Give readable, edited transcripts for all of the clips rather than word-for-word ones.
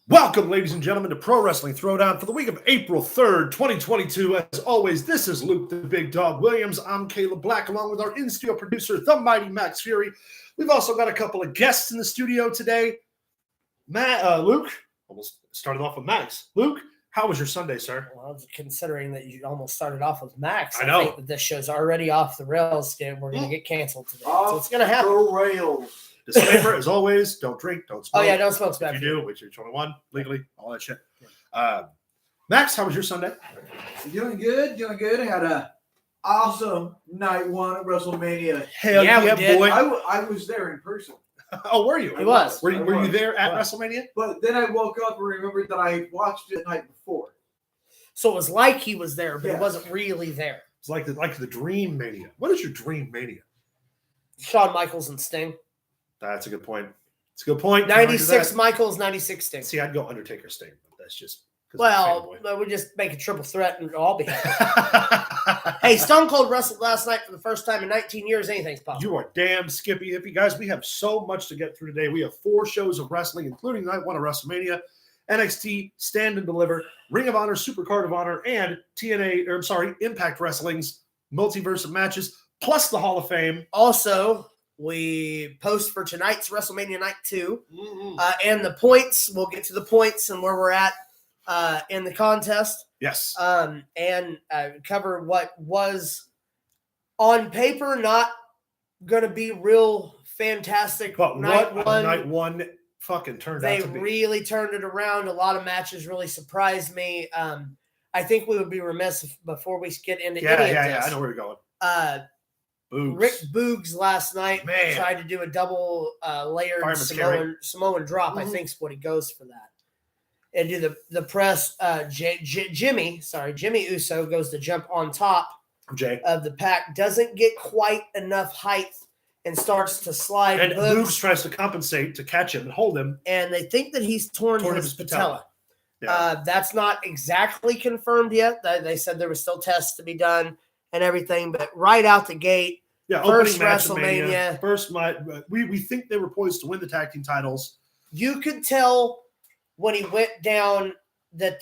Welcome, ladies and gentlemen, to Pro Wrestling Throwdown for the week of April 3rd, 2022. As always, this is Luke the Big Dog Williams. I'm Caleb Black, along with our in-studio producer, the mighty Max Fury. We've also got a couple of guests in the studio today. Luke, almost started off with Max. Luke, how was your Sunday, sir? Well, considering that you almost started off with Max, I know. think that this show's already off the rails, and we're going to get canceled today. So it's going to happen. The rails. Disclaimer, as always, don't drink, don't smoke. Oh, yeah, don't smoke. If you do, which you're 21, legally, all that shit. Max, how was your Sunday? Doing good. I had a awesome night one at WrestleMania. Hell Yeah, we did. boy. I was there in person. Oh, were you? He was. Were you there at He was. WrestleMania? But then I woke up and remembered that I watched it the night before. So it was like he was there, but Yes. he wasn't really there. It's like the Dream Mania. What is your Dream Mania? Shawn Michaels and Sting. That's a good point. It's a good point. 96 Michaels, 96 Sting. See, I'd go Undertaker Sting, but that's just Well, we just make a triple threat and all be happy. fanboy. Hey, Stone Cold wrestled last night for the first time in 19 years. Anything's possible. You are damn skippy hippie. Guys, we have so much to get through today. We have 4 shows of wrestling, including night 1 of WrestleMania, NXT, Stand and Deliver, Ring of Honor, Supercard of Honor, and Impact Wrestling's Multiverse of Matches, plus the Hall of Fame. Also, we post for tonight's WrestleMania Night 2. And the points, we'll get to the points and where we're at in the contest. Yes. And cover what was on paper not going to be real fantastic. But night what one. night 1 fucking turned They out to be. really turned it around. A lot of matches really surprised me. I think we would be remiss before we get into any of this. I know where you're going. Boogs. Rick Boogs last night Man. tried to do a double layered Fireman's carry. Samoan drop. I think is what he goes for that. And do the press. Jimmy Uso goes to jump on top Jay. of the pack. Doesn't get quite enough height and starts to slide. And Boogs tries to compensate to catch him and hold him. And they think that he's torn his patella. Yeah. That's not exactly confirmed yet. They said there were still tests to be done and everything, but right out the gate, First first match of WrestleMania. Mania. First match. We think they were poised to win the tag team titles. You could tell when he went down that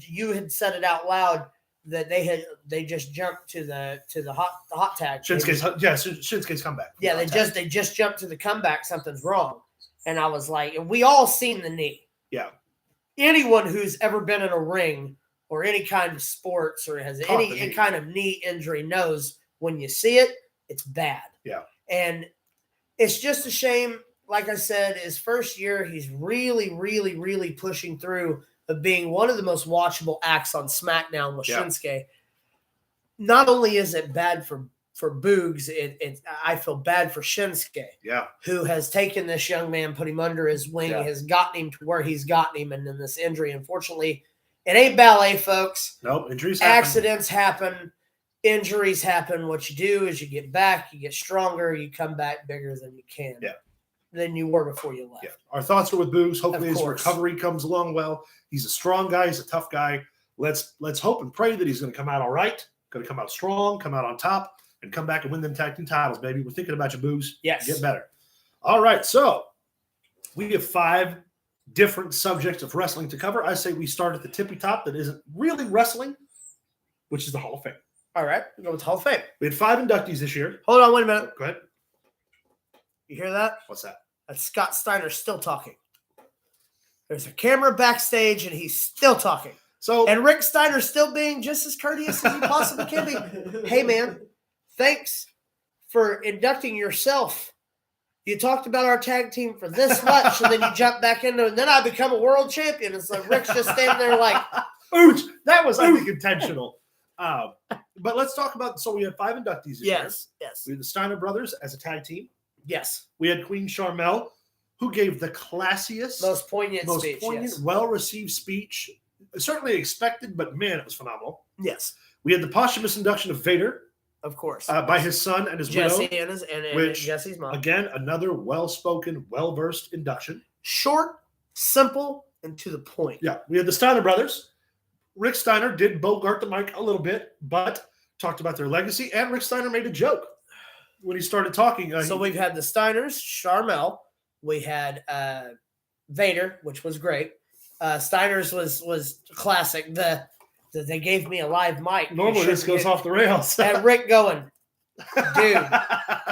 you had said it out loud that they just jumped to the hot tag. Shinsuke's comeback. Yeah, they just jumped to the comeback. Something's wrong, and I was like, and we all seen the knee. Yeah. Anyone who's ever been in a ring or any kind of sports or has any kind of knee injury knows when you see it, it's bad. Yeah. And it's just a shame. Like I said, his first year, he's really, really, really pushing through of being one of the most watchable acts on SmackDown with Shinsuke. Not only is it bad for Boogs, I feel bad for Shinsuke, who has taken this young man, put him under his wing, has gotten him to where he's gotten him, and then this injury, unfortunately, it ain't ballet, folks. No, injuries happen. Accidents happen. Injuries happen. What you do is you get back, you get stronger, you come back bigger than you can. Than you were before you left. Yeah. Our thoughts are with Boogs. Hopefully his recovery comes along well. He's a strong guy. He's a tough guy. Let's hope and pray that he's going to come out all right, going to come out strong, come out on top, and come back and win them tag team titles, baby. We're thinking about you, Boogs. Yes. Get better. All right, so we have 5 different subjects of wrestling to cover. I say we start at the tippy top that isn't really wrestling, which is the Hall of Fame. All right, we'll go with Hall of Fame. We had 5 inductees this year. Hold on, wait a minute. Go ahead. You hear that? What's that? That's Scott Steiner still talking. There's a camera backstage, and he's still talking. And Rick Steiner's still being just as courteous as he possibly can be. Hey, man, thanks for inducting yourself. You talked about our tag team for this much, and then you jump back into it, and then I become a world champion. It's like Rick's just standing there like, ooch, that was, I think, intentional. But let's talk about, so we had 5 inductees this year. Yes. We had the Steiner brothers as a tag team. Yes. We had Queen Sharmell, who gave the classiest, most poignant, well-received speech. Certainly expected, but man, it was phenomenal. Yes. We had the posthumous induction of Vader. Of course. By his son and his Jesse widow. and Jesse's mom. Again, another well-spoken, well-versed induction. Short, simple, and to the point. Yeah. We had the Steiner brothers. Rick Steiner did bogart the mic a little bit, but talked about their legacy, and Rick Steiner made a joke when he started talking. So we've had the Steiners, Sharmell. We had Vader, which was great. Steiner's was classic. They gave me a live mic. Normally this goes off the rails. And Rick going, dude.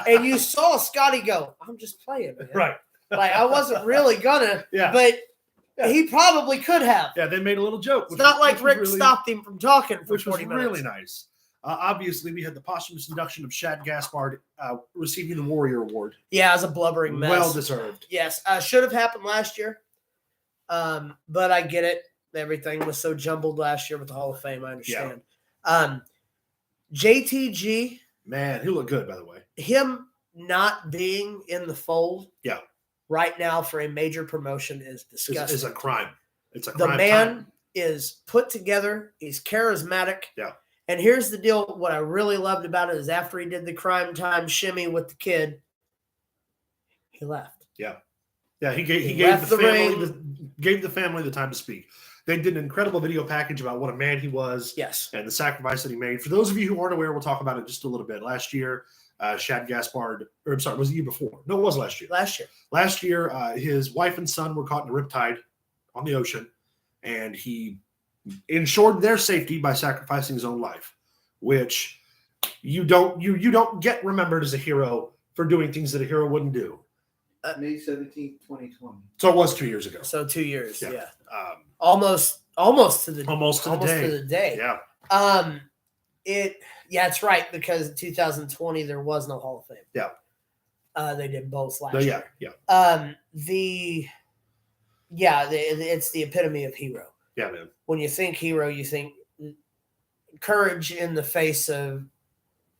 And you saw Scotty go, I'm just playing, man. Right. Like, I wasn't really gonna, Yeah. but he probably could have. Yeah, they made a little joke. It's not like Rick stopped him from talking for which 40 was minutes. really nice. Obviously, we had the posthumous induction of Shad Gaspard receiving the Warrior Award. Yeah, as a blubbering mess. Well deserved. Yes, should have happened last year. But I get it. Everything was so jumbled last year with the Hall of Fame. I understand. JTG. Man, he looked good, by the way. Him not being in the fold Yeah. right now for a major promotion is disgusting. Is a crime. It's a The crime. man is put together. He's charismatic. Yeah. And here's the deal. What I really loved about it is after he did the crime time shimmy with the kid, he left. Yeah. Yeah, he gave left the the family gave the family the time to speak. They did an incredible video package about what a man he was. Yes. And the sacrifice that he made. For those of you who aren't aware, we'll talk about it just a little bit. Last year, Shad Gaspard, or I'm sorry, was the year before? No, it was last year. Last year, his wife and son were caught in a riptide on the ocean, and he ensured their safety by sacrificing his own life, which you don't get remembered as a hero for doing things that a hero wouldn't do. May 17th, 2020. So it was 2 years ago. So 2 years. Yeah. Almost Almost to the day. Yeah. It's right, because in 2020 there was no Hall of Fame. Yeah. They did both last year. Yeah. It's the epitome of hero. Yeah, man. When you think hero, you think courage in the face of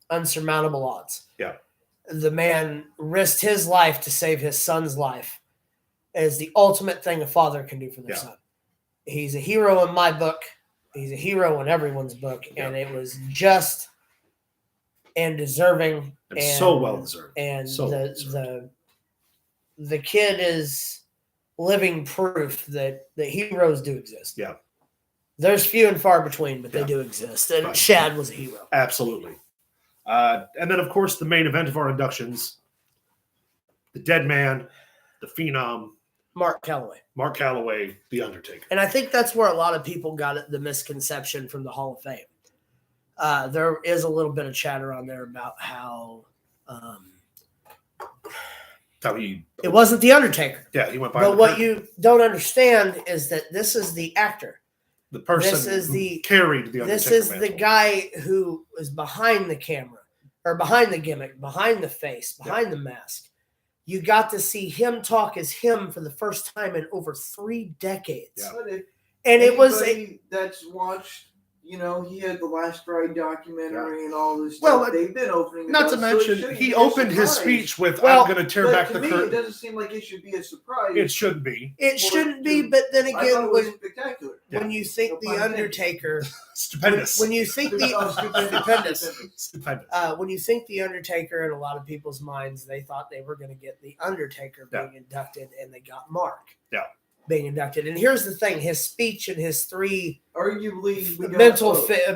unsurmountable odds. Yeah. The man risked his life to save his son's life is the ultimate thing a father can do for their son. He's a hero in my book. He's a hero in everyone's book. Yeah. And it was just and deserving. And so well deserved. And so the kid is living proof that heroes do exist. Yeah. There's few and far between, but they do exist. And Shad was a hero. Absolutely. And then, of course, the main event of our inductions, the dead man, the phenom, Mark Calloway, the Undertaker. And I think that's where a lot of people got the misconception from the Hall of Fame. There is a little bit of chatter on there about how it wasn't the Undertaker. Yeah, he went by. But what you don't understand is that this is the actor. The person who carried the Undertaker. This is the guy who is behind the camera, or behind the gimmick, behind the face, behind the mask. You got to see him talk as him for the first time in over 3 decades. Yeah. And it was that's watched. You know, he had the Last Ride documentary and all this stuff. Well, they've been opening. Not to mention, he opened his speech with, "I'm going to tear back the curtain." It doesn't seem like it should be a surprise. It shouldn't be. It shouldn't be, but then again, spectacular. When you think the Undertaker, stupendous. When you think stupendous. When you think the Undertaker, in a lot of people's minds, they thought they were going to get the Undertaker being inducted, and they got Mark. Yeah. Being inducted. And here's the thing, his speech and his 3 arguably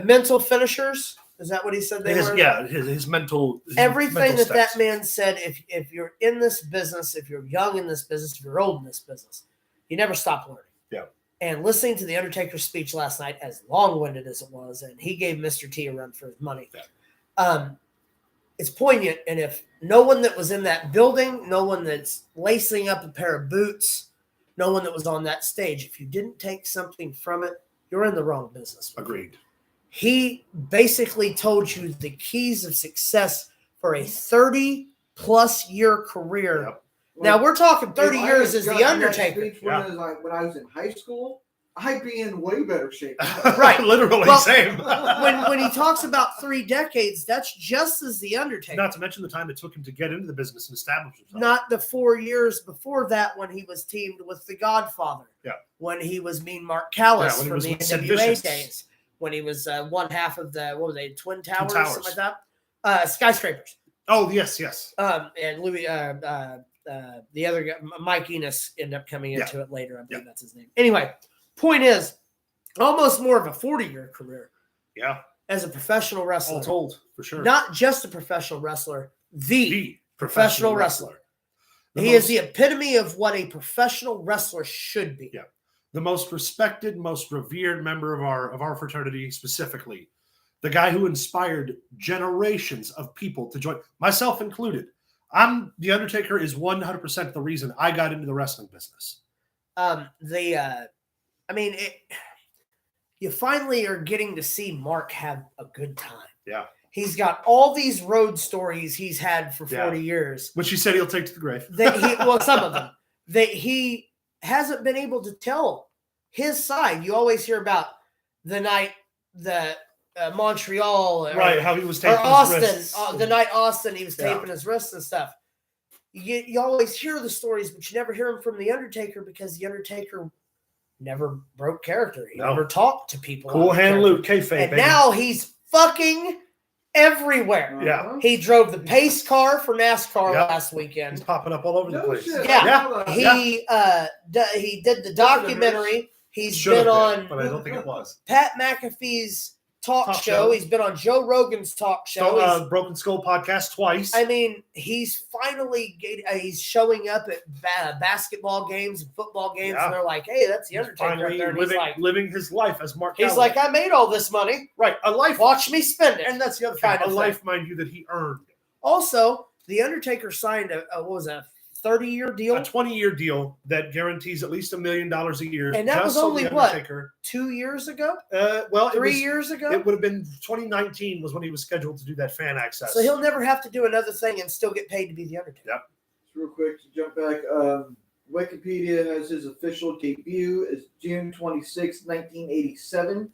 mental finishers, is that what he said they were? Yeah, his mental everything mental that man said, if you're in this business, if you're young in this business, if you're old in this business, you never stop learning. Yeah. And listening to the Undertaker's speech last night, as long-winded as it was, and he gave Mr. T a run for his money. Yeah. It's poignant, and if no one that was in that building, no one that's lacing up a pair of boots, no one that was on that stage, if you didn't take something from it, you're in the wrong business. Agreed. He basically told you the keys of success for a 30-plus year career. Yep. Now, we're talking 30 years as The Undertaker. When I was in high school, I'd be in way better shape. Right, literally, same. when he talks about 3 decades, that's just as The Undertaker. Not to mention the time it took him to get into the business and establish himself. Not the 4 years before that when he was teamed with The Godfather. Yeah. When he was Mean Mark Callis from the NWA days. When he was one half of the, what were they, Twin Towers. Something like that? Skyscrapers. Oh, yes. And Louis, the other guy, Mike Enos, ended up coming into it later. I believe that's his name. Anyway. Point is, almost more of a 40-year career. Yeah. As a professional wrestler. All told, for sure. Not just a professional wrestler, the professional wrestler. He is the epitome of what a professional wrestler should be. Yeah. the most respected, most revered member of our fraternity specifically, the guy who inspired generations of people to join, myself included. The Undertaker is 100% the reason I got into the wrestling business. You finally are getting to see Mark have a good time. Yeah. He's got all these road stories he's had for 40 years. Which he said he'll take to the grave. Some of them. That he hasn't been able to tell his side. You always hear about the night that Montreal. Right, how he was taping Austin, his wrists. The night Austin, he was taping his wrists and stuff. You always hear the stories, but you never hear them from The Undertaker because The Undertaker never broke character. He never talked to people. Cool hand Luke, kayfabe, and baby. now he's fucking everywhere. Yeah. He drove the pace car for NASCAR last weekend. He's popping up all over the place. Shit. Yeah. He did the documentary. He's been on but I don't think it was. Pat McAfee's talk show. He's been on Joe Rogan's talk show. Broken Skull podcast twice. I mean, he's finally he's showing up at basketball games and football games, and they're like, "Hey, that's the Undertaker." Finally living his life as Mark. He's like, "I made all this money, right? A life. Watch me spend it." And that's the other thing. A life, mind you, that he earned. Also, the Undertaker signed a 30-year deal, a 20-year deal that guarantees at least $1 million a year. And that was only 2 years ago? 3 years ago? It would have been 2019 was when he was scheduled to do that fan access. So he'll never have to do another thing and still get paid to be the Undertaker. Yep. Just real quick to jump back, Wikipedia has his official debut as June 26, 1987,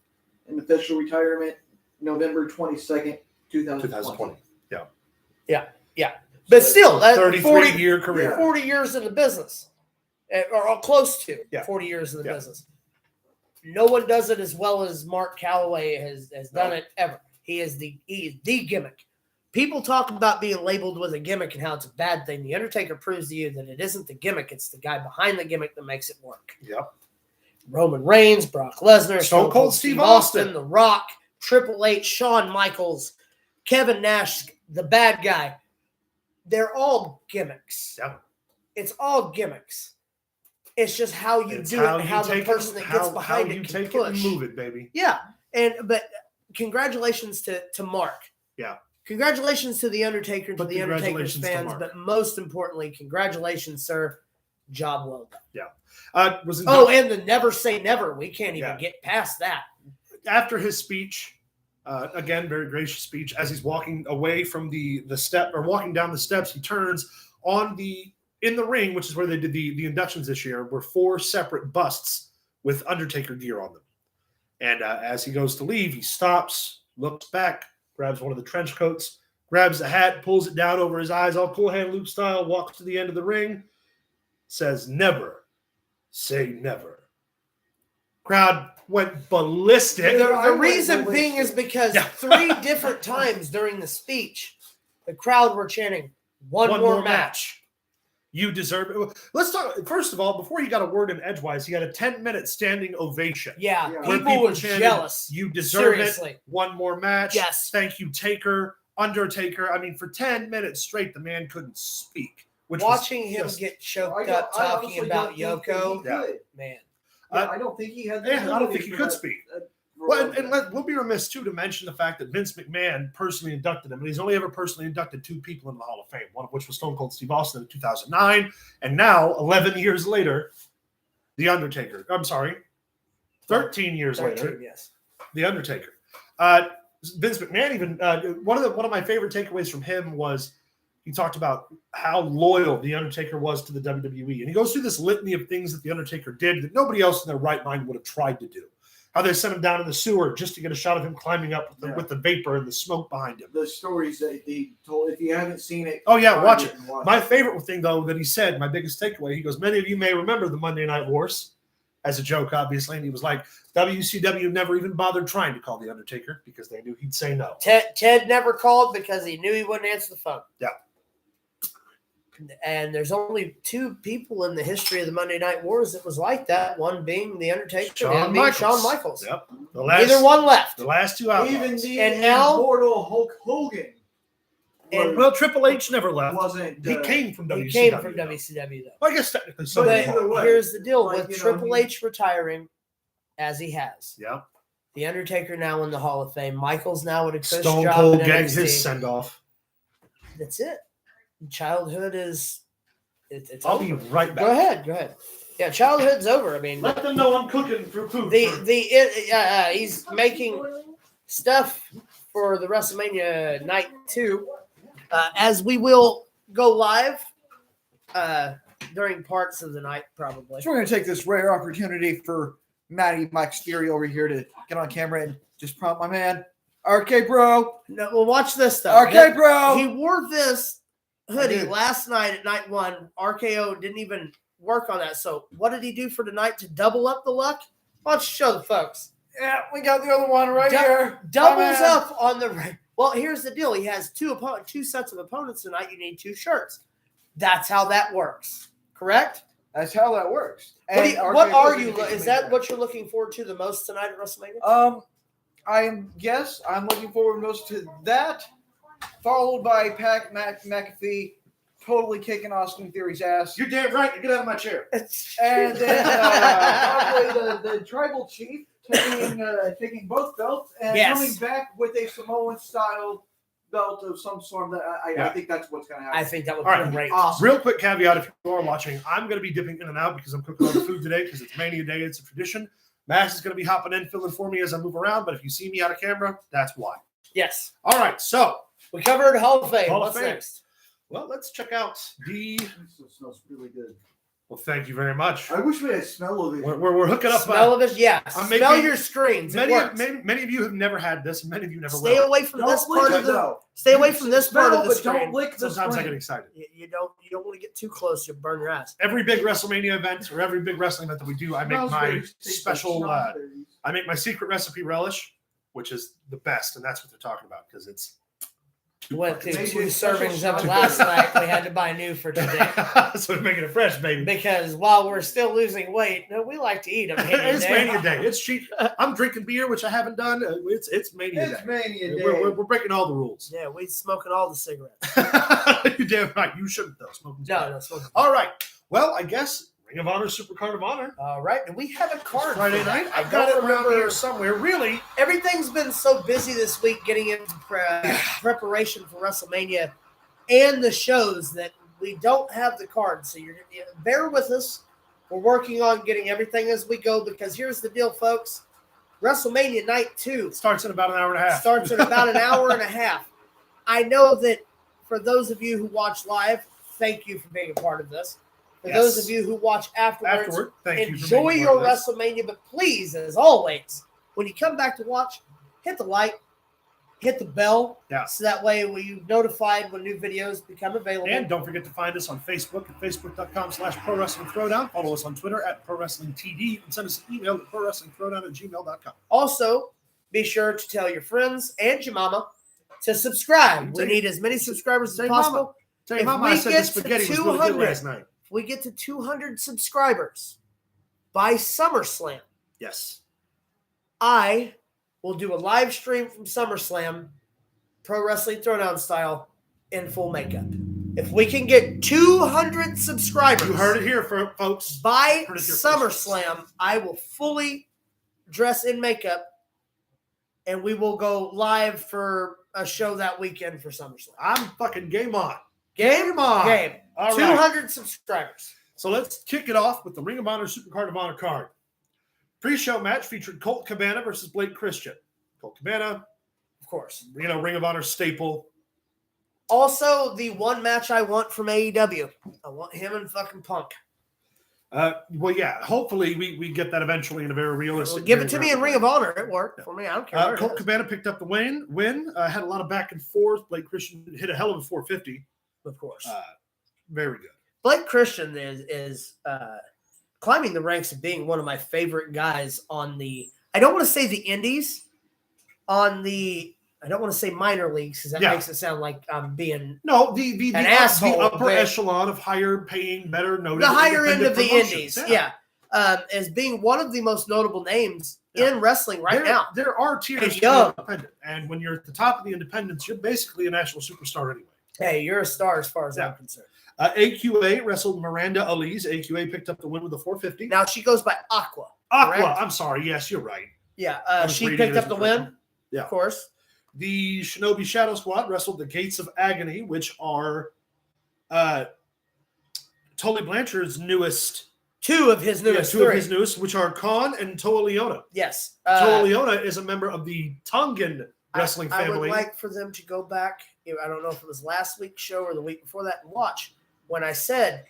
and official retirement November 22nd, 2020. Yeah. But still, that's 33-year career. 40 years in the business, or close to 40 years in the Yeah. business. No one does it as well as Mark Calloway has done it ever. He is the gimmick. People talk about being labeled with a gimmick and how it's a bad thing. The Undertaker proves to you that it isn't the gimmick; it's the guy behind the gimmick that makes it work. Yep. Roman Reigns, Brock Lesnar, Stone Cold Steve Austin, The Rock, Triple H, Shawn Michaels, Kevin Nash, the bad guy. They're all gimmicks. Yeah. It's all gimmicks. It's just how you do it, how the person that gets behind it can push. It and move it, baby. Yeah. But congratulations to Mark. Yeah. Congratulations to The Undertaker and to The Undertaker's fans, to but most importantly, congratulations, sir. Job well done. Yeah. And the never say never. We can't even get past that. After his speech, again, very gracious speech. As he's walking away from the step or walking down the steps, he turns in the ring, which is where they did the inductions this year, were 4 separate busts with Undertaker gear on them. And as he goes to leave, he stops, looks back, grabs one of the trench coats, grabs the hat, pulls it down over his eyes, all cool hand Luke style, walks to the end of the ring, says, "Never say never." Crowd went ballistic. The reason being is because 3 different times during the speech, the crowd were chanting, one more match. You deserve it. Let's talk. First of all, before he got a word in edgewise, he had a 10-minute standing ovation. Yeah. Where People were chanted, jealous. You deserve Seriously. it. One more match. Yes. Thank you, Taker. Undertaker. I mean, for 10 minutes straight, the man couldn't speak. Watching him get choked up talking about Yoko, man. I don't think he had. I don't think he could speak. Well, and we'll be remiss, too, to mention the fact that Vince McMahon personally inducted him. And he's only ever personally inducted 2 people in the Hall of Fame, one of which was Stone Cold Steve Austin in 2009. And now, 11 years later, The Undertaker. I'm sorry, 13 years later, yes, The Undertaker. Vince McMahon even, one of my favorite takeaways from him was he talked about how loyal The Undertaker was to the WWE. And he goes through this litany of things that The Undertaker did that nobody else in their right mind would have tried to do. How they sent him down in the sewer just to get a shot of him climbing up with the vapor and the smoke behind him. The stories that he told, if you haven't seen it. Oh, yeah, watch it. My favorite thing, though, that he said, my biggest takeaway, he goes, many of you may remember the Monday Night Wars, as a joke, obviously. And he was like, WCW never even bothered trying to call The Undertaker because they knew he'd say no. Ted never called because he knew he wouldn't answer the phone. Yeah. And there's only 2 people in the history of the Monday Night Wars that was like that. One being The Undertaker, and being Shawn Michaels. Yep. Neither one left. The last 2 outlaws. Even the and now immortal Hulk Hogan And Well, Triple H never left. wasn't. He came from WCW. he came from WCW, though. Well, I guess technically so. But But either way, here's the deal like, with you know, Triple H retiring, as he has. Yeah. The Undertaker now in the Hall of Fame. Michael's now at a cush Stone job Cold in getting NXT. his send off. That's it. Childhood is. It's I'll over. be right back. Go ahead. Yeah, childhood's over. I mean, Let them know I'm cooking for food. he's making stuff for the WrestleMania Night 2, as we will go live during parts of the night, probably. So we're going to take this rare opportunity for Matty Mike Fury over here to get on camera and just prompt my man, RK Bro. No, well, watch this though. RK Bro. He wore this hoodie did. last night at night 1. RKO didn't even work on that. So what did he do for tonight to double up the luck? Why don't you show the folks? Yeah, we got the other one right here. Doubles My man. up on the. Well, here's the deal. He has two sets of opponents tonight. You need 2 shirts. That's how that works. Correct? That's how that works. What RK are Bro you? Is that what you're looking forward to the most tonight at WrestleMania? I'm looking forward most to that, followed by McAfee totally kicking Austin Theory's ass. You're damn right. You get out of my chair. And then probably the tribal chief taking both belts and Yes. coming back with a Samoan style belt of some sort. That I think that's what's going to happen. I think that would All right. be great. Awesome. Real quick caveat, if you are watching, I'm going to be dipping in and out because I'm cooking all the food today because it's Mania Day. It's a tradition. Max is going to be hopping in, filling for me as I move around. But if you see me out of camera, that's why. Yes. All right. So, We covered Hall of Fame. Hall of What's Fame. next? well, let's check out the. This smells really good. Well, thank you very much. I wish we had a smell of it. We're hooking up. Smell of it? Yeah. I'm Smell making- your screens. It Many works. of you have never had this, and many of you never Stay will. away from this Don't part lick of it, the. though. Stay away from this part of Smell, the but don't screen. lick the Sometimes I get screen. excited. You don't want to get too close. You'll burn your ass. Every big WrestleMania event or every big wrestling event that we do, I make Smells my good. Tastes like special. strawberries. I make my secret recipe relish, which is the best, and that's what they're talking about because it's. We went through Made 2 with special servings of it sauce. last night. We had to buy new for today. So we're making it fresh, baby. Because while we're still losing weight, no, we like to eat them. It's Mania Day. It's cheap. I'm drinking beer, which I haven't done. It's Mania It's Day. Mania Day. We're breaking all the rules. Yeah, we smoking all the cigarettes. You're damn right. You shouldn't though. Smoking's bad. No, smoking. All right. Well, I guess Ring of Honor, Supercard of Honor. All right, and we have a card Friday for that. night. I I've got it don't around remember. here somewhere. Really? Everything's been so busy this week getting into preparation for WrestleMania and the shows that we don't have the card. So you're bear with us. We're working on getting everything as we go because here's the deal, folks. WrestleMania Night 2 It starts in about an hour and a half. starts in about an hour and a half. I know that for those of you who watch live, thank you for being a part of this. For Yes. those of you who watch afterwards, Afterward, thank you. for enjoy being your part of this. WrestleMania, but please, as always, when you come back to watch, hit the like, hit the bell, Yeah. so that way you're notified when new videos become available. And don't forget to find us on Facebook at facebook.com/Pro Wrestling Throwdown. Follow us on Twitter at Pro Wrestling TD and send us an email at ProWrestlingThrowdown@gmail.com. Also, be sure to tell your friends and your mama to subscribe. We need as many subscribers as Say possible. Tell your If mama we I said get the to spaghetti was really good 200, last night. If we get to 200 subscribers by SummerSlam, Yes. I will do a live stream from SummerSlam, Pro Wrestling Throwdown style, in full makeup. If we can get 200 subscribers You heard it here, folks. by Heard it here first. SummerSlam, I will fully dress in makeup and we will go live for a show that weekend for SummerSlam. I'm fucking game on. Game on. Game. All right. 200 subscribers. So let's kick it off with the Ring of Honor Supercard of Honor card. Pre-show match featured Colt Cabana versus Blake Christian. Colt Cabana, Of course. Ring of Honor staple. Also, the one match I want from AEW. I want him and fucking Punk. Well, yeah, hopefully we get that eventually in a very realistic. Well, give it to me in Ring of Honor. It worked for me. I don't care. where it Colt is. Cabana picked up the win. Had a lot of back and forth. Blake Christian hit a hell of a 450. Of course. Very good. Blake Christian is climbing the ranks of being one of my favorite guys on the, I don't want to say the indies, on the, I don't want to say minor leagues because that Yeah. makes it sound like I'm being No, the asshole, upper but- echelon of higher paying, better noted. the higher end of the independent indies. promotions. Yeah. As being one of the most notable names in wrestling right there, now. There are tiers And to young. the independent. And when you're at the top of the independents, you're basically a national superstar anyway. Hey, you're a star as far as I'm concerned. AQA wrestled Miranda Elise. AQA picked up the win with a 450. Now she goes by Aqua. Aqua, correct? I'm sorry. Yes, you're right. Yeah, she picked up the win. Yeah. Of course. The Shinobi Shadow Squad wrestled the Gates of Agony, which are Tully Blanchard's newest. Two of his newest, which are Khan and Toa Leona. Yes. Toa Leona is a member of the Tongan wrestling family. I would like for them to go back. I don't know if it was last week's show or the week before that, and watch when I said,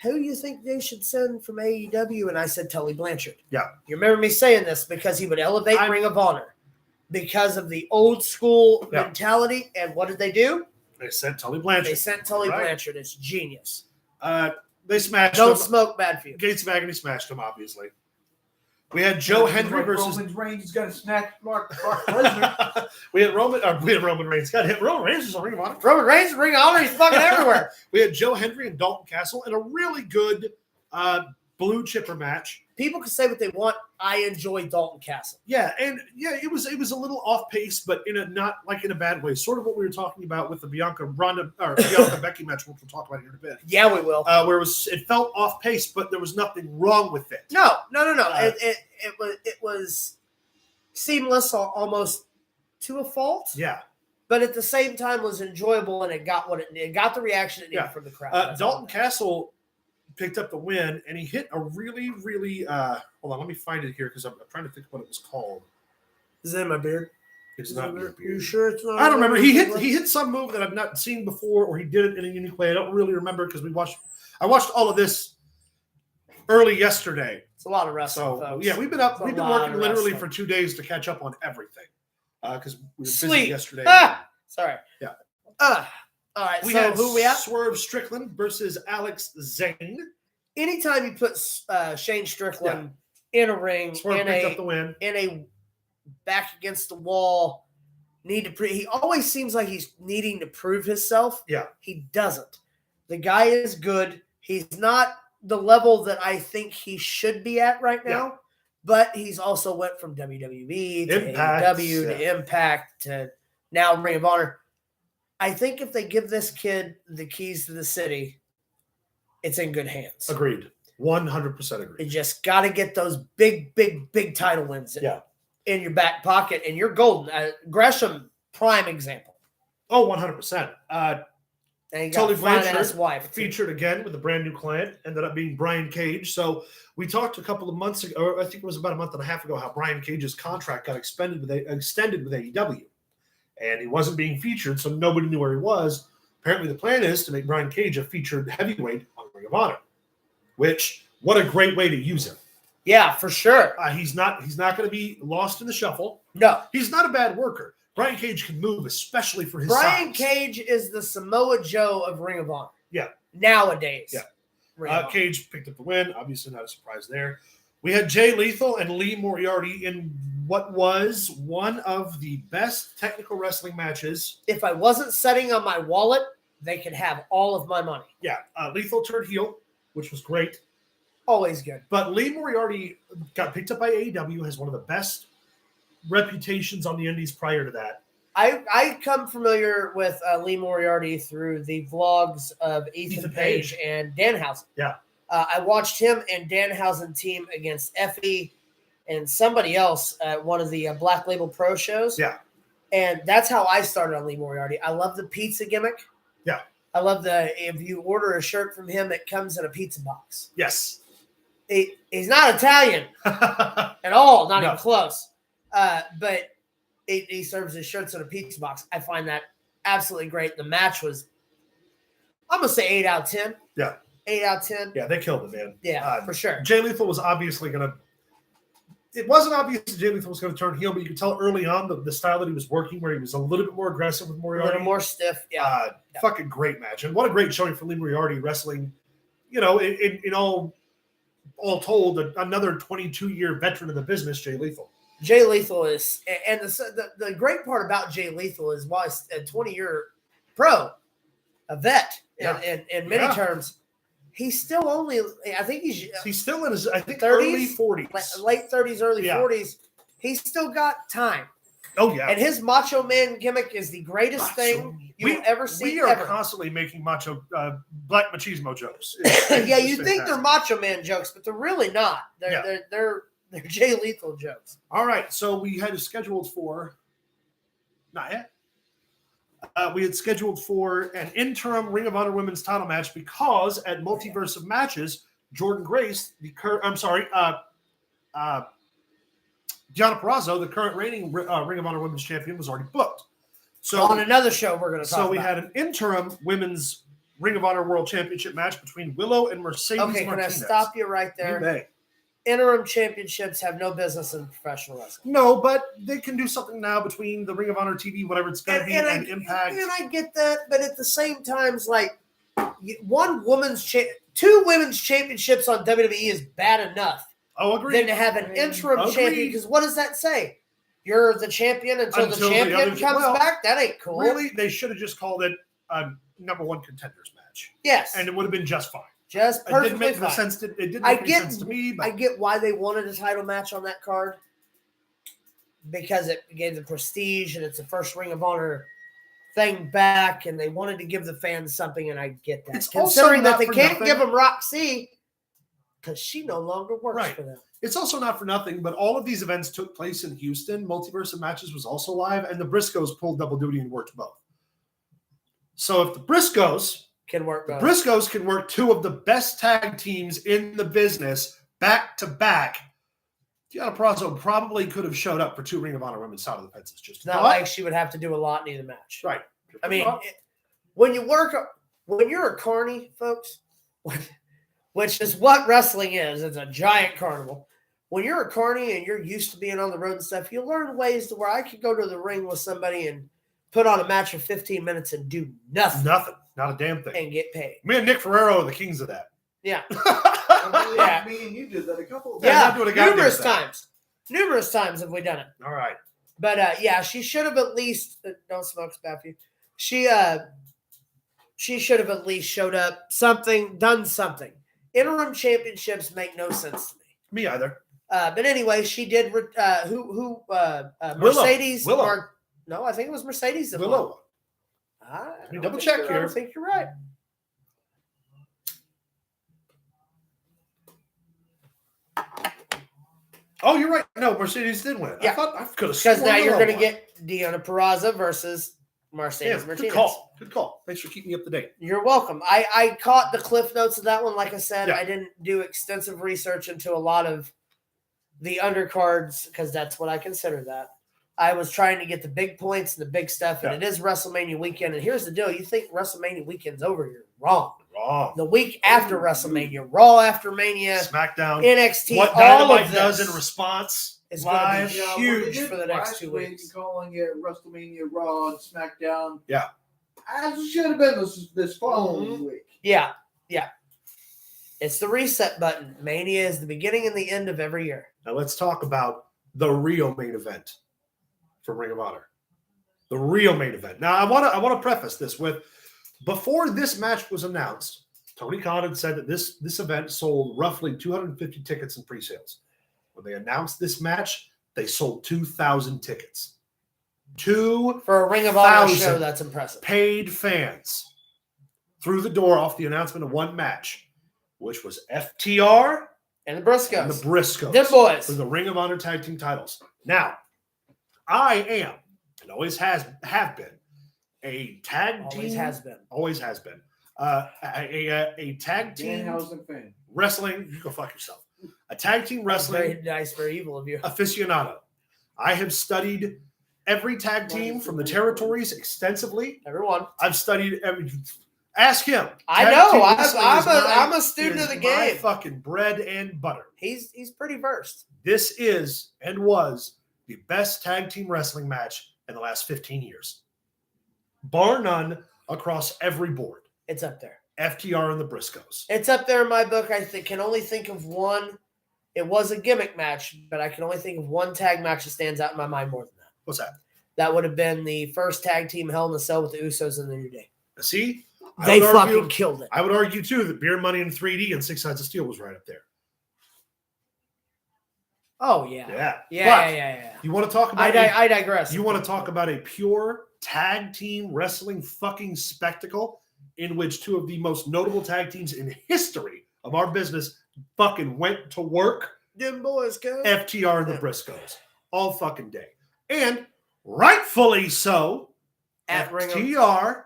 who do you think they should send from AEW? And I said Tully Blanchard. Yeah. You remember me saying this because he would elevate Ring of Honor because of the old school mentality. And what did they do? They sent Tully Blanchard. Blanchard. It's genius. They smashed Don't him. Smoke bad for you. Gates of Agony smashed him, obviously. We had Joe Hendry versus Roman Reigns is going to smash Mark Lesnar. we had Roman Reigns. God, Roman Reigns is a Ring of Honor. Roman Reigns, Ring of Honor, he's fucking everywhere. We had Joe Hendry and Dalton Castle in a really good blue chipper match. People can say what they want. I enjoy Dalton Castle. Yeah, and it was a little off pace, but not in a bad way. Sort of what we were talking about with the Bianca Becky match, which we'll talk about here in a bit. Yeah, we will. Where it felt off pace, but there was nothing wrong with it. No. It was seamless, almost to a fault. Yeah, but at the same time was enjoyable, and it got the reaction it needed from the crowd. Dalton Castle picked up the win, and he hit a really, really hold on, let me find it here because I'm trying to think what it was called. Is that in my beard? It's not in your beard. You sure it's not? I don't remember. He hit some move that I've not seen before, or he did it in a unique way. I don't really remember because I watched all of this early yesterday. It's a lot of wrestling, folks. Yeah, we've been working literally for 2 days to catch up on everything because we were busy yesterday. Sorry. Yeah. All right, we so had who we at? Swerve Strickland versus Alex Zane. Anytime you put Shane Strickland in a ring, Swerve picked up the win. In a back against the wall, he always seems like he's needing to prove himself. Yeah. He doesn't. The guy is good. He's not the level that I think he should be at right now, but he's also went from WWE to AEW to Impact to now Ring of Honor. I think if they give this kid the keys to the city, it's in good hands. Agreed. 100% agreed. You just got to get those big title wins in your back pocket, and you're golden. Gresham, prime example. Oh, 100%. And he got Tully Blanchard wife featured again with a brand new client, ended up being Brian Cage. So we talked a couple of months ago, or I think it was about a month and a half ago, how Brian Cage's contract got extended with AEW. And he wasn't being featured, so nobody knew where he was. Apparently, the plan is to make Brian Cage a featured heavyweight on Ring of Honor. Which, what a great way to use him. Yeah, for sure. He's not going to be lost in the shuffle. No, he's not a bad worker. Brian Cage can move, especially for his Brian size. Cage is the Samoa Joe of Ring of Honor. Yeah, nowadays. Yeah, Cage picked up the win. Obviously, not a surprise there. We had Jay Lethal and Lee Moriarty in what was one of the best technical wrestling matches. If I wasn't setting on my wallet, they could have all of my money. Yeah, Lethal turned heel, which was great. Always good. But Lee Moriarty got picked up by AEW, has one of the best reputations on the indies prior to that. I come familiar with Lee Moriarty through the vlogs of Ethan Page and Danhausen. Yeah. I watched him and Danhausen team against Effie and somebody else at one of the Black Label Pro shows. Yeah. And that's how I started on Lee Moriarty. I love the pizza gimmick. Yeah. I love if you order a shirt from him, it comes in a pizza box. Yes. He's not Italian at all, not even close. But he serves his shirts in a pizza box. I find that absolutely great. The match was, I'm going to say 8 out of 10. Yeah. 8 out of 10. Yeah, they killed it, man. Yeah, for sure. Jay Lethal was obviously going to – it wasn't obvious that Jay Lethal was going to turn heel, but you could tell early on the style that he was working where he was a little bit more aggressive with Moriarty. A little more stiff, Fucking great match. And what a great showing for Lee Moriarty wrestling, in all told, another 22-year veteran of the business, Jay Lethal. Jay Lethal is – and the great part about Jay Lethal is while he's a 20-year pro, a vet in many terms – he's still only, I think he's still in his, 30s, early 40s. Late 30s, early 40s. He's still got time. Oh, yeah. And his Macho Man gimmick is the greatest thing you'll ever see. We are ever. constantly making black machismo jokes. Yeah, you think they're Macho Man jokes, but they're really not. They're Jay Lethal jokes. All right, so we had scheduled for not yet. We had scheduled for an interim Ring of Honor Women's Title match because at Multiverse of Matches, Jordan Grace, Deonna Purrazzo, the current reigning Ring of Honor Women's Champion, was already booked. So on another show, we're going to talk about. So we had an interim Women's Ring of Honor World Championship match between Willow and Mercedes Martinez. Can I stop you right there? You may. Interim championships have no business in professional wrestling. No, but they can do something now between the Ring of Honor TV, whatever it's going to be, and Impact. And I get that, but at the same time, like two women's championships on WWE is bad enough. Oh, agree. Than to have an interim champion, because what does that say? You're the champion until the champion comes back? That ain't cool. Really, they should have just called it a number one contenders match. Yes. And it would have been just fine. Just perfectly fine. It didn't make any sense to me. But I get why they wanted a title match on that card, because it gave the prestige and it's the first Ring of Honor thing back, and they wanted to give the fans something, and I get that. It's considering that they can't nothing. give them Roxy because she no longer works for them. It's also not for nothing, but all of these events took place in Houston. Multiverse of Matches was also live, and the Briscoes pulled double duty and worked both. So if the Briscoes can work two of the best tag teams in the business back to back, Deonna Purrazzo probably could have showed up for two Ring of Honor Women's Title defenses. Just not like she would have to do a lot in either match. Right. I mean, when you're a carny, folks, which is what wrestling is, it's a giant carnival. When you're a carny and you're used to being on the road and stuff, you learn ways to where I could go to the ring with somebody and put on a match for 15 minutes and do nothing. Nothing. Not a damn thing. And get paid. Me and Nick Ferrero are the kings of that. Yeah. Yeah. Me and you did that a couple of times. Yeah, numerous times. Numerous times have we done it. All right. But, she should have at least – don't smoke, it's bad for you. She should have at least showed up, done something. Interim championships make no sense to me. Me either. But anyway, she did. Mercedes? Willow. No, I think it was Mercedes. That Willow. Let me double check here. I think you're right. Oh, you're right. No, Mercedes did win. Yeah. I thought I could have. Because now you're going to get Deonna Purrazzo versus Mercedes Martinez. Good call. Thanks for keeping me up to date. You're welcome. I caught the cliff notes of that one. Like I said, Yeah. I didn't do extensive research into a lot of the undercards because that's what I consider that. I was trying to get the big points and the big stuff, and it is WrestleMania weekend. And here's the deal. You think WrestleMania weekend's over, you're wrong. The week after WrestleMania, Raw after Mania, SmackDown, NXT, what all Dynamite of does this in response is going to be Yeah, huge for the next 2 weeks. Calling it WrestleMania Raw and SmackDown. Yeah. As it should have been this following week. Yeah. It's the reset button. Mania is the beginning and the end of every year. Now let's talk about the real main event for Ring of Honor. The real main event. Now I want to preface this with, before this match was announced, Tony Khan had said that this event sold roughly 250 tickets in pre-sales. When they announced this match, they sold 2,000 tickets. For a Ring of Honor show, that's impressive. Paid fans through the door off the announcement of one match, which was FTR and the Briscoes. Them boys. For the Ring of Honor tag team titles. Now, I am, and always have been, a tag team. Always has been. A tag team fan. wrestling. You go fuck yourself. A tag team wrestling. Very nice, very evil of you. Aficionado. I have studied every tag team from the territories extensively. Everyone. I've studied every. Ask him. I know. I'm a student of the game. My fucking bread and butter. He's pretty versed. This is and was the best tag team wrestling match in the last 15 years. Bar none, across every board. It's up there. FTR and the Briscoes. It's up there in my book. I can only think of one. It was a gimmick match, but I can only think of one tag match that stands out in my mind more than that. What's that? That would have been the first tag team Hell in a Cell with the Usos and the New Day. See? They fucking killed it. I would argue, too, that Beer Money in 3D and Six Sides of Steel was right up there. Oh, yeah. Yeah. Yeah. You want to talk about I digress. You want to talk about a pure tag team wrestling fucking spectacle in which two of the most notable tag teams in history of our business fucking went to work? Them boys go. FTR and the Briscoes. All fucking day. And rightfully so, At FTR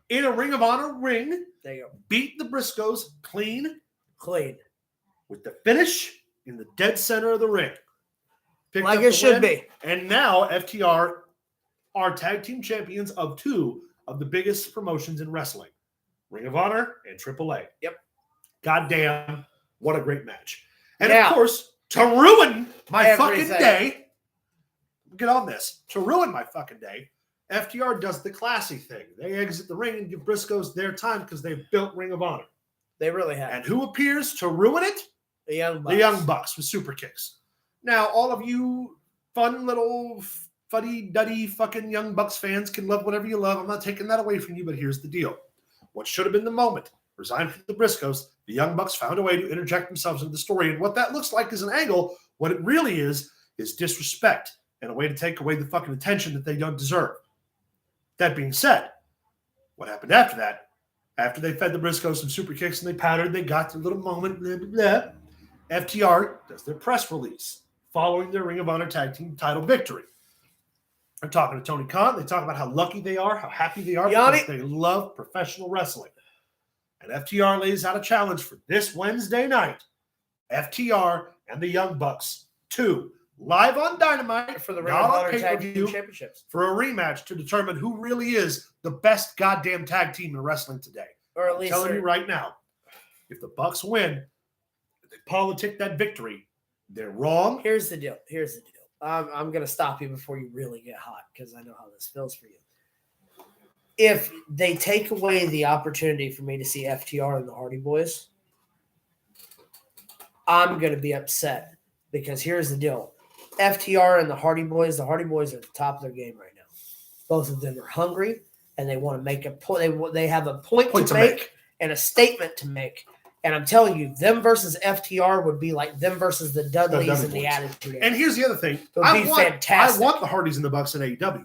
in a Ring of Honor ring There you go. beat the Briscoes clean Clean. with the finish in the dead center of the ring. Picked Like up it the should win, be. And now FTR are tag team champions of two of the biggest promotions in wrestling. Ring of Honor and AAA. Yep. Goddamn, what a great match. And Now, of course, to ruin my everything. fucking day, get on this, to ruin my fucking day, FTR does the classy thing. They exit the ring and give Briscoes their time because they've built Ring of Honor. They really have. And who appears to ruin it? The Young Bucks. The Young Bucks with super kicks. Now, all of you fun little fuddy-duddy fucking Young Bucks fans can love whatever you love. I'm not taking that away from you, but here's the deal. What should have been the moment, resigned from the Briscoes, the Young Bucks found a way to interject themselves into the story. And what that looks like is an angle. What it really is disrespect and a way to take away the fucking attention that they don't deserve. That being said, what happened after that? After they fed the Briscoes some super kicks and they powdered, they got their little moment, blah, blah, blah. FTR does their press release following their Ring of Honor tag team title victory. I'm talking to Tony Khan. They talk about how lucky they are, how happy they are, Yanni. because they love professional wrestling. And FTR lays out a challenge for this Wednesday night. FTR and the Young Bucks 2 live on Dynamite For the Ring not of on Honor Tag pay-per-view, Team Championships. for a rematch to determine who really is the best goddamn tag team in wrestling today. Or at I'm least telling they're- you right now, if the Bucks win, if they politic that victory, they're wrong. Here's the deal. I'm going to stop you before you really get hot because I know how this feels for you. If they take away the opportunity for me to see FTR and the Hardy Boys, I'm going to be upset because here's the deal. FTR and the Hardy Boys are at the top of their game right now. Both of them are hungry and they want to make a point. They have a point to make and a statement to make. And I'm telling you, them versus FTR would be like them versus the Dudleys and the Attitude Era. And here's the other thing. It would be fantastic. I want the Hardys and the Bucks in AEW.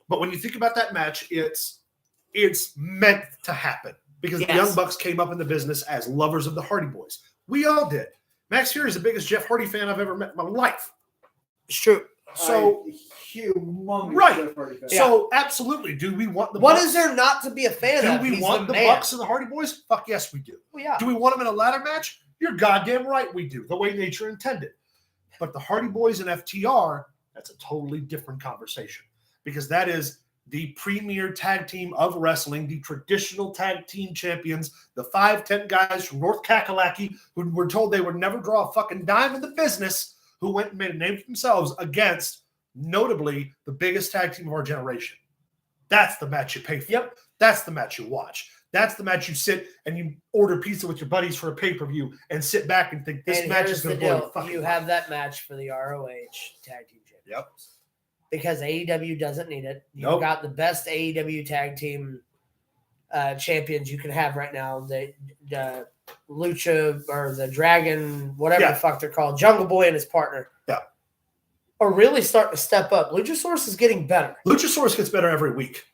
But when you think about that match, it's meant to happen because the Young Bucks came up in the business as lovers of the Hardy Boys. We all did. Max Fury is the biggest Jeff Hardy fan I've ever met in my life. It's true. So humongous. right. Jeff Hardy fan. So absolutely, do we want the What Bucks? is there not to be a fan Do of? we He's want the man. Bucks and the Hardy Boys? Fuck yes, we do. Well, yeah. Do we want them in a ladder match? You're goddamn right we do, the way nature intended. But the Hardy Boys and FTR, that's a totally different conversation because that is the premier tag team of wrestling, the traditional tag team champions, the 5'10" guys from North Kakalaki who were told they would never draw a fucking dime in the business, who went and made a name for themselves against, notably, the biggest tag team of our generation. That's the match you pay for. Yep. That's the match you watch. That's the match you sit and you order pizza with your buddies for a pay-per-view and sit back and think this match is going to blow your fucking You mind. have that match for the ROH Tag Team Championships. Yep. Because AEW doesn't need it. You've Nope. got the best AEW Tag Team champions you can have right now. The Lucha or the Dragon, whatever the fuck they're called, Jungle Boy and his partner. Yeah. Are really starting to step up. Luchasaurus is getting better. Luchasaurus gets better every week.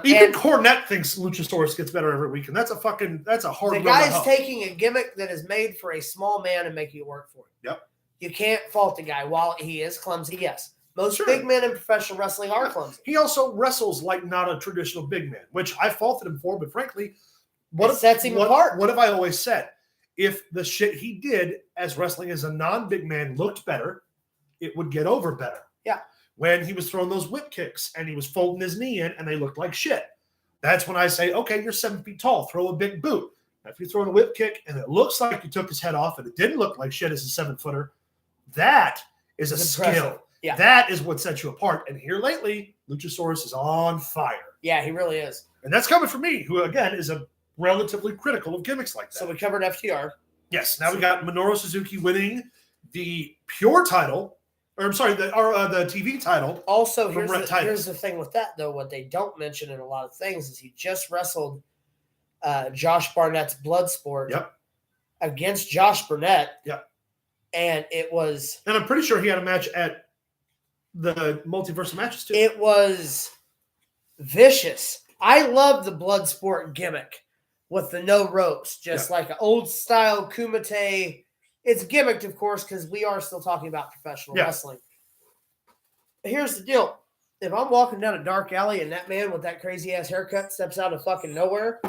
Even Cornette thinks Luchasaurus gets better every week, and that's a hard The road to guy's hoe. taking a gimmick that is made for a small man and making it work for him. Yep. You can't fault the guy. While he is clumsy, yes. Most Sure. big men in professional wrestling are clumsy. He also wrestles like not a traditional big man, which I faulted him for, but frankly, It sets him apart. What have I always said? If the shit he did as wrestling as a non-big man looked better, it would get over better. Yeah. When he was throwing those whip kicks and he was folding his knee in and they looked like shit. That's when I say, okay, you're 7 feet tall. Throw a big boot. Now, if you're throwing a whip kick and it looks like you took his head off and it didn't look like shit as a 7-footer, that is a It's skill. impressive. Yeah. That is what sets you apart. And here lately, Luchasaurus is on fire. Yeah, he really is. And that's coming from me, who, again, is a relatively critical of gimmicks like that. So we covered FTR. Yes, now we got Minoru Suzuki winning the pure title, or I'm sorry, the TV title. Also, From Red Titus. here's the thing with that, though. What they don't mention in a lot of things is he just wrestled Josh Barnett's Bloodsport Yep. against Josh Barnett. Yep. And it was And I'm pretty sure he had a match at the multiversal matches too. It was vicious. I love the blood sport gimmick with the no ropes, just like an old style Kumite. It's gimmicked, of course, because we are still talking about professional wrestling. But here's the deal. If I'm walking down a dark alley and that man with that crazy ass haircut steps out of fucking nowhere,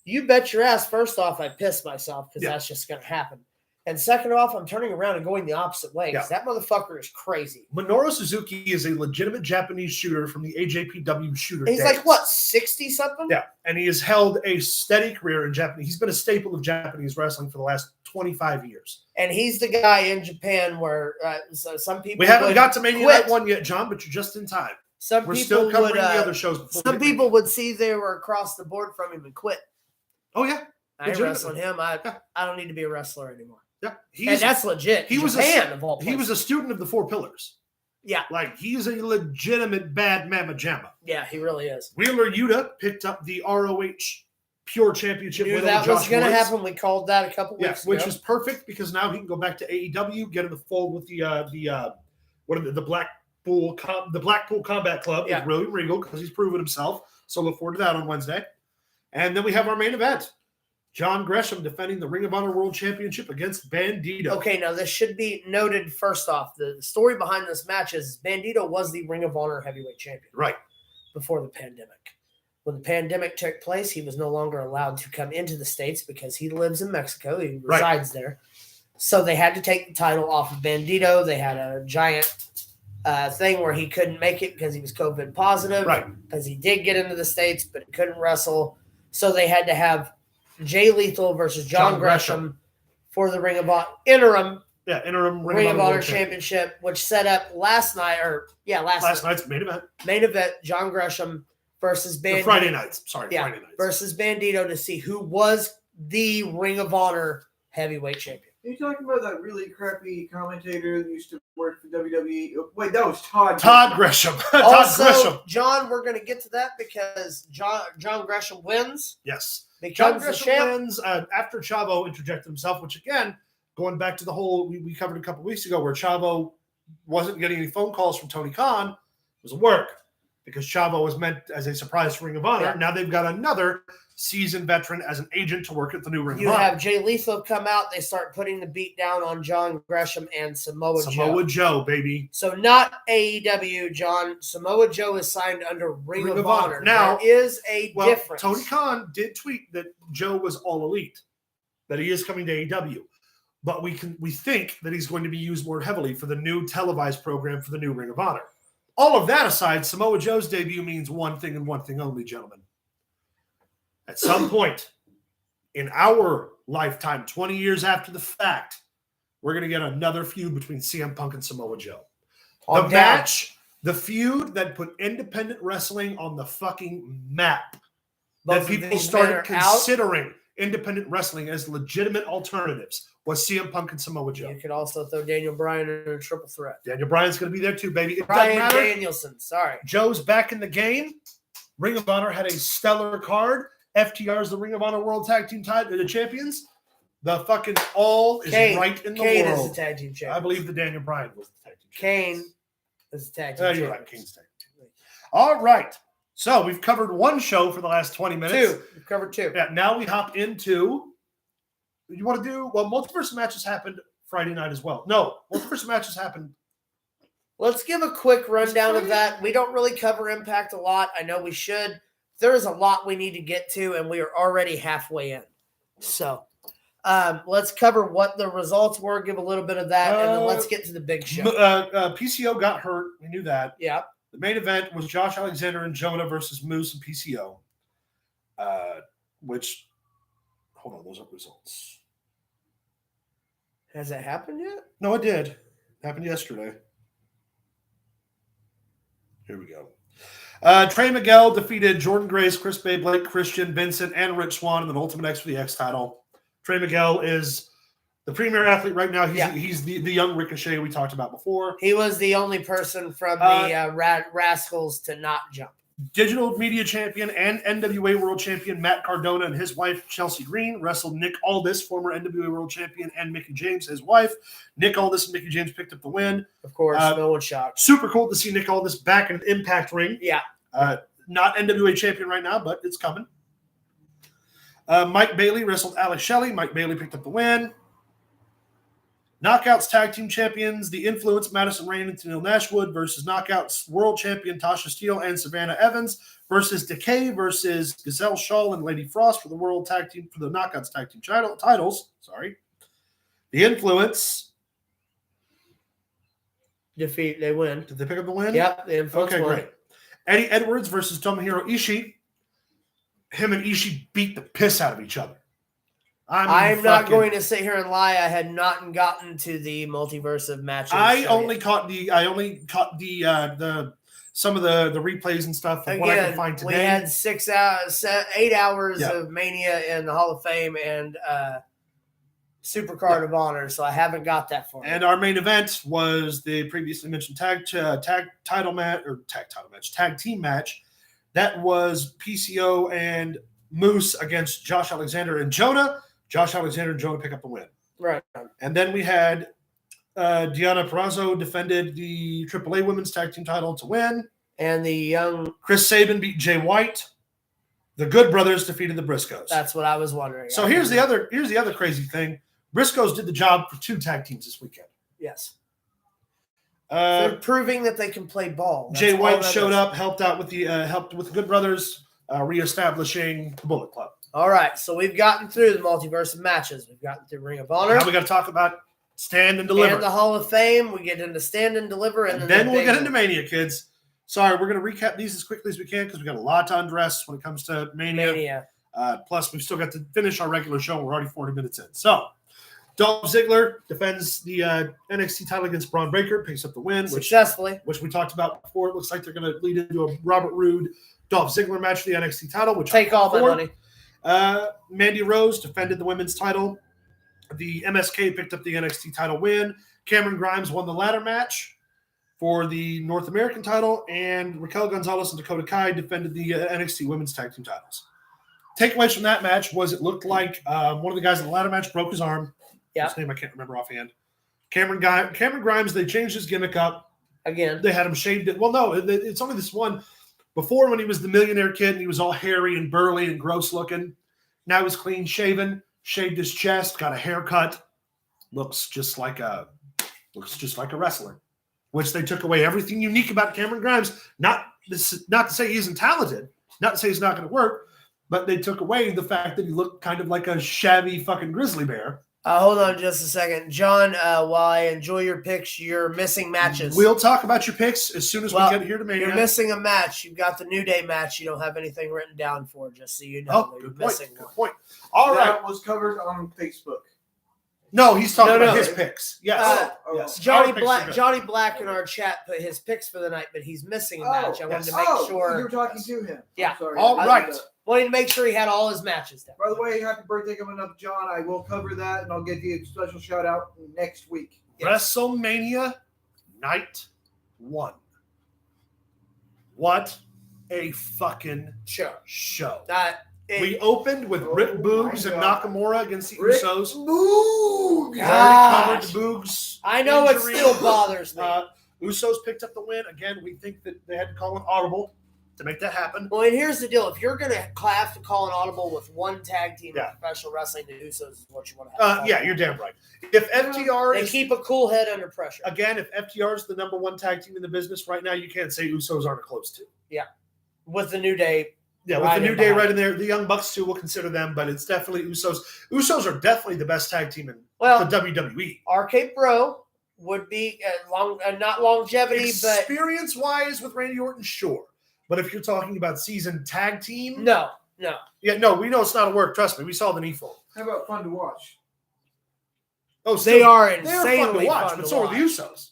you bet your ass, first off, I piss myself because that's just going to happen. And second off, I'm turning around and going the opposite way because that motherfucker is crazy. Minoru Suzuki is a legitimate Japanese shooter from the AJPW shooter He's days. like, what, 60-something? Yeah, and he has held a steady career in Japanese. He's been a staple of Japanese wrestling for the last 25 years. And he's the guy in Japan where so some people We haven't got to Mania Night 1 yet, John, but you're just in time. We're still covering the other shows. Some people would see they were across the board from him and quit. Oh, yeah. I ain't wrestling him. I don't need to be a wrestler anymore. Yeah, and that's legit. He was a student of the Four Pillars. Yeah, like he's a legitimate bad mamma jamma. Yeah, he really is. Wheeler Yuta picked up the ROH Pure Championship. Knew that was going to happen. We called that a couple weeks ago, which is perfect because now he can go back to AEW, get in the fold with the Blackpool Combat Club with William Regal because he's proven himself. So look forward to that on Wednesday, and then we have our main event. John Gresham defending the Ring of Honor World Championship against Bandito. Okay, now this should be noted first off. The story behind this match is Bandito was the Ring of Honor heavyweight champion. Right. Before the pandemic. When the pandemic took place, he was no longer allowed to come into the States because he lives in Mexico. He resides there. So they had to take the title off of Bandito. They had a giant thing where he couldn't make it because he was COVID positive. Right. Because he did get into the States, but he couldn't wrestle. So they had to have Jay Lethal versus John Gresham for the Ring of Honor interim Ring of Honor Championship, which set up last night's main event. Main event: John Gresham versus Bandito. Friday nights. Friday nights versus Bandito to see who was the Ring of Honor heavyweight champion. Are you talking about that really crappy commentator that used to work for WWE? Wait, that was Todd. Todd Gresham. Also, John, we're going to get to that because John Gresham wins. Yes. John Gresham wins after Chavo interjected himself, which again, going back to the whole we covered a couple weeks ago where Chavo wasn't getting any phone calls from Tony Khan, it was a work because Chavo was meant as a surprise for Ring of Honor. Yeah. Now they've got another seasoned veteran as an agent to work at the new Ring of Honor. You have Jay Lethal come out. They start putting the beat down on John Gresham and Samoa Joe. Samoa Joe, baby. So not AEW, John. Samoa Joe is signed under Ring of Honor. Now, there is a difference. Tony Khan did tweet that Joe was all elite, that he is coming to AEW. But we think that he's going to be used more heavily for the new televised program for the new Ring of Honor. All of that aside, Samoa Joe's debut means one thing and one thing only, gentlemen. At some point in our lifetime, 20 years after the fact, we're going to get another feud between CM Punk and Samoa Joe. The feud that put independent wrestling on the fucking map. That people started considering independent wrestling as legitimate alternatives was CM Punk and Samoa Joe. You could also throw Daniel Bryan in a triple threat. Daniel Bryan's going to be there too, baby. Bryan Danielson, sorry. Joe's back in the game. Ring of Honor had a stellar card. FTR's the Ring of Honor World Tag Team the champions. The fucking all is right in the Kane world. Kane is the tag team champion. I believe the Daniel Bryan was the tag team champion. Kane is the tag team champion. You're right. Kane's tag team. All right. So we've covered one show for the last 20 minutes. We've covered two. Yeah. Now we hop into. You want to do multiverse matches happened Friday night as well. No, multiverse matches happened. Let's give a quick rundown of that. We don't really cover Impact a lot. I know we should. There is a lot we need to get to, and we are already halfway in. So let's cover what the results were, give a little bit of that, and then let's get to the big show. PCO got hurt. We knew that. Yeah. The main event was Josh Alexander and Jonah versus Moose and PCO, which, hold on, those are results. Has that happened yet? No, it did. It happened yesterday. Here we go. Trey Miguel defeated Jordan Grace, Chris Bay, Blake Christian, Vincent, and Rich Swann in the Ultimate X for the X title. Trey Miguel is the premier athlete right now. He's the young Ricochet we talked about before. He was the only person from the Rascals to not jump. Digital media champion and NWA world champion Matt Cardona and his wife Chelsea Green wrestled Nick Aldis, former NWA world champion, and Mickey James, his wife. Nick Aldis and Mickey James picked up the win. Of course, no one's shocked. Super cool to see Nick Aldis back in an Impact ring. Yeah. Not NWA champion right now, but it's coming. Mike Bailey wrestled Alex Shelley. Mike Bailey picked up the win. Knockouts tag team champions, The Influence, Madison Rain and Tennille Nashwood versus Knockouts world champion Tasha Steele and Savannah Evans versus Decay versus Gazelle Shaw and Lady Frost for the world tag team, for the Knockouts tag team titles. Sorry. The Influence. Defeat, they win. Did they pick up the win? Yep, the Influence won. Great. Eddie Edwards versus Tomohiro Ishii. Him and Ishii beat the piss out of each other. I'm not going to sit here and lie. I had not gotten to the multiverse of matches. I only caught the some of the replays and stuff of what I could find today. We had 8 hours of Mania in the Hall of Fame and Supercard of Honor, so I haven't got that far. And our main event was the previously mentioned tag team match. That was PCO and Moose against Josh Alexander and Jonah. Josh Alexander and Jonah pick up the win. Right. And then we had Diana Perrazzo defended the AAA Women's Tag Team title to win. And the young Chris Sabin beat Jay White. The Good Brothers defeated the Briscoes. That's what I was wondering. So here's the other crazy thing. Briscoes did the job for 2 tag teams this weekend. Yes. They're proving that they can play ball. Jay White showed up, helped with the Good Brothers, reestablishing the Bullet Club. All right, so we've gotten through the multiverse of matches. We've gotten through Ring of Honor. Now we got to talk about Stand and Deliver. And the Hall of Fame. We get into Stand and Deliver. And then we'll get into Mania, kids. Sorry, we're going to recap these as quickly as we can because we got a lot to undress when it comes to Mania. Plus, we've still got to finish our regular show. We're already 40 minutes in. So, Dolph Ziggler defends the NXT title against Braun Breaker, picks up the win. Successfully. Which we talked about before. It looks like they're going to lead into a Robert Roode, Dolph Ziggler match for the NXT title. Which take all my money. Mandy Rose defended the women's title. The MSK picked up the NXT title win. Cameron Grimes won the ladder match for the North American title, and Raquel Gonzalez and Dakota Kai defended the NXT women's tag team titles. Takeaways from that match was it looked like one of the guys in the ladder match broke his arm. Yeah. His name I can't remember offhand. Cameron Grimes, they changed his gimmick up. Again. They had him shaved it. Well, no, it's only this one. Before, when he was the millionaire kid and he was all hairy and burly and gross looking, now he's clean shaven, shaved his chest, got a haircut, looks just like a wrestler. Which they took away everything unique about Cameron Grimes. Not to say he isn't talented, not to say he's not going to work, but they took away the fact that he looked kind of like a shabby fucking grizzly bear. Hold on just a second. John, while I enjoy your picks, you're missing matches. We'll talk about your picks as soon as we get here to Mania. You're missing a match. You've got the New Day match. You don't have anything written down for, just so you know. Oh, good point. All right. That was covered on Facebook. No, he's talking about his picks. Yes. Yes. Johnny Black in our chat put his picks for the night, but he's missing a match. I wanted to make sure. You were talking to him. Yeah. I'm sorry. All right. Wanted to make sure he had all his matches down. By the way, happy birthday coming up, John. I will cover that, and I'll give you a special shout-out next week. WrestleMania Night 1. What a fucking show. We opened with Rick Boogs and Nakamura against the Usos. Boogs! We already covered the Boogs. I know injury. it still bothers me. Usos picked up the win. Again, we think that they had to call an audible to make that happen. Well, and here's the deal. If you're going to have to call an audible with one tag team in professional wrestling, the Usos is what you want to have. You're damn right. If FTR they keep a cool head under pressure. Again, if FTR is the number one tag team in the business right now, you can't say Usos aren't close to. Yeah. With the New Day. Yeah, with the New Day right in there. The Young Bucks, too, we'll consider them, but it's definitely Usos. Usos are definitely the best tag team in the WWE. Arcade Bro would be not longevity, but experience-wise with Randy Orton, sure. But if you're talking about seasoned tag team, no. Yeah, no, we know it's not a work. Trust me, we saw the knee fall. How about fun to watch? Oh, they are insanely fun to watch, but so are the Usos.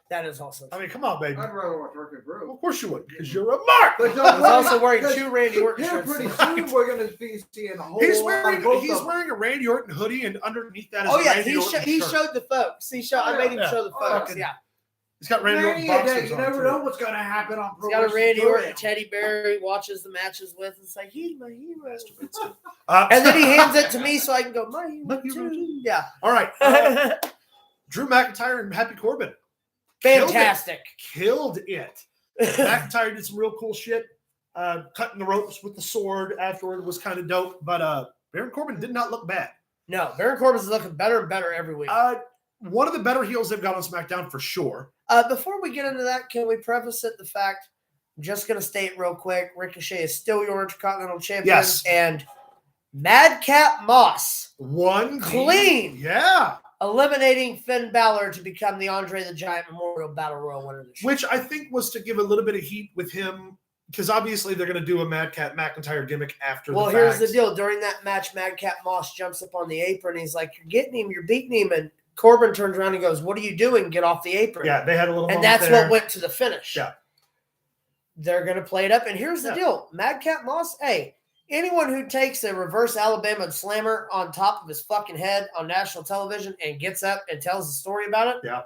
That is also. I mean, come on, baby. I'd rather watch Arcade Bro. Well, of course you would, because you're a mark. But he's also wearing 2 Randy Orton shirts. Pretty soon we're going to be seeing a whole. He's wearing a Randy Orton hoodie, and underneath that is he showed the folks. I made him show the folks. He's got Randy Orton boxers you on, never too. know what's going to happen on Pro He's got a Wrestling Randy Orton Throwdown. teddy bear he watches the matches with. It's like, he's my hero. And And then he hands it to me so I can go, my hero, My hero too. Yeah. All right. Drew McIntyre and Happy Corbin. Fantastic. Killed it. McIntyre did some real cool shit. Cutting the ropes with the sword afterward was kind of dope. But Baron Corbin did not look bad. No, Baron Corbin's looking better and better every week. One of the better heels they've got on SmackDown for sure. Before we get into that, can we preface it the fact, I'm just going to state real quick, Ricochet is still your Intercontinental Champion. Yes. And Madcap Moss One Clean. Yeah. eliminating Finn Balor to become the Andre the Giant Memorial Battle Royal winner this year. Which I think was to give a little bit of heat with him, because obviously they're going to do a Madcap McIntyre gimmick after Well, the here's fact. the deal. During that match, Madcap Moss jumps up on the apron. He's like, you're getting him, you're beating him. And Corbin turns around and goes, what are you doing? Get off the apron. Yeah, they had a little And moment that's there. what went to the finish. Yeah. They're going to play it up. And here's the deal. Madcap Moss, hey, anyone who takes a reverse Alabama slammer on top of his fucking head on national television and gets up and tells a story about it, Yeah.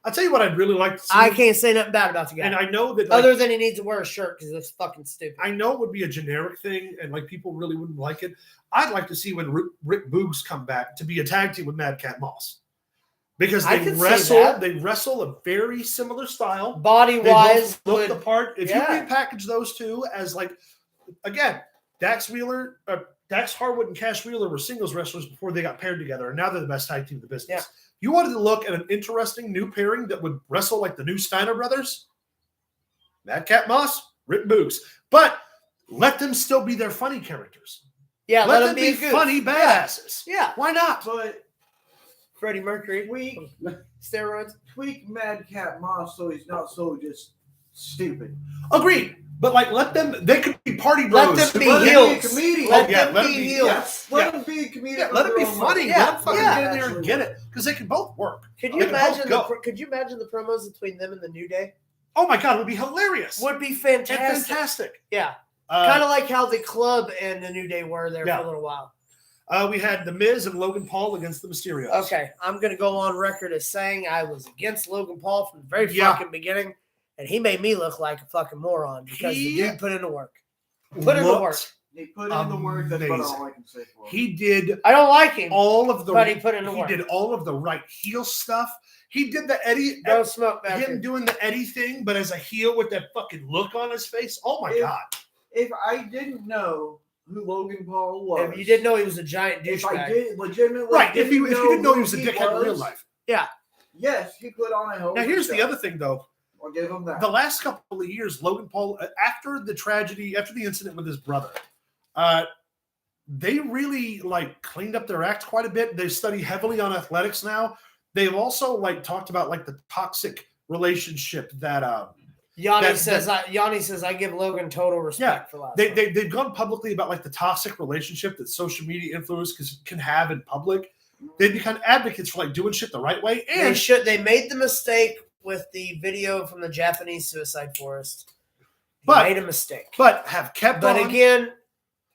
I'll tell you what I'd really like to see. I can't say nothing bad about the guy. And I know that, like, Other than he needs to wear a shirt because it's fucking stupid. I know it would be a generic thing, and like people really wouldn't like it. I'd like to see when Rick Boogs come back to be a tag team with Madcap Moss, because I they could see wrestle. that. They wrestle a very similar style. Body They wise, both look the part. If yeah. you repackage those two as, like, again, Dax Harwood and Cash Wheeler were singles wrestlers before they got paired together, and now they're the best tag team in the business. Yeah. You wanted to look at an interesting new pairing that would wrestle like the new Steiner brothers? Madcap Moss, Rick Boogs. But let them still be their funny characters. yeah, Let let them him be be good. funny badasses. Yeah. Why not? But Freddie Mercury, steroids. tweak Madcap Moss so he's not so just stupid. Agreed. But like, let them. They could be party bros. Let them be Let him heels. be a comedian. Let yeah, them let be him be- heels. yeah. Let him be a comedian. Yeah, let it be with their own funny. money. Yeah, Let them fucking yeah. get in there and get it, because they can both work. Could They you can imagine both go. could you imagine the promos between them and the New Day? Oh my god, it would be hilarious. Would be And fantastic. fantastic. Yeah. Uh, Kind of like how the club and the New Day were there Yeah. for a little while. we had The Miz and Logan Paul against the Mysterios. Okay, I'm going to go on record as saying I was against Logan Paul from the very Yeah. fucking beginning, and he made me look like a fucking moron because He the dude put in the work. Put in the work. He put in the work. That's about Amazing. all I can say for him. He did I don't like him, all of the. but he put in the He work. did all of the right heel stuff. He did the Eddie. Don't smoke back Him here. doing the Eddie thing, but as a heel with that fucking look on his face. Oh my If- god! If I didn't know who Logan Paul was, If you didn't know he was a giant if I douchebag. did legitimately, Right? If you didn't know he was a who dickhead in real life. yes, he put on a hell. Now of a here's the show. other thing, though. I'll give him that. The last couple of years, Logan Paul, after the tragedy, after the incident with his brother, they really like cleaned up their act quite a bit. They study heavily on athletics now. They've also like talked about like the toxic relationship that Yanni says I give Logan total respect for last time. they've gone publicly about, like the toxic relationship that social media influencers can have in public. They've become advocates for like doing shit the right way. And They made the mistake with the video from the Japanese suicide forest. But- Made a mistake. but have kept But on. again,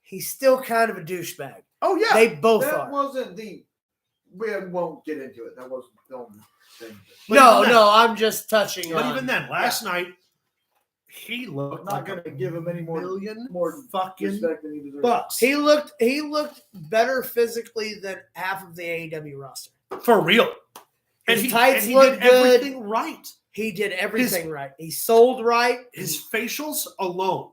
he's still kind of a douchebag. Oh yeah. They both that are. wasn't the. We won't get into it. That wasn't the only thing. But No, even no, I'm just touching But on. even then, last night he I'm looked not like going a to give him any more more fucking respect than he deserves. bucks. He looked better physically than half of the AEW roster. For real. His he tights did look good. everything right. He did everything right. He sold right. His facials alone,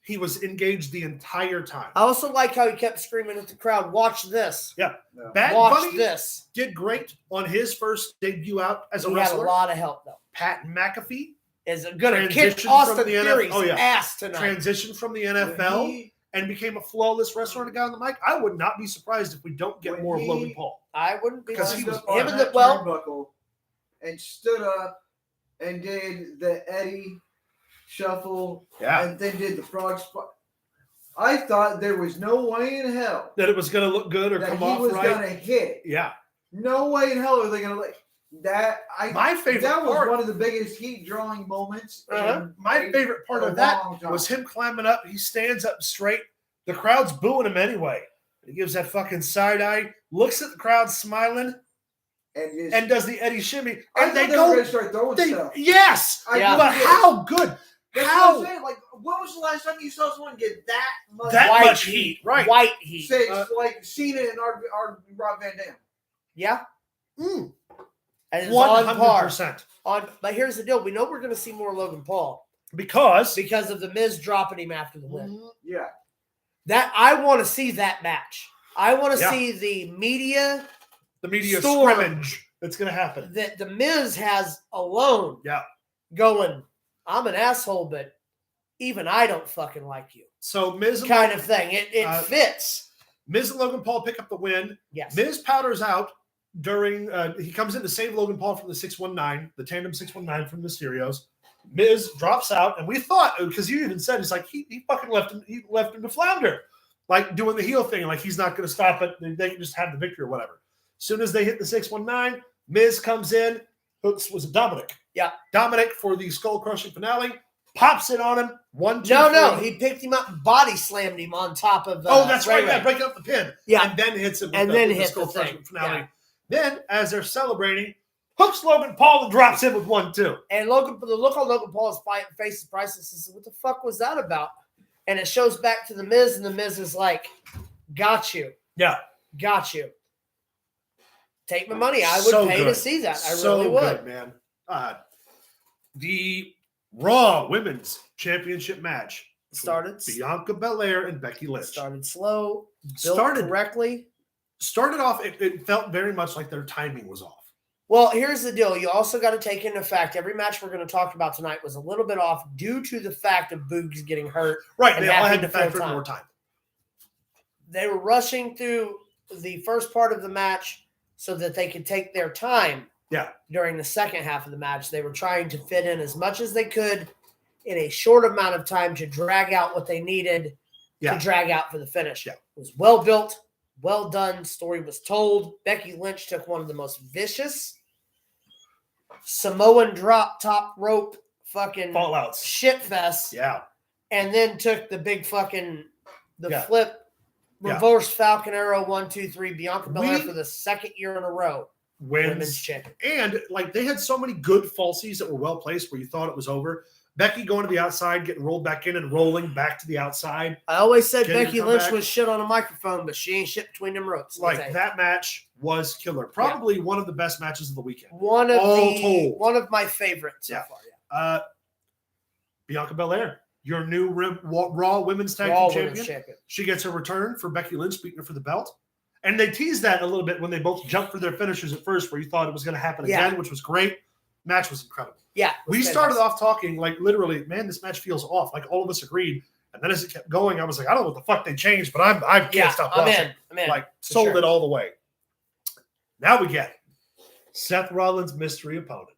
he was engaged the entire time. I also like how he kept screaming at the crowd, watch this. No. Bad Watch Bunny this. did great on his first debut out as a He had a wrestler. lot of help, though. Pat McAfee Is going to kick Transition Austin from the NFL Theory's Oh, yeah. ass tonight. transitioned from the NFL He- and became a flawless wrestler and a guy on the mic. I would not be surprised if we don't get When more of he- Logan Paul. I wouldn't be Because climbed he was up on him and that the well. turnbuckle and stood up and did the Eddie shuffle and then did the frog spot. I thought there was no way in hell That it was going to look good or that come he off was right. going to hit. Yeah. No way in hell are they going to like that. My favorite That was part, one of the biggest heat drawing moments. Uh-huh. my favorite part of that was him climbing up. He stands up straight. The crowd's booing him anyway. He gives that fucking side eye, looks at the crowd smiling, and does the Eddie shimmy, I and they thought go. going to start throwing stuff. Yes, Yeah. but how good? That's How what I'm saying. Like, when was the last time you saw someone get that much? that White much heat? Right. White heat. Say it's like Cena and our Rob Van Dam. Yeah. Mm. And it's on par. 100%. But here's the deal. We know we're going to see more Logan Paul Because of the Miz dropping him after the win. Yeah. That I want to see that match. I want to Yeah. see the media storm scrimmage that's going to happen. that the Miz has alone. Yeah. Going, I'm an asshole, but even I don't fucking like you. So Miz and Kind of thing. It fits. Miz and Logan Paul pick up the win. Yes. Miz powders out during he comes in to save Logan Paul from the 619, the tandem 619 from Mysterios. Miz drops out, and we thought, because you even said, it's like he fucking left him to flounder, like doing the heel thing, like he's not going to stop it. They can just have the victory or whatever. As soon as they hit the 619, Miz comes in. Hooks was Dominic. Yeah. Dominic for the skull crushing finale. Pops it on him. 1, 2, No. 3. He picked him up and body slammed him on top of That's Ray right. Ray. Yeah, breaking up the pin. Yeah. And then hits him with And the, then with the hit skull the crushing thing. finale. Yeah. Then, as they're celebrating, hooks Logan Paul and drops him with 1, 2. And the look on Logan Paul's face is priceless. He says, what the fuck was that about? And it shows back to the Miz, and the Miz is like, got you. Yeah. Got you. Take my money. I would So pay good. to see that. I So really would. good, man. The Raw Women's Championship match Started Bianca Belair and Becky Lynch. Started slow, built correctly. Started off, it felt very much like their timing was off. Well, here's the deal. You also got to take into fact every match we're going to talk about tonight was a little bit off due to the fact of Boogs getting hurt. Right. And They all having had to to fill factor in time. more time. They were rushing through the first part of the match so that they could take their time. Yeah. During the second half of the match, they were trying to fit in as much as they could in a short amount of time to drag out what they needed to drag out for the finish. Yeah. It was well built, well done. Story was told. Becky Lynch took one of the most vicious Samoan drop top rope fucking Fallouts. shit fest. Yeah. And then took the big fucking Yeah. flip Yeah. reverse Falcon Arrow 1, 2, 3 Bianca Belair We- for the second year in a row. Women's Wins. champion. And like they had so many good falsies that were well placed where you thought it was over. Becky going to the outside, getting rolled back in and rolling back to the outside. I always said Getting Becky her Lynch comeback. was shit on a microphone, but she ain't shit between them ropes. Like that match was killer. Probably one of the best matches of the weekend. One of my favorites so Yeah. far. Bianca Belair, your new Raw Women's Tag Raw Team Women's Champion. champion. She gets her return for Becky Lynch beating her for the belt. And they teased that a little bit when they both jumped for their finishers at first, where you thought it was going to happen again, which was great. Match was incredible. Yeah. We started off talking like literally, man, this match feels off. Like all of us agreed. And then as it kept going, I was like, I don't know what the fuck they changed, but I can't stop watching. I'm in. Like For sold sure. it all the way. Now we get Seth Rollins' mystery opponent.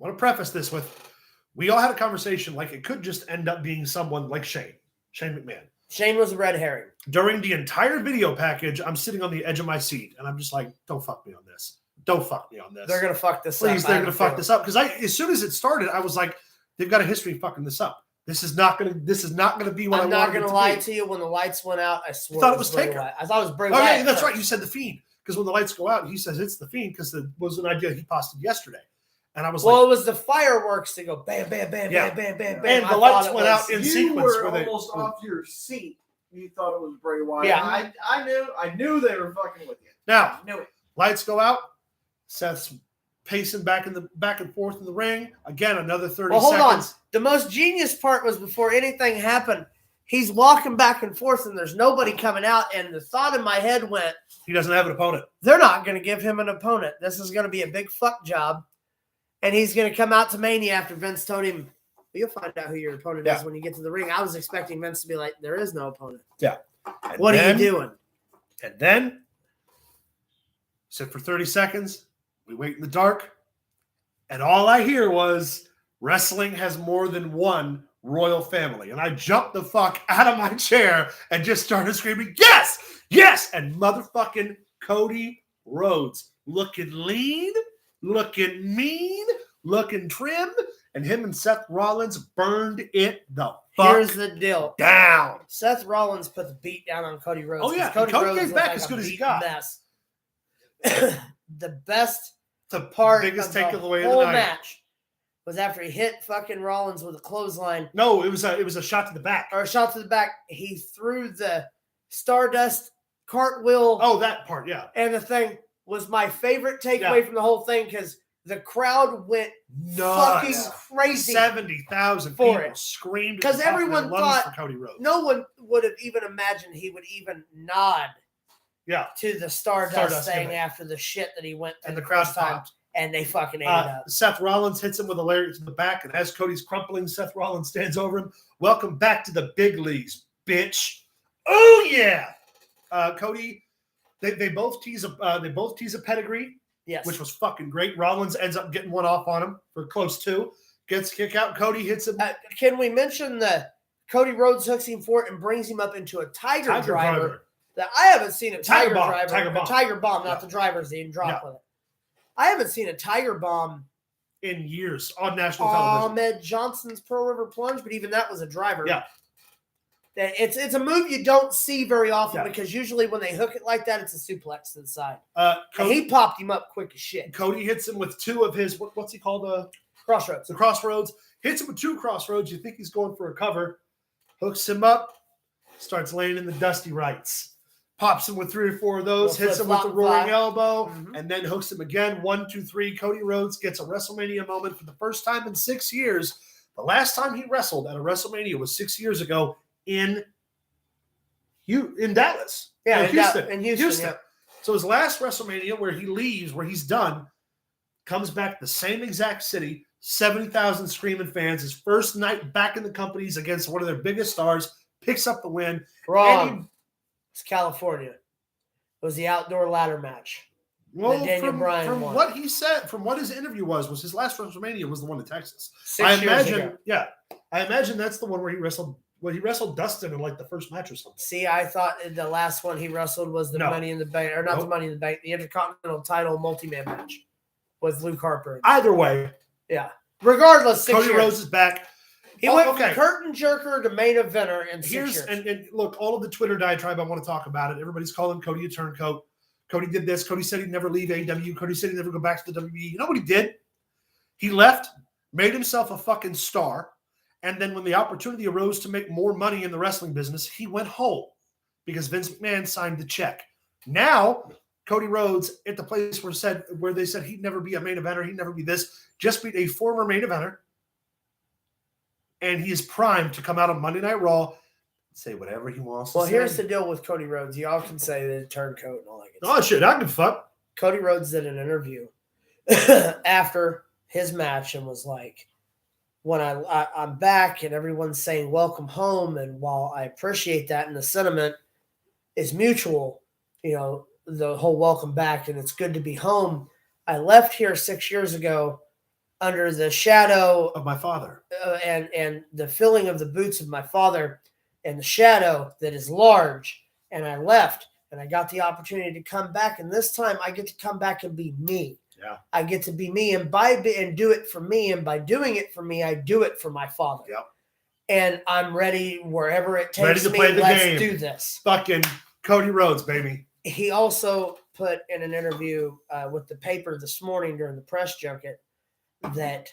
I want to preface this with, we all had a conversation like it could just end up being someone like Shane McMahon. Shane was a red herring. During the entire video package, I'm sitting on the edge of my seat, and I'm just like, don't fuck me on this. Don't fuck me on this. They're gonna fuck this up. Please, they're gonna fuck this up. Because as soon as it started, I was like, they've got a history of fucking this up. This is not gonna be what I'm I not wanted it gonna to lie be. to you. When the lights went out, I swore thought it was Bray Taker. Wyatt. I thought it was Bray Oh Wyatt. yeah, that's first. right. You said the Fiend. Because when the lights go out, he says it's the Fiend because it was an idea he posted yesterday. And I was Well, like, it was the fireworks to go bam, bam, bam, Yeah. bam, bam, bam, bam. And the I lights thought it went was- out in You sequence were where they- almost off your seat. You thought it was Bray Wyatt. Yeah. I knew they were fucking with you. now I knew it. lights go out. Seth's pacing back and forth in the ring. Again, another 30 Well, hold on. seconds. The most genius part was before anything happened, he's walking back and forth and there's nobody coming out. And the thought in my head went, He doesn't have an opponent. they're not going to give him an opponent. This is going to be a big fuck job. And he's going to come out to Mania after Vince told him, well, you'll find out who your opponent is when you get to the ring. I was expecting Vince to be like, there is no opponent. And What are then- you doing? And then, sit for 30 seconds. We wait in the dark. And all I hear was, wrestling has more than one royal family. And I jumped the fuck out of my chair and just started screaming, yes, yes. And motherfucking Cody Rhodes looking lean, looking mean, looking trim. and him and Seth Rollins burned it the fuck Here's the deal. down. Seth Rollins put the beat down on Cody Rhodes. Oh, yeah. Cody Cody Rhodes came looked back like as a good as he beaten got. Mess. The best The part biggest of the takeaway of whole the night. match was after he hit fucking Rollins with a clothesline No, it was a shot to the back. or a shot to the back. He threw the Stardust cartwheel. Oh, that part, yeah. And the thing was my favorite takeaway from the whole thing because the crowd went fucking crazy. 70,000 for people it. screamed at 'Cause the top of everyone their lungs thought- for Cody Rhodes. No one would have even imagined he would even nod Yeah, to the Stardust thing gimmick. after the shit that he went through and the the crowd first time, popped. and they fucking ate it up. Seth Rollins hits him with a lariat to the back, and as Cody's crumpling, Seth Rollins stands over him. Welcome back to the big leagues, bitch. Oh yeah, Cody. They both tease a pedigree, Yes. which was fucking great. Rollins ends up getting one off on him for close to. Gets a kick out. Cody hits him. Can we mention that Cody Rhodes hooks him for it and brings him up into a Tiger driver? That I haven't seen a Tiger Bomb. driver. Tiger Bomb. Not Yeah. the drivers that he drop Yeah. with it. I haven't seen a Tiger Bomb In years on national television. Ahmed Johnson's Pearl River Plunge, but even that was a driver. Yeah. It's a move you don't see very often Yeah. because usually when they hook it like that, it's a suplex to the side. And Cody, he popped him up quick as shit. Cody hits him with two of his what's he called? Crossroads. The crossroads. Hits him with two crossroads. You think he's going for a cover. Hooks him up. Starts laying in the dusty rights. Pops him with 3 or 4 of those. Little Hits him with the flip-flop roaring fly. elbow. Mhm. And then hooks him again. 1, 2, 3. Cody Rhodes gets a WrestleMania moment for the first time in 6 years. The last time he wrestled at a WrestleMania was 6 years ago in Dallas. Yeah, in Houston. Yeah. So his last WrestleMania, where he leaves, where he's done, comes back the same exact city, 70,000 screaming fans. His first night back in the companies against one of their biggest stars, picks up the win. Wrong. It's California. It was the outdoor ladder match. Well, Daniel Bryan from won. what he said, from what his interview was his last WrestleMania was the one in Texas. 6 years ago. I imagine that's the one where he wrestled. Well, he wrestled Dustin in like the first match or something. See, I thought the last one he wrestled was the No. Money in the Bank, or not the Nope. Money in the Bank, the Intercontinental title multi-man match with Luke Harper. Either way, Yeah. Regardless, 6 Cody years. Rhodes is back. He Oh, went okay. from curtain jerker to main eventer in 6 Here's years. and look, all of the Twitter diatribe, I want to talk about it. Everybody's calling Cody a turncoat. Cody did this. Cody said he'd never leave AEW. Cody said he'd never go back to the WWE. You know what he did? He left, made himself a fucking star, and then when the opportunity arose to make more money in the wrestling business, he went home because Vince McMahon signed the check. Now, Cody Rhodes at the place where they said he'd never be a main eventer, he'd never be this, just beat a former main eventer, and he is primed to come out on Monday Night Raw, say whatever he wants. Well, to here's say. the deal with Cody Rhodes. Y'all can say that it's turncoat and all that good Oh shit, I can fuck. Cody Rhodes did an interview after his match and was like, when I'm back and everyone's saying welcome home, and while I appreciate that and the sentiment is mutual, you know, the whole welcome back and it's good to be home, I left here 6 years ago under the shadow Of my father. and the filling of the boots of my father and the shadow that is large, and I left and I got the opportunity to come back, and this time I get to come back and be me. Yeah. I get to be me, and and do it for me, and by doing it for me, I do it for my father. Yep. And I'm ready wherever it takes Ready to me. play the Let's game. do this. Fucking Cody Rhodes, baby. He also put in an interview with the paper this morning during the press junket that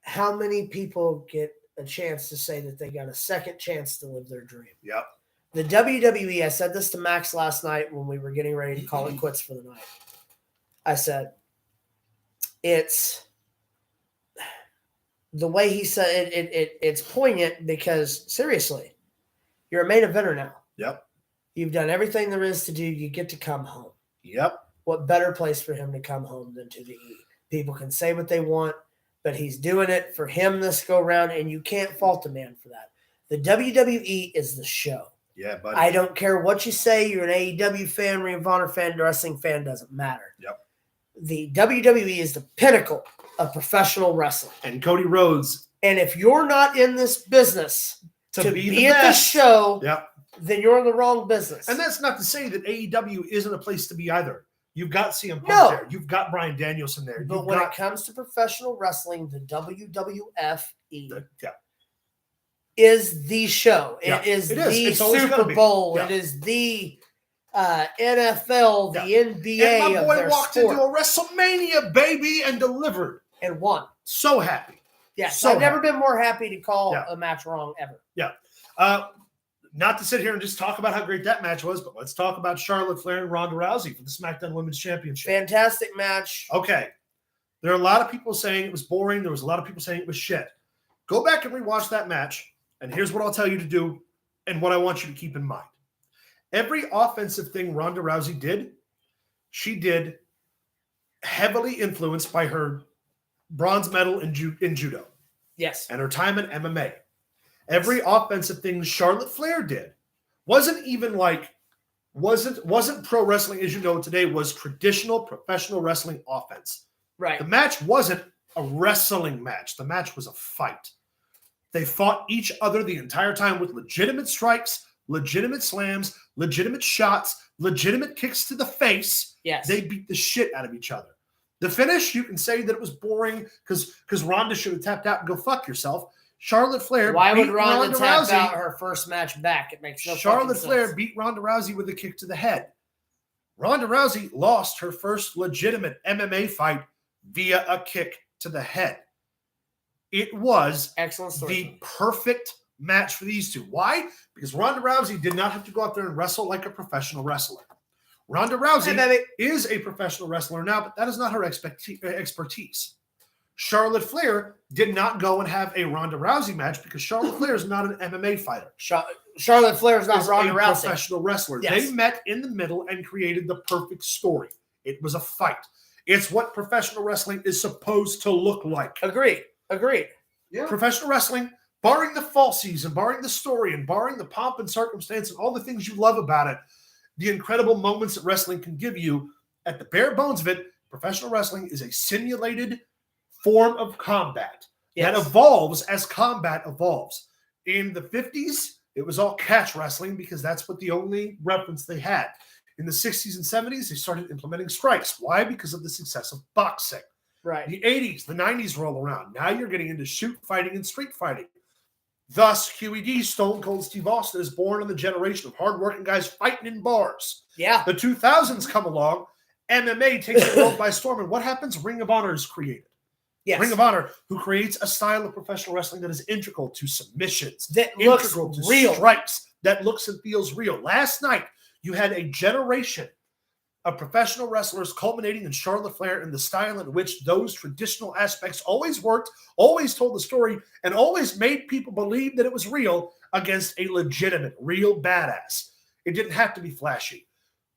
how many people get a chance to say that they got a second chance to live their dream. Yep. The WWE, I said this to Max last night when we were getting ready to call it quits for the night. I said, it's the way he said it's poignant because seriously, you're a main eventer now. Yep. You've done everything there is to do. You get to come home. Yep. What better place for him to come home than to the E? People can say what they want, but he's doing it for him this go round, and you can't fault the man for that. The WWE is the show. Yeah, buddy. I don't care what you say. You're an AEW fan, Ring of Honor fan, wrestling fan, doesn't matter. Yep. The WWE is the pinnacle of professional wrestling. And Cody Rhodes And if you're not in this business to be be the at the best. show, Yep. then you're in the wrong business. And that's not to say that AEW isn't a place to be either. You've got CM Punk No. there. You've got Bryan Danielson there. But when it comes to professional wrestling, the WWF is the show. Yeah, It is it is. the It's always Super gonna be. Bowl. Yeah. It is the NFL, the Yeah. NBA And my of boy their walked sport. into a WrestleMania, baby, and delivered. And won. So happy. Yes, So I've never happy. been more happy to call Yeah. a match wrong ever. Not to sit here and just talk about how great that match was, but let's talk about Charlotte Flair and Ronda Rousey for the SmackDown Women's Championship. Fantastic match. Okay. There are a lot of people saying it was boring. There was a lot of people saying it was shit. Go back and rewatch that match, and here's what I'll tell you to do and what I want you to keep in mind. Every offensive thing Ronda Rousey did, she did heavily influenced by her bronze medal in judo Yes. and her time in MMA. Every offensive thing Charlotte Flair did wasn't pro wrestling as you know today, was traditional professional wrestling offense. Right. The match wasn't a wrestling match. The match was a fight. They fought each other the entire time with legitimate strikes, legitimate slams, legitimate shots, legitimate kicks to the face. Yes. They beat the shit out of each other. The finish, you can say that it was boring because Ronda should have tapped out and go fuck yourself. Charlotte Flair Why would beat Ronda tap Rousey. out her first match back? It makes no Charlotte fucking Flair sense. beat Ronda Rousey with a kick to the head. Ronda Rousey lost her first legitimate MMA fight via a kick to the head. It was Excellent story. the perfect match for these two. Why? Because Ronda Rousey did not have to go out there and wrestle like a professional wrestler. Ronda Rousey is a professional wrestler now, but that is not her expertise. Charlotte Flair did not go and have a Ronda Rousey match because Charlotte Flair is not an MMA fighter. Charlotte Flair is not Is Ronda a Rousey. professional wrestler. Yes. They met in the middle and created the perfect story. It was a fight. It's what professional wrestling is supposed to look like. Agreed. Yeah. Professional wrestling, barring the falsies and barring the story and barring the pomp and circumstance and all the things you love about it, the incredible moments that wrestling can give you, at the bare bones of it, professional wrestling is a simulated form of combat that evolves as combat evolves. In the 50s, it was all catch wrestling because that's what the only reference they had. In the 60s and 70s, they started implementing strikes. Why? Because of the success of boxing. Right. The 80s, the 90s roll around. Now you're getting into shoot fighting and street fighting. Thus, QED, Stone Cold Steve Austin, is born in the generation of hardworking guys fighting in bars. Yeah. The 2000s come along. MMA takes the world by storm. And what happens? Ring of Honor is created. Yes. Ring of Honor, who creates a style of professional wrestling that is integral to submissions, That looks integral to real. strikes, that looks and feels real. Last night, you had a generation of professional wrestlers culminating in Charlotte Flair in the style in which those traditional aspects always worked, always told the story, and always made people believe that it was real against a legitimate, real badass. It didn't have to be flashy.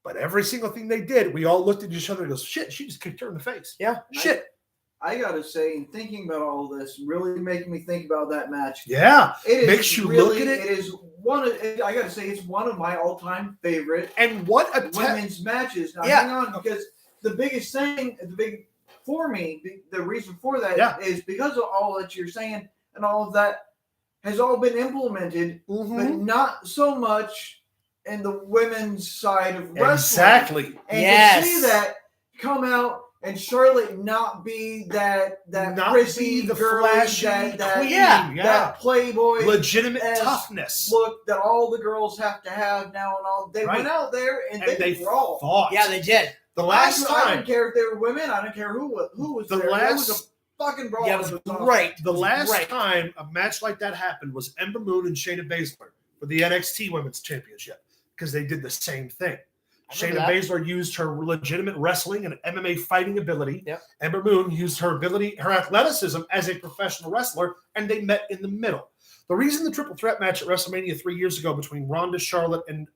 But every single thing they did, we all looked at each other and goes, shit, she just kicked her in the face. Yeah. Shit. I gotta say, in thinking about all this, really making me think about that match. Yeah. It Makes you really, look at it. It is one of, I gotta say, it's one of my all-time favorite And what a women's matches. Now, Yeah. hang on, because the biggest thing, for me, the reason for that is because of all that you're saying and all of that has all been implemented, but not so much in the women's side of wrestling. Exactly. And to see that come out and Charlotte not be that Not prissy be the girly, flashy that queen. that playboy Legitimate as toughness. look that all the girls have to have now and all. They went out there and they brawled. fought. Yeah, they did. The last I time. don't care if they were women. I don't care who was The there. It last- was a fucking brawl. Yeah, it was awesome. great. The last Right. time a match like that happened was Ember Moon and Shayna Baszler for the NXT Women's Championship because they did the same thing. Shayna Baszler used her legitimate wrestling and MMA fighting ability. Yep. Ember Moon used her ability, her athleticism as a professional wrestler, and they met in the middle. The reason the triple threat match at WrestleMania 3 years ago between Ronda, Charlotte, and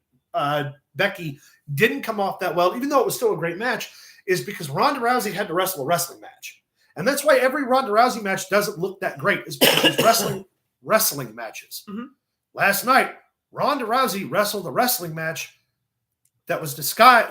Becky didn't come off that well, even though it was still a great match, is because Ronda Rousey had to wrestle a wrestling match. And that's why every Ronda Rousey match doesn't look that great, is because it's wrestling matches. Mhm. Last night, Ronda Rousey wrestled a wrestling match that was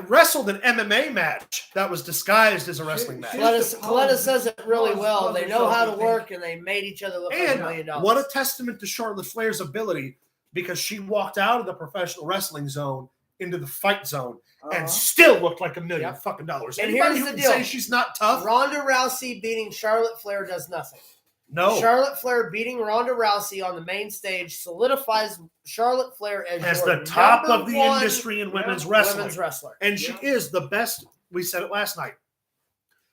wrestled an MMA match that was disguised as a wrestling match. Coletta says it really well. They know how to work, and they made each other look like $1 million. And what a testament to Charlotte Flair's ability, because she walked out of the professional wrestling zone into the fight zone and still looked like $1 million fucking dollars. And Anybody here's who the can deal. say she's not tough? Ronda Rousey beating Charlotte Flair does nothing. No. Charlotte Flair beating Ronda Rousey on the main stage solidifies Charlotte Flair as the top of the industry in women's wrestling. And she is the best. We said it last night.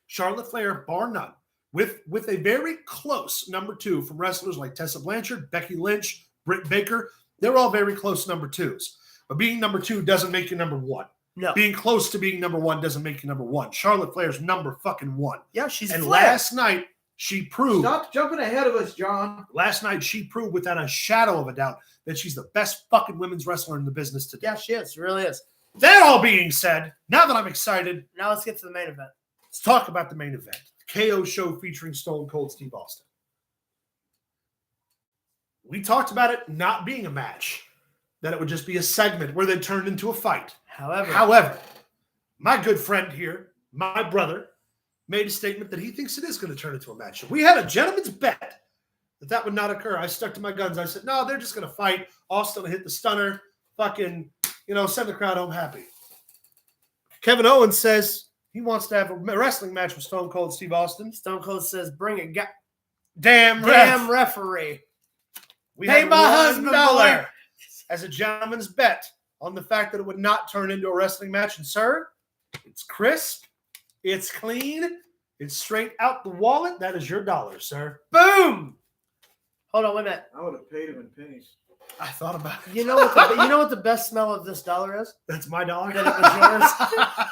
Charlotte Flair, bar none, with a very close number 2 from wrestlers like Tessa Blanchard, Becky Lynch, Britt Baker. They're all very close number 2s. But being number 2 doesn't make you number 1. No. Being close to being number 1 doesn't make you number 1. Charlotte Flair's number fucking 1. Yeah, she's And Flair. last night, she proved. Stop jumping ahead of us, John. Last night, she proved without a shadow of a doubt that she's the best fucking women's wrestler in the business today. Yeah, she is. She really is. That all being said, now that I'm excited, Now let's get to the main event. let's talk about the main event. The KO show featuring Stone Cold Steve Austin. We talked about it not being a match, that it would just be a segment where they turned into a fight. However, my good friend here, my brother, made a statement that he thinks it is going to turn into a match. We had a gentleman's bet that would not occur. I stuck to my guns. I said, no, they're just going to fight. Austin will hit the stunner. Fucking, send the crowd home happy. Kevin Owens says he wants to have a wrestling match with Stone Cold Steve Austin. Stone Cold says, bring it. Damn referee. We Pay had my husband $1 as a gentleman's bet on the fact that it would not turn into a wrestling match. And, sir, it's crisp. It's clean. It's straight out the wallet. That is your $1, sir. Boom. Hold on, wait a minute. I would have paid him in pennies. I thought about it. You know what the best smell of this $1 is? That's my $1. That it was yours.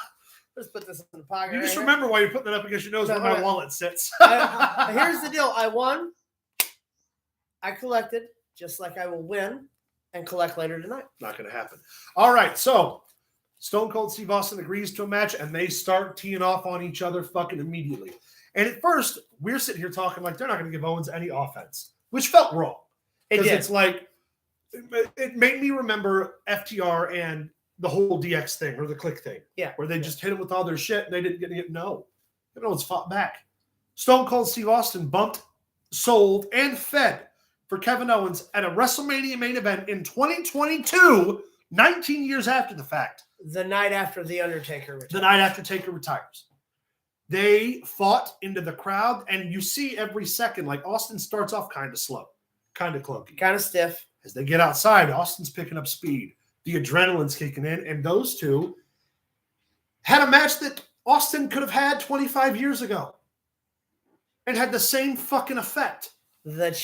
Let's put this in the pocket. You just right remember why you're putting it up against your nose where my wallet sits. Here's the deal. I won. I collected, just like I will win and collect later tonight. Not going to happen. All right, so Stone Cold Steve Austin agrees to a match, and they start teeing off on each other fucking immediately. And at first, we're sitting here talking like they're not going to give Owens any offense, which felt wrong. It did. It's like, it made me remember FTR and the whole DX thing or the click thing. Yeah. Where they just hit him with all their shit and they didn't get it. No. Kevin Owens fought back. Stone Cold Steve Austin bumped, sold, and fed for Kevin Owens at a WrestleMania main event in 2022, 19 years after the fact. The night after The Undertaker retired. The night after Taker retires. They fought into the crowd, and you see every second, like Austin starts off kind of slow, kind of clunky. Kind of stiff. As they get outside, Austin's picking up speed. The adrenaline's kicking in, and those two had a match that Austin could have had 25 years ago and had the same fucking effect.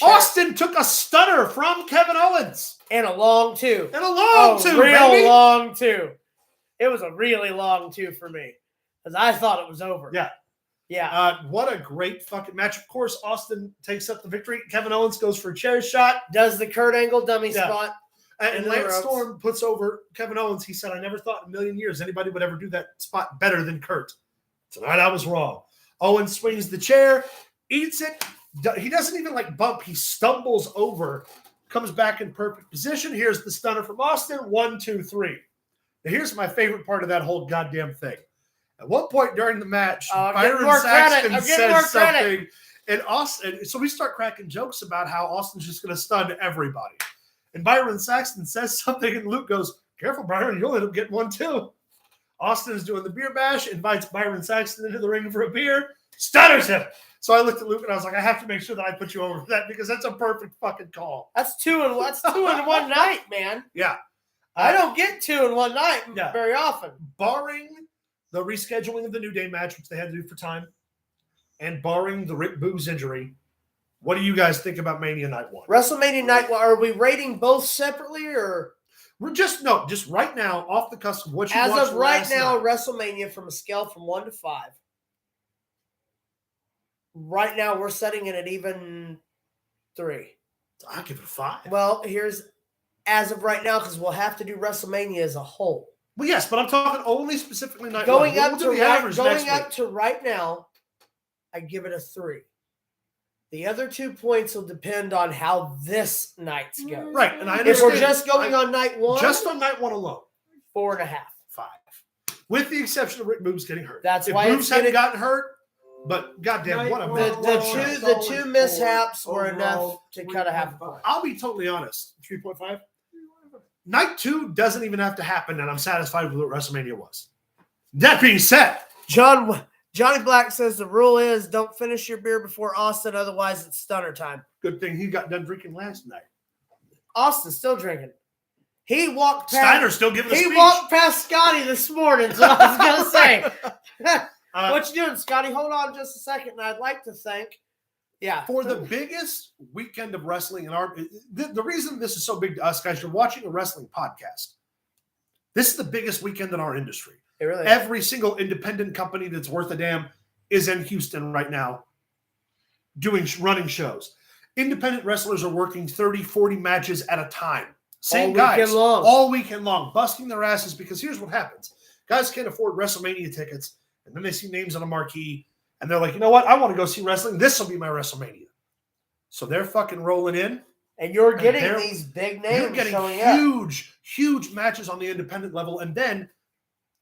Austin took a stunner from Kevin Owens. And a long two. And a long two, real baby. long two. It was a really long two for me because I thought it was over. Yeah. Yeah. What a great fucking match. Of course, Austin takes up the victory. Kevin Owens goes for a chair shot. Does the Kurt Angle dummy spot. And Lance Storm puts over Kevin Owens. He said, I never thought in a million years anybody would ever do that spot better than Kurt. Tonight I was wrong. Owens swings the chair, eats it. He doesn't even bump. He stumbles over, comes back in perfect position. Here's the stunner from Austin. 1, 2, 3. Now, here's my favorite part of that whole goddamn thing. At one point during the match, Byron Saxton says something, and Austin. So we start cracking jokes about how Austin's just going to stun everybody. And Byron Saxton says something, and Luke goes, "Careful, Byron, you'll end up getting one too." Austin is doing the beer bash, invites Byron Saxton into the ring for a beer, stunners him. So I looked at Luke and I was like, I have to make sure that I put you over for that because that's a perfect fucking call. That's two in one night, man. Yeah. I don't get 2 in one night very often. Barring the rescheduling of the New Day match, which they had to do for time, and barring the Rick Boogs injury, what do you guys think about Mania Night 1? WrestleMania Night 1, are we rating both separately or? We're just right now, off the cusp of what you watched as of right now, night. WrestleMania from a scale from 1 to 5. Right now, we're setting it at even 3. I'll give it a 5. Well, here's as of right now, because we'll have to do WrestleMania as a whole. Well, yes, but I'm talking only specifically night going 1. Up to right now, I give it a 3. The other 2 points will depend on how this night's go. Right, and I If understand. we're just going on night 1, just on night 1 alone, 4.5. 5, with the exception of Rick Boogs getting hurt. That's if why Boogs hadn't gotten hurt. But goddamn, what a match! The two mishaps were enough to cut a half a point. I'll be totally honest. 3.5. night 2 doesn't even have to happen, and I'm satisfied with what WrestleMania was. That being said, Johnny Black says the rule is don't finish your beer before Austin, otherwise it's stunner time. good thing he got done drinking last night. Austin's still drinking. He walked past. Steiner's still giving a speech. He walked past Scotty this morning. So I was gonna say, what you doing, Scotty? Hold on just a second, and I'd like to thank. Yeah, for the biggest weekend of wrestling in our. The reason this is so big to us, guys, you're watching a wrestling podcast. This is the biggest weekend in our industry. It really is. Every single independent company that's worth a damn is in Houston right now, running shows. Independent wrestlers are working 30, 40 matches at a time. Same guys, all weekend long, busting their asses because here's what happens. Guys can't afford WrestleMania tickets, and then they see names on a marquee, and they're like, you know what? I want to go see wrestling. This will be my WrestleMania. So they're fucking rolling in. And you're getting these big names You're getting showing up. huge matches on the independent level. And then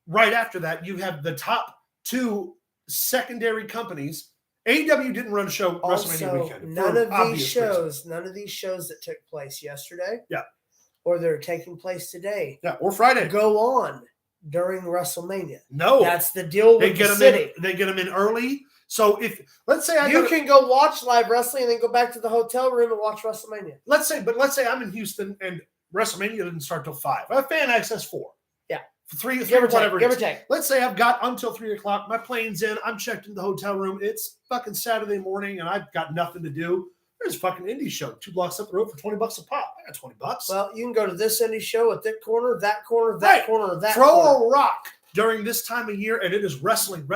right after that, you have the top 2 secondary companies. AEW didn't run a show WrestleMania weekend. None of these shows that took place yesterday. Yeah. Or they're taking place today. Yeah, or Friday. Go on during WrestleMania. No. That's the deal with the city. They get them in early. So if, let's say you can go watch live wrestling and then go back to the hotel room and watch WrestleMania. Let's say I'm in Houston and WrestleMania didn't start till 5. I have fan access 4. Yeah. 3 whatever. Give or take. Let's say I've got until 3 o'clock. My plane's in. I'm checked in the hotel room. It's fucking Saturday morning and I've got nothing to do. There's a fucking indie show 2 blocks up the road for $20 a pop. I got $20. Well, you can go to this indie show at that corner, that corner, that corner, that Throw corner. a rock during this time of year, and it is wrestling.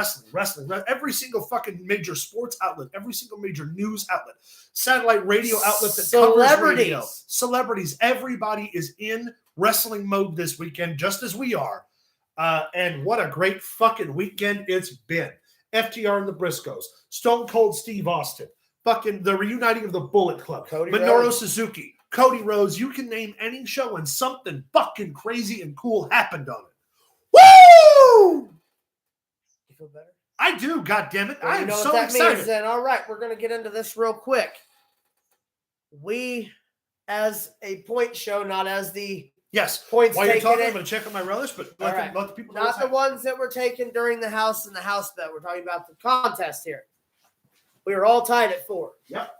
Every single fucking major sports outlet, every single major news outlet, satellite radio outlet that covers radio, celebrities, everybody is in wrestling mode this weekend, just as we are. And what a great fucking weekend it's been. FTR and the Briscoes, Stone Cold Steve Austin, fucking the reuniting of the Bullet Club, Minoru Suzuki, Cody Rhodes. You can name any show and something fucking crazy and cool happened on it. Woo! You feel better? I do, goddammit. Well, I am so excited. Means then, all right, we're going to get into this real quick. We, as a point show, not as the points while you're talking, in, I'm going to check on my relish, but let the people know. Not the ones that were taken during the house and the house bet. We're talking about the contest here. We are all tied at 4. Yep.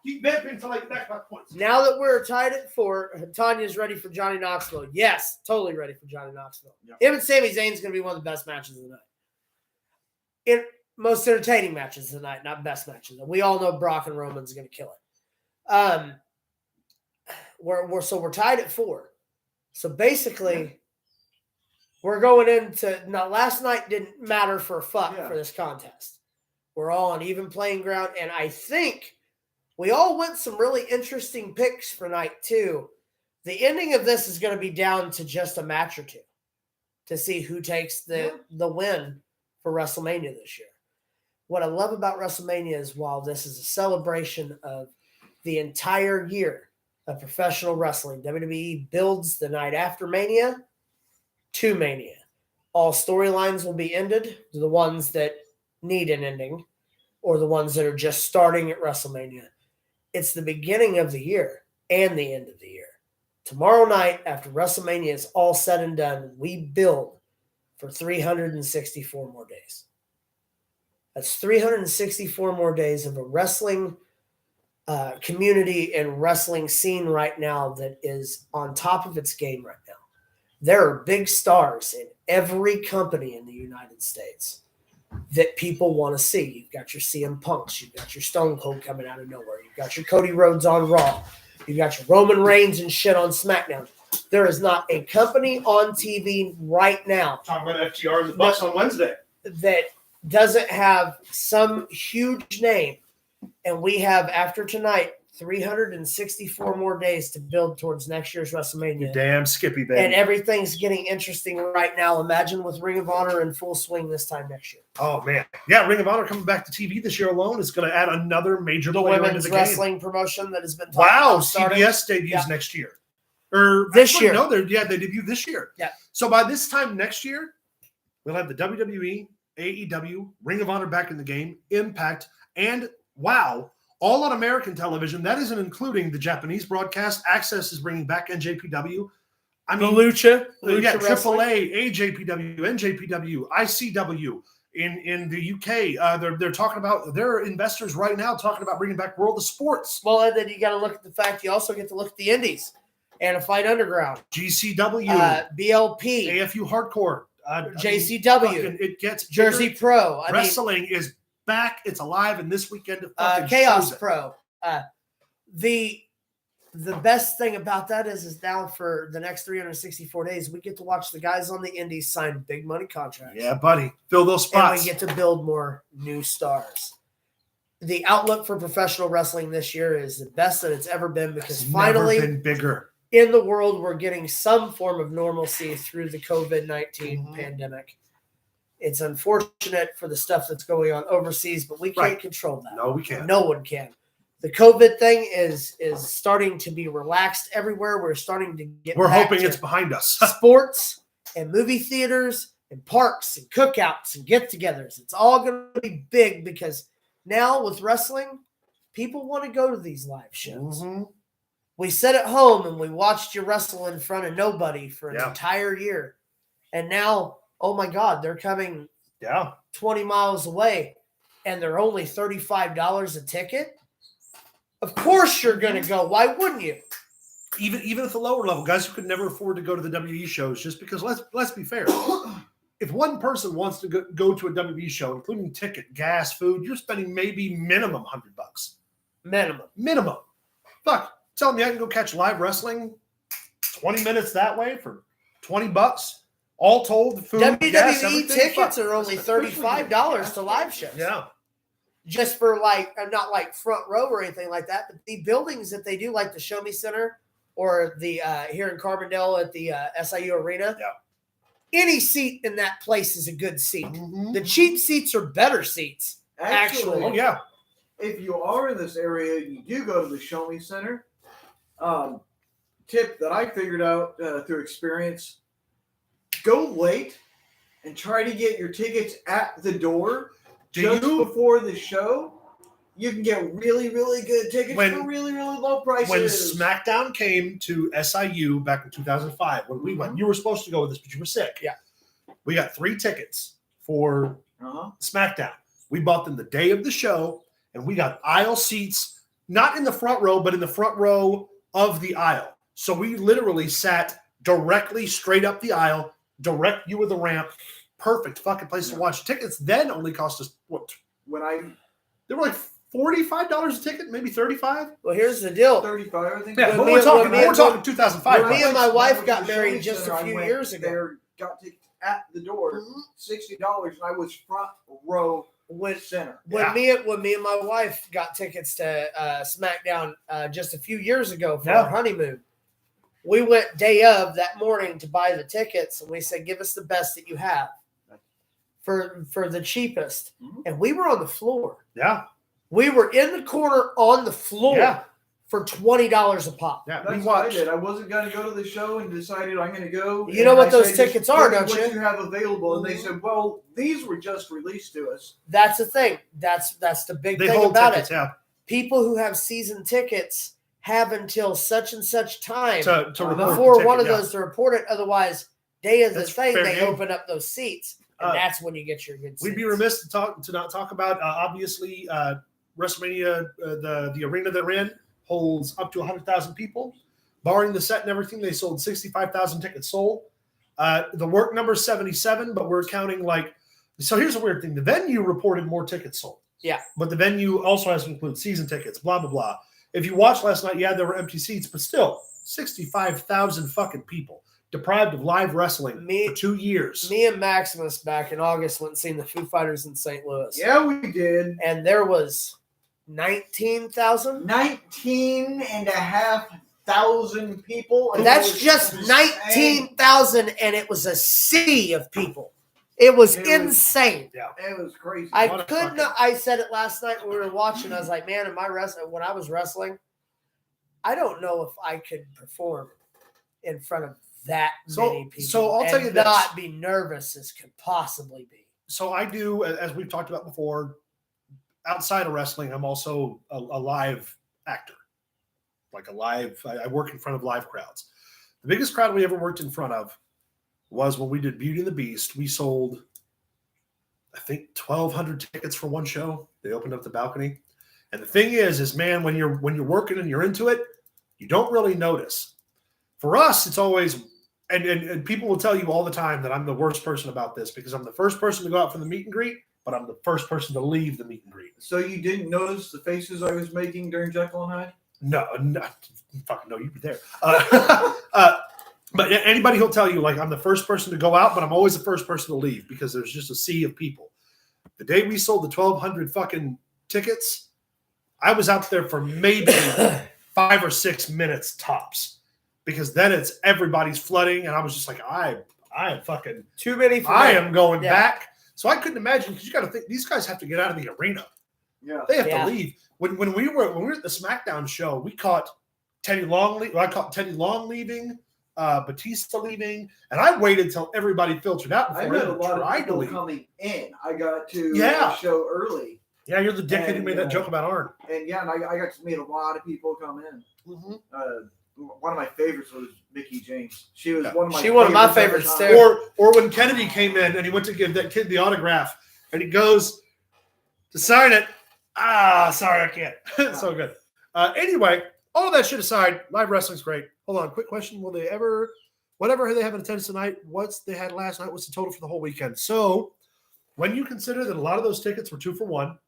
Keep betting until I get back my points. Now that we're tied at 4, Tanya's ready for Johnny Knoxville. Yes, totally ready for Johnny Knoxville. Yep. Him and Sami Zayn's going to be one of the best matches of the night. Most entertaining matches of the night, not best matches. We all know Brock and Roman's going to kill it. We're tied at 4. So basically, we're going into last night didn't matter for a fuck for this contest. We're all on even playing ground, and I think we all went some really interesting picks for night 2. The ending of this is going to be down to just a match or 2 to see who takes the win for WrestleMania this year. What I love about WrestleMania is while this is a celebration of the entire year of professional wrestling, WWE builds the night after Mania to Mania. All storylines will be ended, the ones that need an ending or the ones that are just starting at WrestleMania. It's the beginning of the year and the end of the year. Tomorrow night, after WrestleMania is all said and done, we build for 364 more days. That's 364 more days of a wrestling community and wrestling scene right now that is on top of its game right now. There are big stars in every company in the United States that people want to see. You've got your CM Punks. You've got your Stone Cold coming out of nowhere. You've got your Cody Rhodes on Raw. You've got your Roman Reigns and shit on SmackDown. There is not a company on TV right now. Talking about FTR and the Bucks on Wednesday. That doesn't have some huge name. And we have, after tonight, 364 more days to build towards next year's WrestleMania. You damn Skippy, baby. And everything's getting interesting right now. Imagine with Ring of Honor in full swing this time next year. Oh, man. Yeah, Ring of Honor coming back to TV this year alone is going to add another major player into women's the wrestling game. promotion that has been CBS debuts next year. Or this year. No, they debut this year. Yeah. So by this time next year, we'll have the WWE, AEW, Ring of Honor back in the game, Impact, and WOW, all on American television. That isn't including the Japanese broadcast. Access is bringing back NJPW. I The mean, Lucha yeah, Wrestling. AAA, AJPW, NJPW, ICW in the UK. They're talking about their investors right now talking about bringing back World of Sports, Well, and then you got to look at the fact you also get to look at the indies and a Fight Underground, GCW, BLP, AFU Hardcore, JCW, it gets Jersey bigger. Pro. Wrestling is back. It's alive, and this weekend it I fucking mean, Chaos shows it. Pro. The best thing about that is now for the next 364 days, we get to watch the guys on the indies sign big money contracts. Yeah, buddy, fill those And spots. we get to build more new stars. The outlook for professional wrestling this year is the best that it's ever been because It's finally never been bigger. in the world, we're getting some form of normalcy through the COVID-19 pandemic. It's unfortunate for the stuff that's going on overseas, but we can't control that. No, we can't. No one can. The COVID thing is starting to be relaxed everywhere. We're starting to get We're back hoping to it's behind us. sports and movie theaters and parks and cookouts and get-togethers. It's all going to be big because now with wrestling, people want to go to these live shows. Mm-hmm. We sat at home and we watched you wrestle in front of nobody for an entire year. And now, oh my God, they're coming 20 miles away and they're only $35 a ticket. Of course you're going to go. Why wouldn't you? Even at the lower level, guys who could never afford to go to the WWE shows, just because let's be fair. If one person wants to go to a WWE show, including ticket, gas, food, you're spending maybe minimum $100. Minimum. Fuck. Tell me I can go catch live wrestling 20 minutes that way for $20. All told, the food, WWE gas, everything. tickets are only $35 to live shows. Yeah. Just for not like front row or anything like that, but the buildings that they do, like the Show Me Center or the here in Carbondale at the SIU Arena. Yeah. Any seat in that place is a good seat. Mm-hmm. The cheap seats are better seats. Actually. Oh, yeah. If you are in this area, you do go to the Show Me Center. Tip that I figured out through experience: go late and try to get your tickets at the door before the show. You can get really, really good tickets for really, really low prices. When SmackDown came to SIU back in 2005, when we went, you were supposed to go with us, but you were sick. Yeah. We got 3 tickets for SmackDown. We bought them the day of the show, and we got aisle seats, not in the front row, but in the front row of the aisle. So we literally sat directly straight up the aisle, direct view of the ramp. Perfect fucking place to watch. Tickets then only cost us what? They were like $45 a ticket, maybe $35. Well, here's the deal. 35, I think. Yeah, but we're talking 2005. Me and my wife got married just a few years ago. There, got tickets at the door, $60, and I was front row center. When me and my wife got tickets to SmackDown just a few years ago for our honeymoon, we went day of that morning to buy the tickets, and we said, "Give us the best that you have for the cheapest." And we were on the floor. Yeah, we were in the corner on the floor for $20 a pop. Yeah, that's what I did. I wasn't going to go to the show and decided I'm going to go. You know what those tickets are, don't you? What you have available, and they said, "Well, these were just released to us." That's the thing. That's the big thing about it. Yeah. People who have season tickets have until such and such time to before one of those to report it. Otherwise, day of the thing, they game. open up those seats, and that's when you get your good seats. We'd be remiss to not talk about, obviously, WrestleMania, the arena they're in holds up to 100,000 people. Barring the set and everything, they sold 65,000 tickets sold. The work number is 77, but we're counting so here's a weird thing. The venue reported more tickets sold. Yeah. But the venue also has to include season tickets, blah, blah, blah. If you watched last night, there were empty seats, but still 65,000 fucking people deprived of live wrestling for 2 years. Me and Maximus back in August went and seen the Foo Fighters in St. Louis. Yeah, we did. And there was 19,000? 19,500 people. That's just 19,000, and it was a sea of people. It was insane. It was crazy. I said it last night when we were watching. I was like, man, when I was wrestling, I don't know if I could perform in front of that many people. So I'll tell you this. Not be nervous as could possibly be. So I do, as we've talked about before, outside of wrestling, I'm also a live actor. I work in front of live crowds. The biggest crowd we ever worked in front of was when we did Beauty and the Beast. We sold, I think, 1,200 tickets for one show. They opened up the balcony. And the thing is man, when you're working and you're into it, you don't really notice. For us, it's always, and people will tell you all the time that I'm the worst person about this because I'm the first person to go out for the meet and greet, but I'm the first person to leave the meet and greet. So you didn't notice the faces I was making during Jekyll and Hyde? No, fucking no, you were there. But anybody who'll tell you, like, I'm the first person to go out, but I'm always the first person to leave because there's just a sea of people. The day we sold the 1,200 fucking tickets, I was out there for maybe 5 or 6 minutes tops because then it's everybody's flooding, and I was just like, I am fucking too many. I am going back. So I couldn't imagine because you got to think these guys have to get out of the arena. Yeah, they have to leave. When we were at the SmackDown show, we caught Teddy Long. I caught Teddy Long leaving, Batista leaving, and I waited till everybody filtered out before I met a lot of people leave. coming in. I got to the show early. Yeah, you're the dickhead who made that joke about Arn. And I got to meet a lot of people come in. Mm-hmm. One of my favorites was Mickey James. She was one of my favorites too. Or when Kennedy came in and he went to give that kid the autograph, and he goes to sign it. Sorry, I can't. It's so good. Anyway, all that shit aside, live wrestling's great. Hold on, quick question: will they ever, whatever they have in attendance tonight, what's they had last night? What's the total for the whole weekend? So, when you consider that a lot of those tickets were 2 for 1,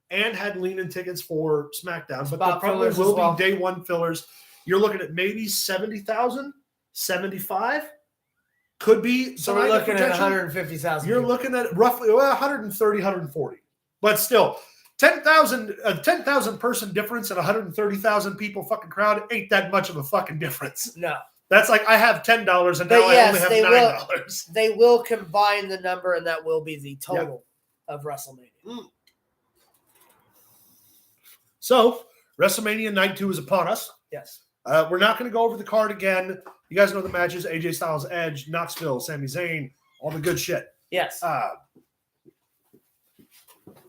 and had lean-in tickets for SmackDown, but there probably will be day one fillers. You're looking at maybe 70,000, 75. Could be. So we're looking at 150,000. You're looking at roughly 130, 140. But still, 10,000 person difference at 130,000 people fucking crowd ain't that much of a fucking difference. No. That's like I have $10 and now I only have $9. They will combine the number, and that will be the total of WrestleMania. So, WrestleMania Night 2 is upon us. Yes. We're not going to go over the card again. You guys know the matches: AJ Styles, Edge, Knoxville, Sami Zayn, all the good shit. Yes.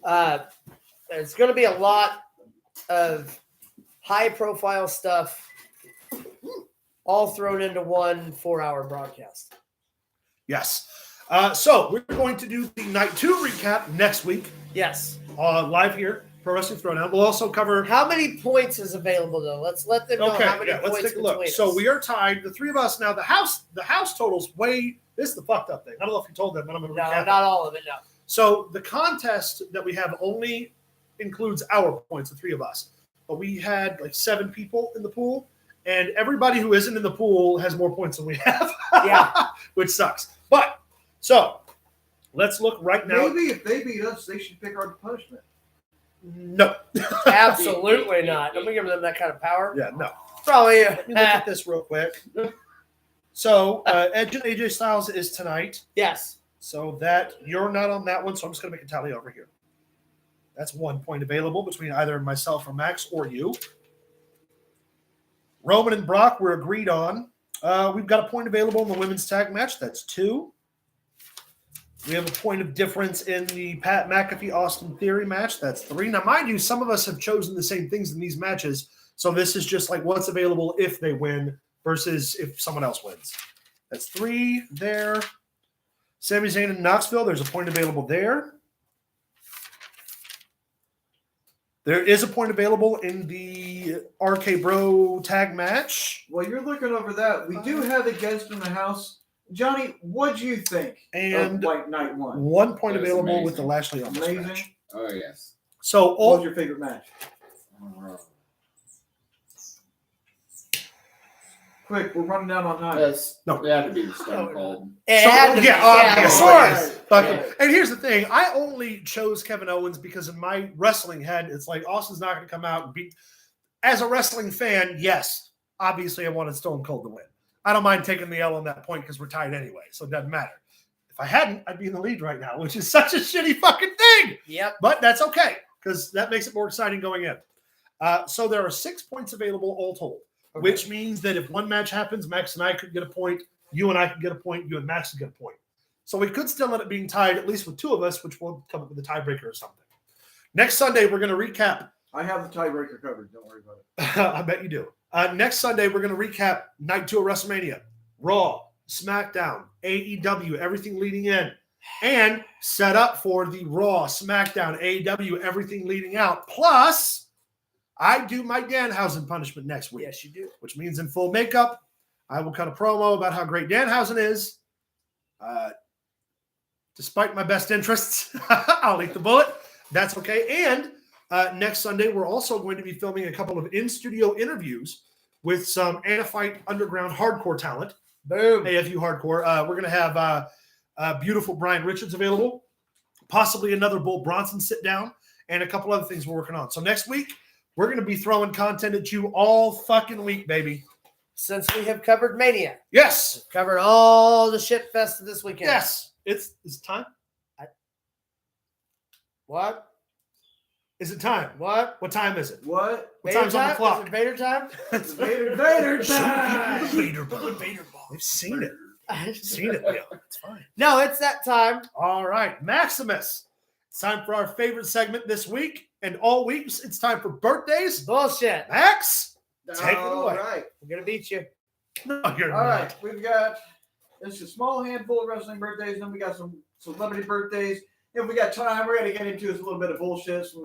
There's going to be a lot of high-profile stuff all thrown into one 4-hour broadcast. Yes. So we're going to do the Night 2 recap next week. Yes. Live here. Pro Wrestling Throwdown. We'll also cover how many points is available though. Let's let them know how many points. Let's take a look. So we are tied. The three of us now. The house totals way. This is the fucked up thing. I don't know if you told them, but I'm going to recap. No, not all of it. No. So the contest that we have only includes our points, the three of us. But we had like 7 people in the pool, and everybody who isn't in the pool has more points than we have. Yeah, which sucks. But so let's look right now. Maybe if they beat us, they should pick our punishment. No. Absolutely not. Don't give them that kind of power. Yeah, no. Probably. Let me look at this real quick. So, Edge and AJ Styles is tonight. Yes. So that you're not on that one, so I'm just going to make a tally over here. That's 1 point available between either myself or Max or you. Roman and Brock we're agreed on. We've got a point available in the women's tag match. That's 2. We have a point of difference in the Pat McAfee Austin Theory match. That's 3. Now, mind you, some of us have chosen the same things in these matches. So this is just like what's available if they win versus if someone else wins. That's 3 there. Sami Zayn and Knoxville, there's a point available there. There is a point available in the RK Bro tag match. While you're looking over that, we do have a guest in the house. Johnny, what do you think of White Night 1? 1 point available with the Lashley Elvis match. Oh, yes. So what was your favorite match? Quick, we're running down on time. No, it had to be the Stone Cold. Of course. And here's the thing. I only chose Kevin Owens because in my wrestling head, it's like Austin's not going to come out and beat. As a wrestling fan, yes, obviously I wanted Stone Cold to win. I don't mind taking the L on that point because we're tied anyway, so it doesn't matter. If I hadn't, I'd be in the lead right now, which is such a shitty fucking thing. Yep. But that's okay because that makes it more exciting going in. So there are 6 points available all told. Okay. Which means that if one match happens, Max and I could get a point, you and I could get a point, you and Max could get a point. So we could still end up being tied, at least with 2 of us, which will come up with a tiebreaker or something. Next Sunday, we're going to recap. I have the tiebreaker covered. Don't worry about it. I bet you do. Next Sunday, we're going to recap Night 2 of WrestleMania. Raw, SmackDown, AEW, everything leading in. And set up for the Raw, SmackDown, AEW, everything leading out. Plus, I do my Danhausen punishment next week. Yes, you do. Which means in full makeup, I will cut a promo about how great Danhausen is. Despite my best interests, I'll eat the bullet. That's okay. And next Sunday, we're also going to be filming a couple of in-studio interviews with some Anaphyte Underground hardcore talent. Boom. AFU hardcore. We're going to have beautiful Brian Richards available, possibly another Bull Bronson sit down, and a couple other things we're working on. So next week, we're going to be throwing content at you all fucking week, baby. Since we have covered Mania. Yes. We've covered all the shit fest this weekend. Yes. It's time. What? Is it time? What? What time is it? What? What Vader time's on the time? clock? Is it Vader time? It's Vader time. Vader bomb. They've seen it. Seen it. Yeah, it's fine. No, it's that time. All right, Maximus. It's time for our favorite segment this week and all weeks. It's time for birthdays. Bullshit. Max, take it away. All right. I'm going to beat you. No, you're All not. right. We've got it's a small handful of wrestling birthdays. Then we got some celebrity birthdays. If we got time, we're going to get into a little bit of bullshit, some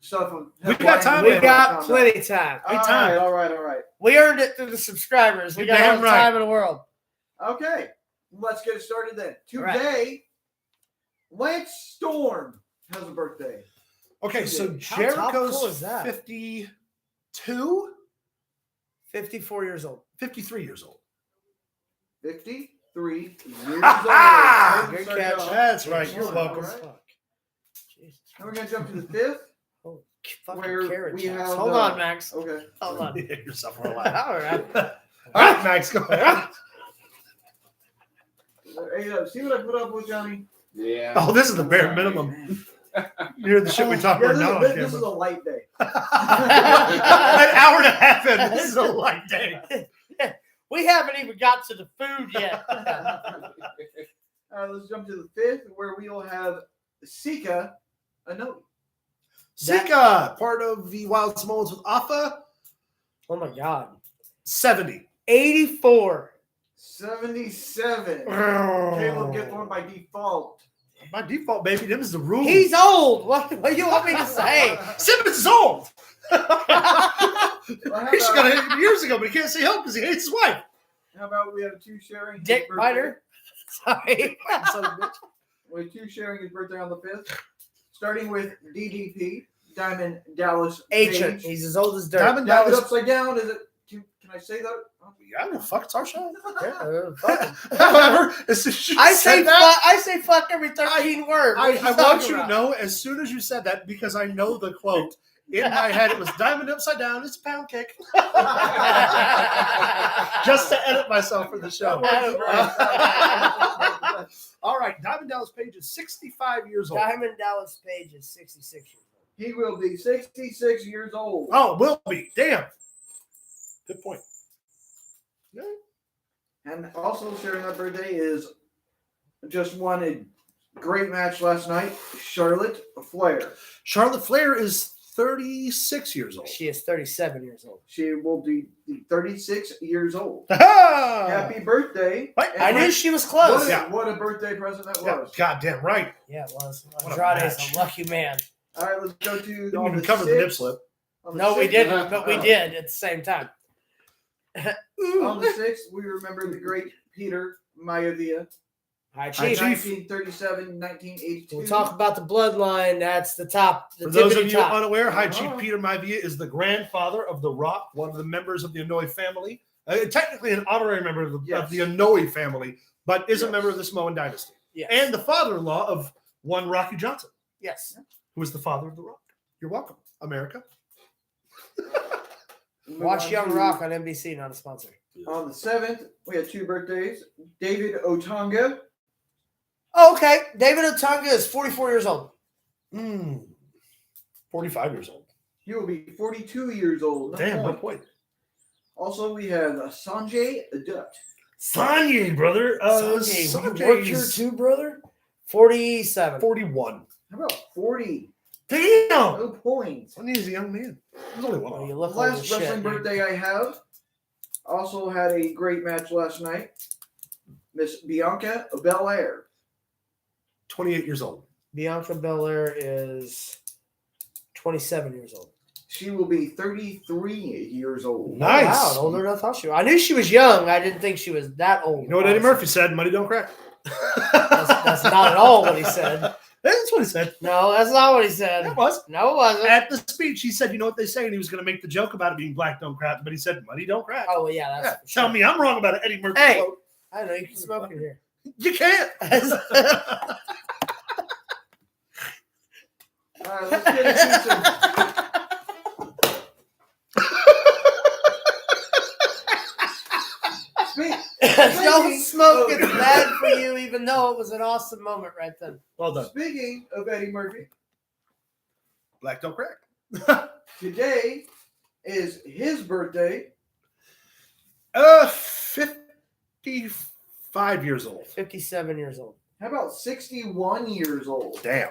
stuff. We got time. We got plenty of time. Hey, time. All right. We earned it through the subscribers. We You're got all damn the right. time in the world. Okay. Let's get it started then. All right. Today, Lance Storm has a birthday. Okay, so How topical is Jericho's that? 52, 54 years old. 53 years old. 53 years Good old. catch. That's right. You're All welcome. right. Fuck. Jesus. And we're going to jump to the 5th. Holy fucking Where carrot we checks. have, Hold on, Max. Okay. Hold on. Hit yourself on the line. All right. All right, Max, go ahead. Hey, see what I put up with, Johnny? Yeah. Oh, this is the bare minimum. You hear the shit we talk Yeah, about now on this is a camera. light day. An hour and a half in. This is a light day. We haven't even got to the food yet. Let's jump to the 5th, where we will have Sika Anoa'i. Sika, part of the Wild Samoans with Afa, Oh my God. 70. 84. 77. Caleb gets one by default. By default, baby, them is the rule. He's old. What do you want me to say? Simmons is old. Well, how He should got about- hit years ago, but he can't say help because he hates his wife. How about we have two sharing his Dick birthday? biter. Sorry. Son of a bitch. We have two sharing his birthday on the 5th. Starting with DDP, Diamond Dallas Ancient. Page. He's as old as dirt. Diamond Diamond Dallas. upside down. Is it? Can I say that? Yeah, well, fuck, it's our show. Fuck him. However, as soon as you I said say that, fuck. I say fuck every 13 words. What are I want talking you to about? know, as soon as you said that, because I know the quote, in my head it was Diamond upside down, it's a pound cake. Just to edit myself for the show. All right, Diamond Dallas Page is 65 years old. Diamond Dallas Page is 66 years old. He will be 66 years old. Oh, will be. Damn. Good point. Yeah. And also sharing that birthday is just won a great match last night, Charlotte Flair. Charlotte Flair is 36 years old. She is 37 years old. She will be 36 years old. Ha! Happy birthday. Wait, I And knew she was close. what a birthday present that Yeah, was. goddamn right. Yeah, it was. What a Andrade's match. a lucky man. All right, let's go to Didn't on even the cover the nip 6th. slip. On the No, we 6th, didn't, but we did at the same time. On the 6th, we remember the great Peter Maivia. Hi, Hi, Chief. Chief. 1937, 1982. We'll talk about the bloodline. That's the top. The For those of tippity you top. unaware, High Chief Oh. Peter Maivia is the grandfather of The Rock, one of the members of the Inouye family. Technically an honorary member of the Yes. Inouye family, but is a Yes. member of the Samoan dynasty. Yes. And the father-in-law of one Rocky Johnson, yes. who is the father of The Rock. You're welcome, America. Move Watch on Young to- Rock on NBC, not a sponsor. On the 7th, we had two birthdays. David Otunga. Oh, okay. David Otunga is 44 years old. 45 years old. He will be 42 years old. No Damn, point. no point. Also, we have Sanjay Dutt. Sanjay, brother. Sanjay, you work here too, brother? 47. 41. How about 40? Damn. No points. Sanjay is a young man. There's only one Oh, off. you The look old as last shit, wrestling dude. birthday I have also had a great match last night. Miss Bianca Belair. 28 years old. Bianca Belair is 27 years old. She will be 33 years old. Nice. Oh, wow, older than I thought she was. I knew she was young. I didn't think she was that old. You know what Eddie honestly. Murphy said? Money don't crack. That's not at all what he said. That's what he said. No, that's not what he said. That was. No, it wasn't. At the speech, he said, you know what they say? And he was going to make the joke about it being black don't crack, but he said, money don't crack. Oh, well, yeah, that's Yeah, for sure. tell me I'm wrong about it, Eddie Murphy. Hey. quote. I don't know. You can smoke in here. You can't. All right, let's get into some. Don't smoke. It's bad for you, even though it was an awesome moment right then. Well done. Speaking of Eddie Murphy, Black don't crack. today is his birthday. 55 years old. 57 years old. How about 61 years old? Damn.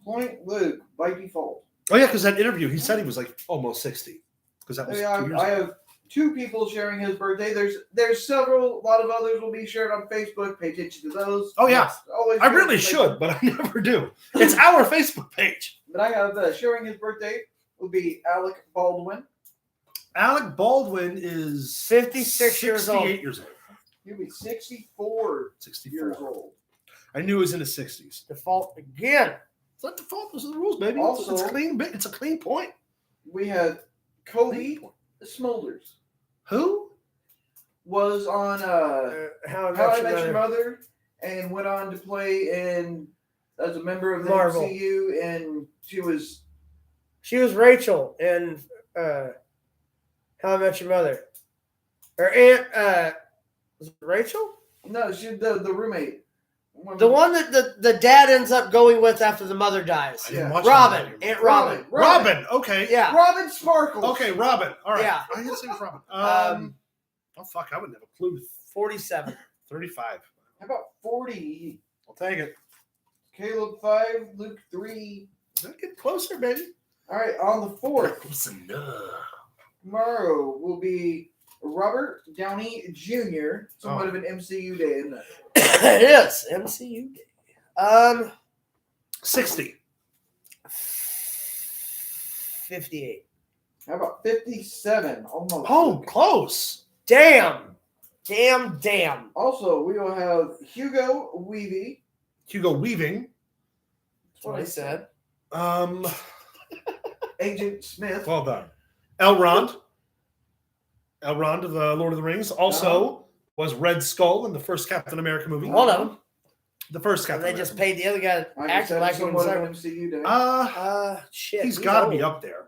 Point Luke by default. Oh, yeah, because that interview, he said he was like almost 60. Because that was 2 years I ago. have two people sharing his birthday. There's several. A lot of others will be shared on Facebook. Pay attention to those. Oh, yeah. It's always I good really information. should, but I never do. It's our Facebook page. But I have sharing his birthday will be Alec Baldwin. Alec Baldwin is 56 years old. 68 years old. He'll be 64 64. years old. I knew he was in his 60s. Default again. It's not the fault. Those are the rules, baby. Also- it's clean. It's a clean point. We have Kobe Smulders. Who? Was on How I How I Met Met Your Your Mother and went on to play in as a member of the Marvel. MCU, and she was She was Rachel in How I Met Your Mother. Her aunt, was it Rachel? no, she the roommate. The one that the dad ends up going with after the mother dies. I didn't Yeah. watch Robin. that. Aunt Robin. Robin. Okay. Yeah. Robin Sparkles. Okay, Robin. All right. Yeah. I didn't say it was Robin. Um, Oh, fuck. I wouldn't have a clue. 47. 35. How about 40? I'll take it. Caleb 5, Luke 3. Get closer, baby. All right, on the 4th, Close enough. tomorrow will be Robert Downey Jr. Somewhat of an MCU day, isn't it? It is. MCU Day. 60. 58. How about 57? Almost. Oh, close. Damn. Damn. Also, we will have Hugo Weavy. Hugo Weaving. That's what I said. Agent Smith. Well done. Elrond. Elrond of the Lord of the Rings. Also was Red Skull in the first Captain America movie. One of them. The first And Captain they America just paid the other guy I to act said like he was somewhat of an second. MCU day. Shit. he's got to be old. up there.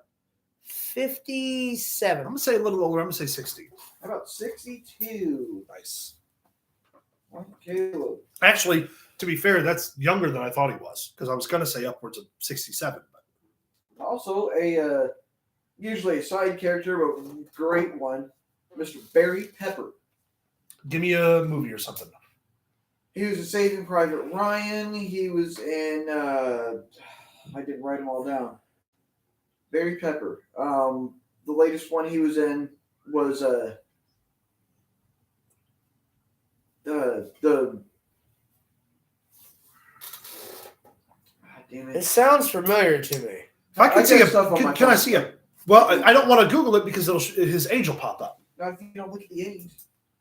57. I'm going to say a little older. I'm going to say 60. How about 62? Nice. Caleb. Actually, to be fair, that's younger than I thought he was because I was going to say upwards of 67. But Also, a usually a side character, but great one, Mr. Barry Pepper. give me a movie or something. He was in Saving Private Ryan. He was in. I didn't write them all down. Barry Pepper. The latest one he was in was the. God damn It it! sounds familiar to me. If I I could see got it, stuff on my can I phone. see it? Well, I don't want to Google it because his age will pop up. Now, if you don't look at the age.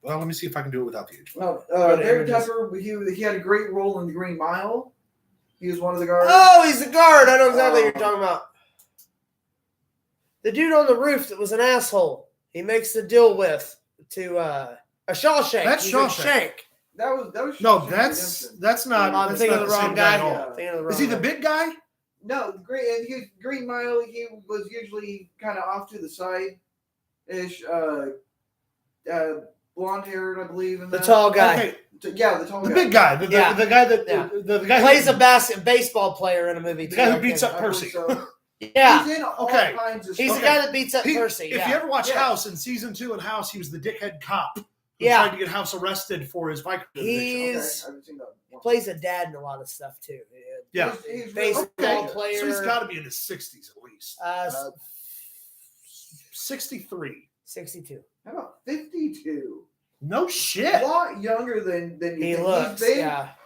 Well, let me see if I can do it without the age. No, Go to Barry images. Pepper. He had a great role in the Green Mile. He was one of the guards. Oh, he's the guard. I know exactly what you're talking about. The dude on the roof that was an asshole. He makes the deal with to a Shawshank. That's He's in Shawshank. Shank. That was No, Shawshank that's Redemption. not. I'm that's thinking not of the wrong same guy. at all. Yeah. Thinking of the Is he wrong the guy. big guy? No, Green Mile. He was usually kind of off to the side, ish. Blonde haired, I believe. In The that. tall guy. Okay, Yeah, the tall the guy. big guy. The Yeah. guy that Yeah. the guy Plays who, a baseball player in a movie. the too, guy who I beats think. up I believe Percy. so. Yeah. He's in all Okay. kinds of He's stuff. the guy that beats up He- Percy. If Yeah. you ever watch Yeah. House in season 2 in House, he was the dickhead cop who Yeah. tried to get House arrested for his bike. He- Okay, He's- I haven't seen that one. Plays a dad in a lot of stuff too. Yeah. He's Baseball really- player. So he's got to be in his 60s at least. 63. 62. How about 52? No A shit. lot younger than you He think. looks,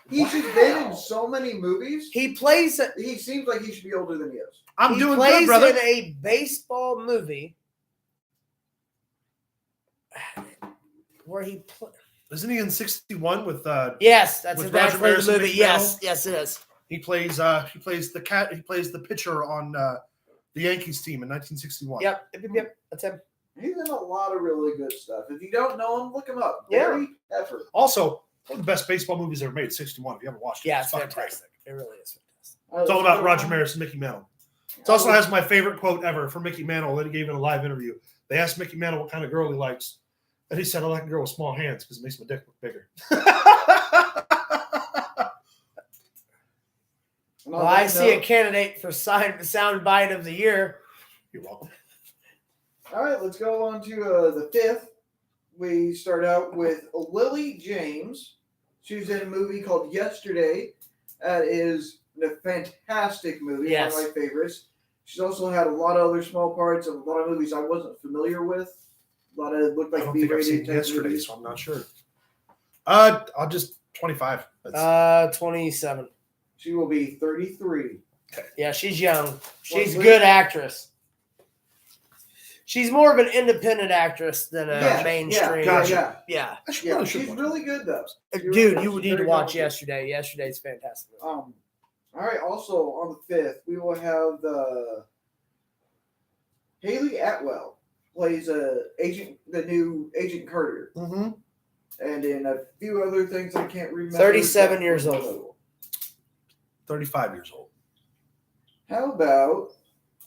He's just been in so many movies. He plays. He seems like he should be older than he is. I'm he doing plays good, brother. in a baseball movie where he. Isn't he in 61 with Yes, that's With exactly Roger Maris the and movie. Mickey Yes, yes, it is. he plays the pitcher on the Yankees team in 1961. Yep. That's him. He's in a lot of really good stuff. If you don't know him, look him up. Yeah. Barry Effort. Also, one of the best baseball movies ever made, 61. If you haven't watched it, Yeah, it's fucking fantastic. It really is fantastic. It's all about Roger Maris and Mickey Mantle. It also has my favorite quote ever from Mickey Mantle that he gave in a live interview. They asked Mickey Mantle what kind of girl he likes, and he said, "I like a girl with small hands because it makes my dick look bigger." Well, I see a candidate for sound bite of the year. You're welcome. All right, let's go on to the 5th. We start out with Lily James. She's in a movie called Yesterday. That is a fantastic movie, Yes. one of my favorites. She's also had a lot of other small parts and a lot of movies I wasn't familiar with. A lot of looked I like don't think I've seen B-rated type Yesterday, movies. so I'm not sure. I'll just 25. That's 27. She will be 33. Yeah, she's young. She's a Well, good actress. She's more of an independent actress than a Yeah, mainstream. gotcha. Yeah. I should Yeah, really should she's watch really good though. She really Dude, is. you She's need to very watch talented. Yesterday. Yesterday's fantastic. All right. Also on the 5th, we will have Haley Atwell plays the new Agent Carter, it. Mm-hmm. and in a few other things I can't remember. 37 years old. 35 years old. How about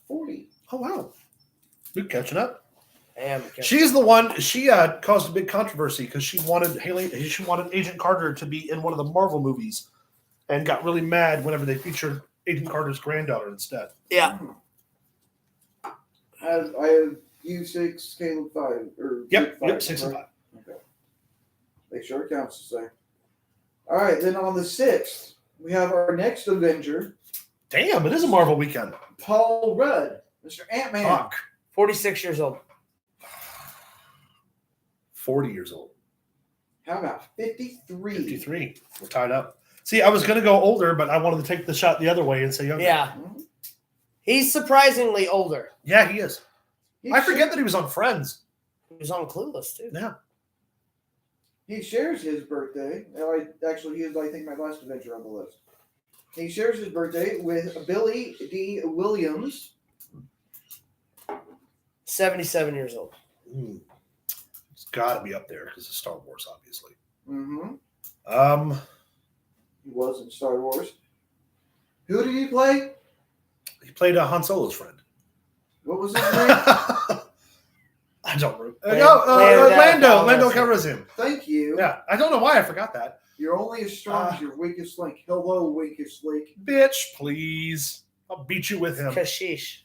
40? Oh wow, we're catching up. Damn. She's the one. She caused a big controversy because she wanted Agent Carter to be in one of the Marvel movies, and got really mad whenever they featured Agent Carter's granddaughter instead. Yeah. I have U6, Caleb 5, or Yep, 5, 6 and 5. Okay. Make sure it counts the same. All right, then on the 6th, we have our next Avenger, Damn, it is a Marvel weekend. Paul Rudd, Mr. Ant-Man. Fuck. 46 years old. 40 years old. How about 53? 53. We're tied up. See, I was going to go older, but I wanted to take the shot the other way and say younger. Yeah. Mhm. He's surprisingly older. Yeah, he is. He I forget that he was on Friends. He was on Clueless, too. Yeah. He shares his birthday. He is, I think, my last Avenger on the list. He shares his birthday with Billy D. Williams. 77 years old. It's got to be up there because of Star Wars, obviously. Mm-hmm. He was in Star Wars. Who did he play? He played Han Solo's friend. What was his name? I don't remember. Lando Lando Calrissian. Calrissian. Thank you. Yeah, I don't know why I forgot that. You're only as strong as your weakest link. Hello, weakest link. Bitch, please. I'll beat you with him. Kashyyyk.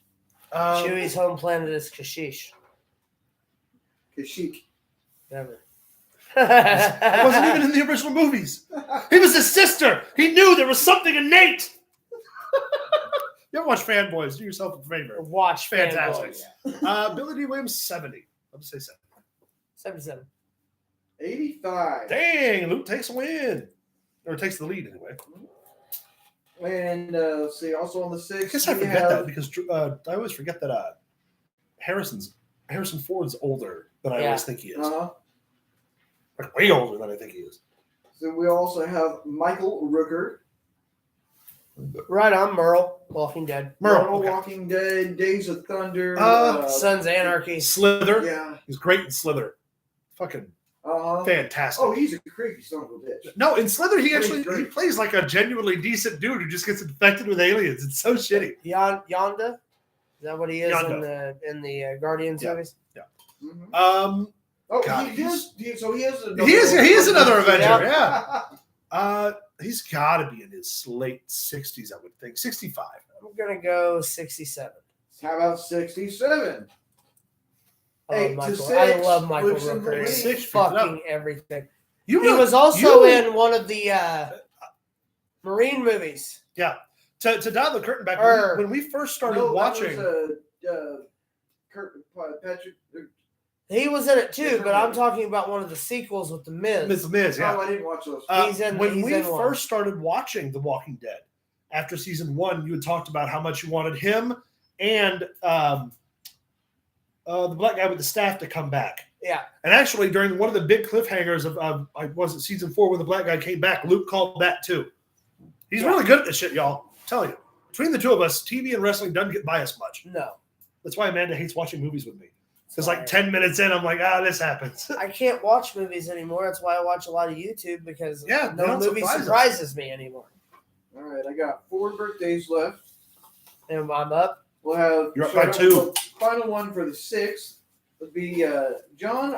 Um, Chewie's home planet is Kashyyyk. Kashyyyk. Never. wasn't even in the original movies. He was his sister. He knew there was something innate. You ever watch Fanboys? Do yourself a favor. Watch Fantastic. Fanboys. Billy D. Williams, 70. Let me say 70. 77. 85. Dang, Luke takes a win. Or takes the lead, anyway. And let's see, also on the 6th, I guess I forget that because I always forget that Harrison Ford's older than I always think he is. Like way older than I think he is. So we also have Michael Rooker. Right on, Merle. Walking Dead. Merle, okay. Walking Dead, Days of Thunder. Sons of Anarchy. Slither. Yeah. He's great in Slither. Fucking fantastic. Oh, he's a creepy son of a bitch. No, in Slither, he Great. plays like a genuinely decent dude who just gets infected with aliens. It's so shitty. Yonda? Is that what he is Yonda. in the Guardians movies? Mm-hmm. God, he is. So he is. He is another Avenger. Yeah. Yeah. He's got to be in his late 60s, I would think. 65. I'm going to go 67. How about 67? I 8 to love 6. Michael. I love Michael Luke's in the Rooker. lead. He's 6, fucking everything. You He know- was also you- in one of the Marine movies. Yeah. To dial the curtain back, Or- when we first started No, watching. that was Patrick. He was in it too, Different but I'm movie. talking about one of the sequels with the Miz. Miz, yeah. Oh, I didn't watch those. When he's we in one. first started watching The Walking Dead, after season 1, you had talked about how much you wanted him and the black guy with the staff to come back. Yeah. And actually, during one of the big cliffhangers of was it season 4 when the black guy came back, Luke called back too. He's really good at this shit, y'all. I'm telling you. Between the two of us, TV and wrestling doesn't get by us much. No. That's why Amanda hates watching movies with me. Because like 10 minutes in, I'm like, this happens. I can't watch movies anymore. That's why I watch a lot of YouTube because Yeah, they no don't movie surprise us. surprises me anymore. All right, I got 4 birthdays left. And I'm up. We'll have You're up start by off 2. with the final one for the 6th would be John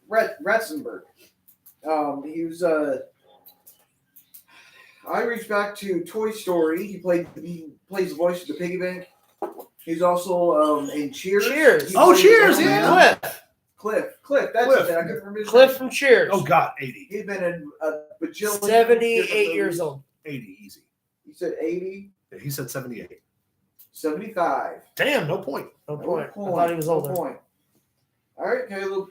Ratzenberg. He was I reached back to Toy Story. He plays the voice of the piggy bank. He's also in Cheers. Cheers. He Oh, played Cheers, the yeah. Cliff. That's Cliff. it. I couldn't remember his Cliff name. from Cheers. Oh, God, 80. He's been in a bajillion. 78 different years movies. old. 80, easy. He said 80, Yeah, he said 78. 75. Damn, no point. No No point. I thought he was older. No point. All right, Caleb.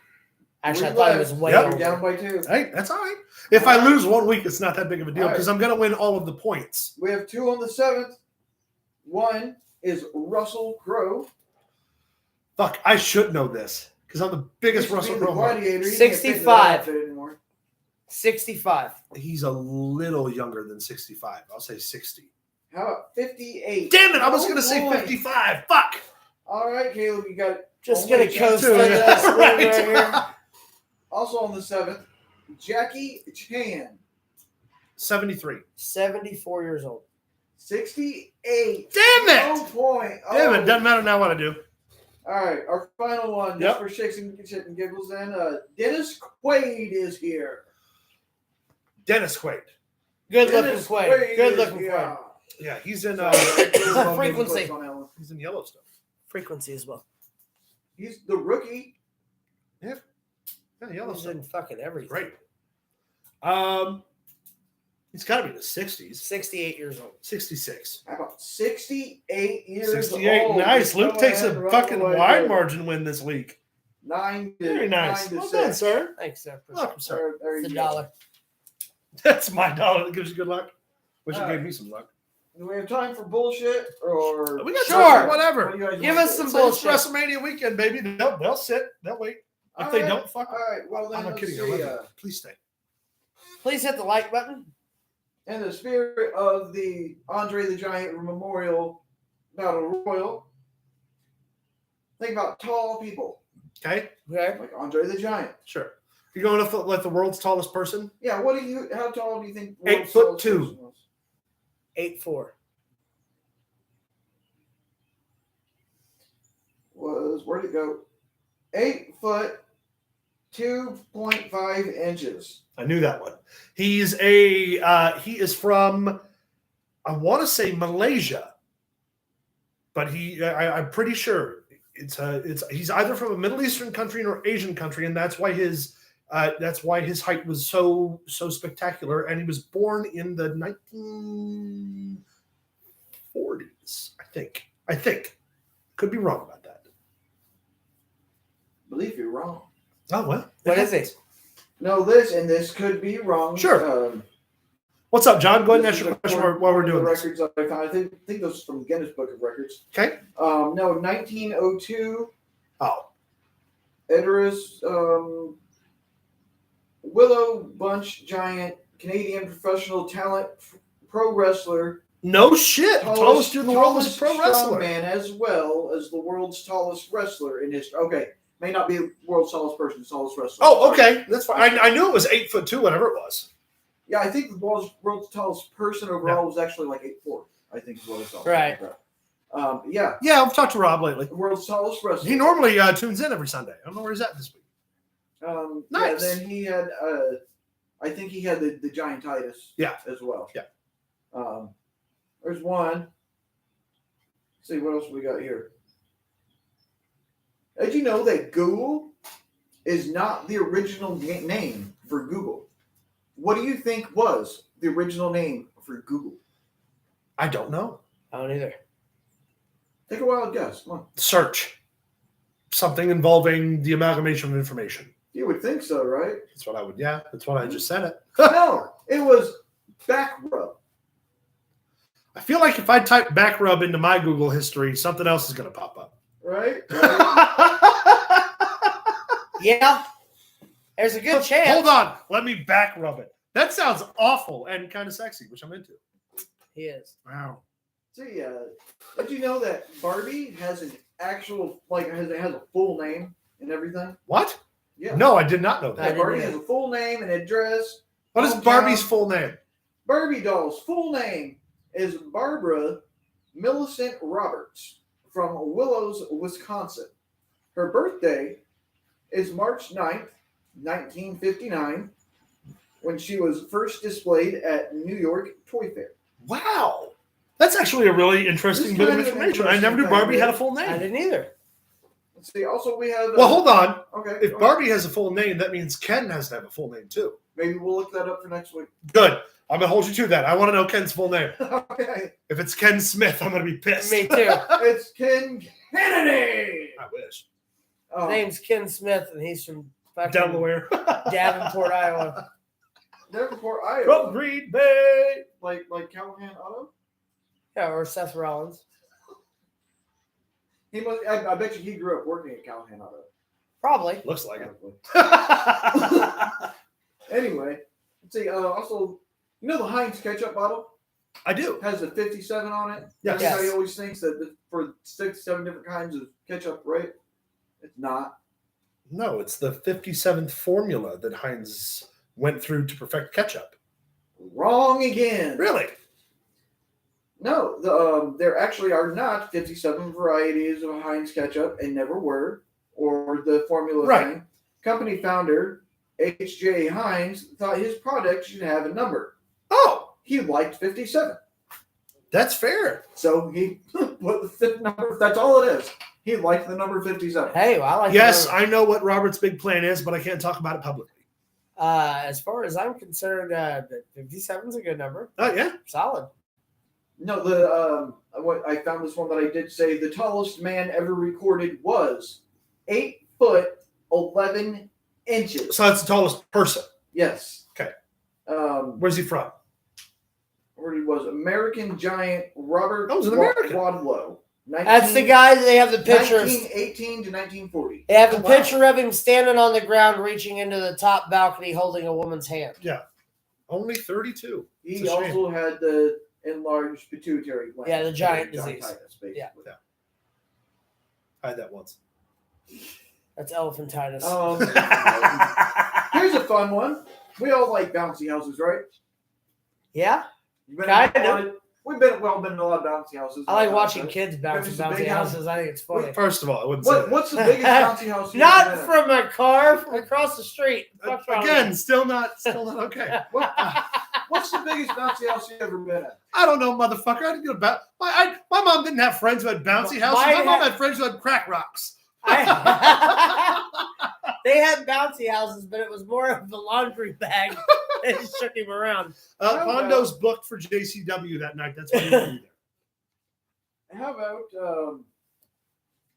Actually, I Three thought he left. was way Yep. You're older. down by 2. Hey, that's all right. If I lose 1 week, it's not that big of a deal All right. because I'm going to win all of the points. We have 2 on the 7th. One is Russell Crowe. Fuck, I should know this because I'm the biggest Used to be Russell the Crowe. fan. Gladiator. He 65. can't fit into that outfit anymore. 65. He's a little younger than 65. I'll say 60. How about 58? Damn it, I was Oh, going to say boy. 55. Fuck. All right, Caleb, you got Just only going to coast two. into that screen Right. right here. also on the 7th, Jackie Chan. 73. 74 years old. 68. Damn it! No point. Damn it, Oh. doesn't matter now what I do. All right, our final one, Yep. just for shits and giggles then. Dennis Quaid is here. Dennis Quaid. Good looking Dennis Quaid. Good is looking here. Quaid. Yeah, he's in Frequency. he's in Yellowstone. Frequency as well. He's the rookie. Yeah, He's Yellowstone. in fucking everything. Great. He's got to be in the 60s. 68 years old. 66. How about 68 years 68. old? Nice. Go Luke takes ahead, a run fucking away wide with it. margin win this week. 9 to Very nice. 9 to Well 6. done, sir. Thanks, sir. Welcome, sir. There It's you a go. dollar. That's my dollar that gives you good luck. Wish it All right. gave me some luck. Do we have time for bullshit or We got Sure. time for whatever. What do you guys Give want us to do? some It's bullshit. WrestleMania weekend, baby. They'll sit. They'll wait. If All they right. don't, fuck All right. Well, then I'm not let's kidding. I see. love you. Please stay. Please hit the like button. In the spirit of the Andre the Giant Memorial Battle Royal, think about tall people Okay? Okay. like Andre the Giant. Sure. You're going to let the world's tallest person? Yeah. How tall do you think? 8'2". Was? 8'4". Where'd it go? 8 foot, 2.5 inches. I knew that one. He is from, I want to say Malaysia, but I'm pretty sure he's either from a Middle Eastern country or Asian country, and that's why his height was so spectacular. And he was born in the 1940s, I think. Could be wrong about that. Believe you're wrong. Oh, what? What is it? No, this could be wrong. Sure. What's up, John? Go ahead and ask This your is question according while we're to doing the this. records I found. I think those are from the Guinness Book of Records. Okay. No, 1902. Oh, Edris Willow Bunch Giant, Canadian professional talent, pro wrestler. no shit. Tallest dude in the world was a pro wrestler. Man, as well as the world's tallest wrestler in history. Okay, may not be the world's tallest person, tallest wrestler. Oh, okay. That's fine. I knew it was 8'2", whatever it was. Yeah, I think the world's tallest person overall was actually like 8'4". I think is what I saw. Right. Yeah, Yeah, I've talked to Rob lately. the world's tallest wrestler. He normally tunes in every Sunday. I don't know where he's at this week. Nice. Yeah, then he had, I think he had the Giantitis. Yeah. As well. Yeah. There's one. Let's see what else we got here. Did you know that Google is not the original name for Google? What do you think was the original name for Google? I don't know. I don't either. Take a wild guess. Come on. Search. something involving the amalgamation of information. You would think so, right? That's what I would. Yeah, that's what I just said it. No, it was back rub. I feel like if I type back rub into my Google history, something else is going to pop up. Right? Yeah. There's a good chance. Hold on. Let me back rub it. That sounds awful and kind of sexy, which I'm into. He is. Wow. See, did you know that Barbie has an actual, has a full name and everything? What? Yeah. No, I did not know I that. didn't Barbie either. has a full name and address. What is hometown. Barbie's full name? Barbie doll's full name is Barbara Millicent Roberts from Willows, Wisconsin. Her birthday is March 9th, 1959, when she was first displayed at New York Toy Fair. Wow. That's actually a really interesting This bit of kind of information. I never interesting knew Barbie thing, had a yeah. full I name. didn't either. Let's see. Also, we have. Well, hold on. Okay. If Barbie has a full name, that means Ken has to have a full name too. Maybe we'll look that up for next week. Good. I'm going to hold you to that. I want to know Ken's full name. Okay. If it's Ken Smith, I'm going to be pissed. Me too. It's Ken Kennedy. I wish. Oh, His name's Ken Smith, and he's from fucking Delaware. Davenport, Iowa. Davenport, Iowa. From Green Bay. Like Callahan Auto. Yeah, or Seth Rollins. He must. I bet you he grew up working at Callahan Auto. Probably. Looks like it. Anyway, let's see. Also, you know the Heinz ketchup bottle I do. has a 57 on it. Yes. Everybody always thinks that for 6-7 different kinds of ketchup, right? It's not. No, it's the 57th formula that Heinz went through to perfect ketchup. Wrong again. Really? No, there actually are not 57 varieties of Heinz ketchup, and never were, or the formula Right. thing. Company founder H.J. Heinz thought his product should have a number. Oh, He liked 57, that's fair. so he put the fifth number. That's all it is. He liked the number 57. Hey, well, I like Yes, the I know what Robert's big plan is, but I can't talk about it publicly. as far as I'm concerned, 57 is a good number. Oh, yeah? Solid. No, what I found this one that I did say the tallest man ever recorded was 8 foot 11 inches. So that's the tallest person. Yes. Okay. Um, Where's he from? where he was American giant Robert Oh, he's an American. Wadlow. That's the guy that they have the picture. 1918 to 1940. They have a Oh, wow. picture of him standing on the ground, reaching into the top balcony, holding a woman's hand. Only 32. It's He a shame. also had the enlarged pituitary gland. Yeah, the giant Giantitis, disease. basically. Yeah. I had that once. That's elephantitis. Here's a fun one. We all like bouncy houses, right? Yeah, You've been Kind in a of. lot of- We've been in a lot of bouncy houses. I like watching Right? kids bounce in There's some bouncy big houses. I think it's funny. First of all, I wouldn't say that. What's the biggest bouncy house you've Not ever been from a car, from across the street. What's wrong with Again, still not okay. in? What's the biggest bouncy house you've ever been at? I don't know, motherfucker. I didn't get about my mom didn't have friends who had bouncy houses. Mine My mom had- had friends who had crack rocks. They had bouncy houses, but it was more of a laundry bag. They just shook him around. How Pondo's booked for JCW that night. That's why he won't be there. How about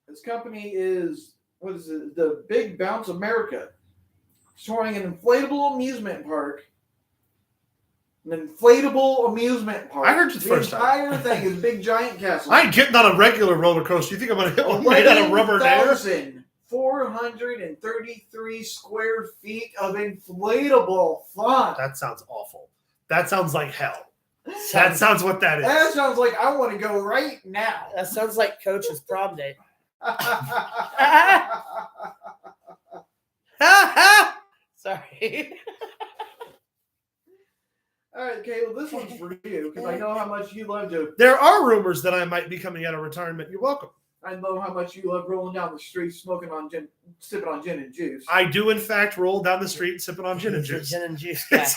this company is what is it? The Big Bounce America, touring an inflatable amusement park. An inflatable amusement park. I heard you the first time. entire thing is big giant castle. I ain't getting on a regular roller coaster. You think I'm gonna hit one made out of rubber there? 433 square feet of inflatable fun. That sounds awful. That sounds like hell. That sounds what that That is. sounds like I want to go right now. That sounds like Coach's prom date. Sorry. All right, Caleb, this one's for you because I know how much you love to. There are rumors that I might be coming out of retirement. You're welcome. I know how much you love rolling down the street, smoking on gin, sipping on gin and juice. I do, in fact, roll down the street sipping on gin and He's a juice. Gin and juice guy.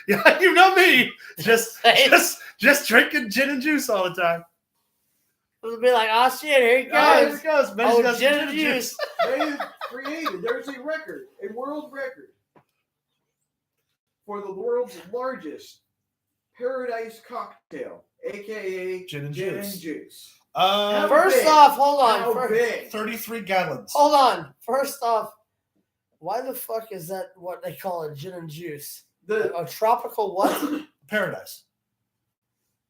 Yeah, you know me. Just drinking gin and juice all the time. It'll be like, oh shit, here he Oh, here goes. it goes. Ben's Oh, got some gin and juice. They've created. There's a record, a world record, for the world's largest paradise cocktail, aka Gin and gin juice. and juice. First big? off, hold How on. big? 33 gallons. Hold on. First off, why the fuck is that what they call a gin and juice? A tropical what? Paradise.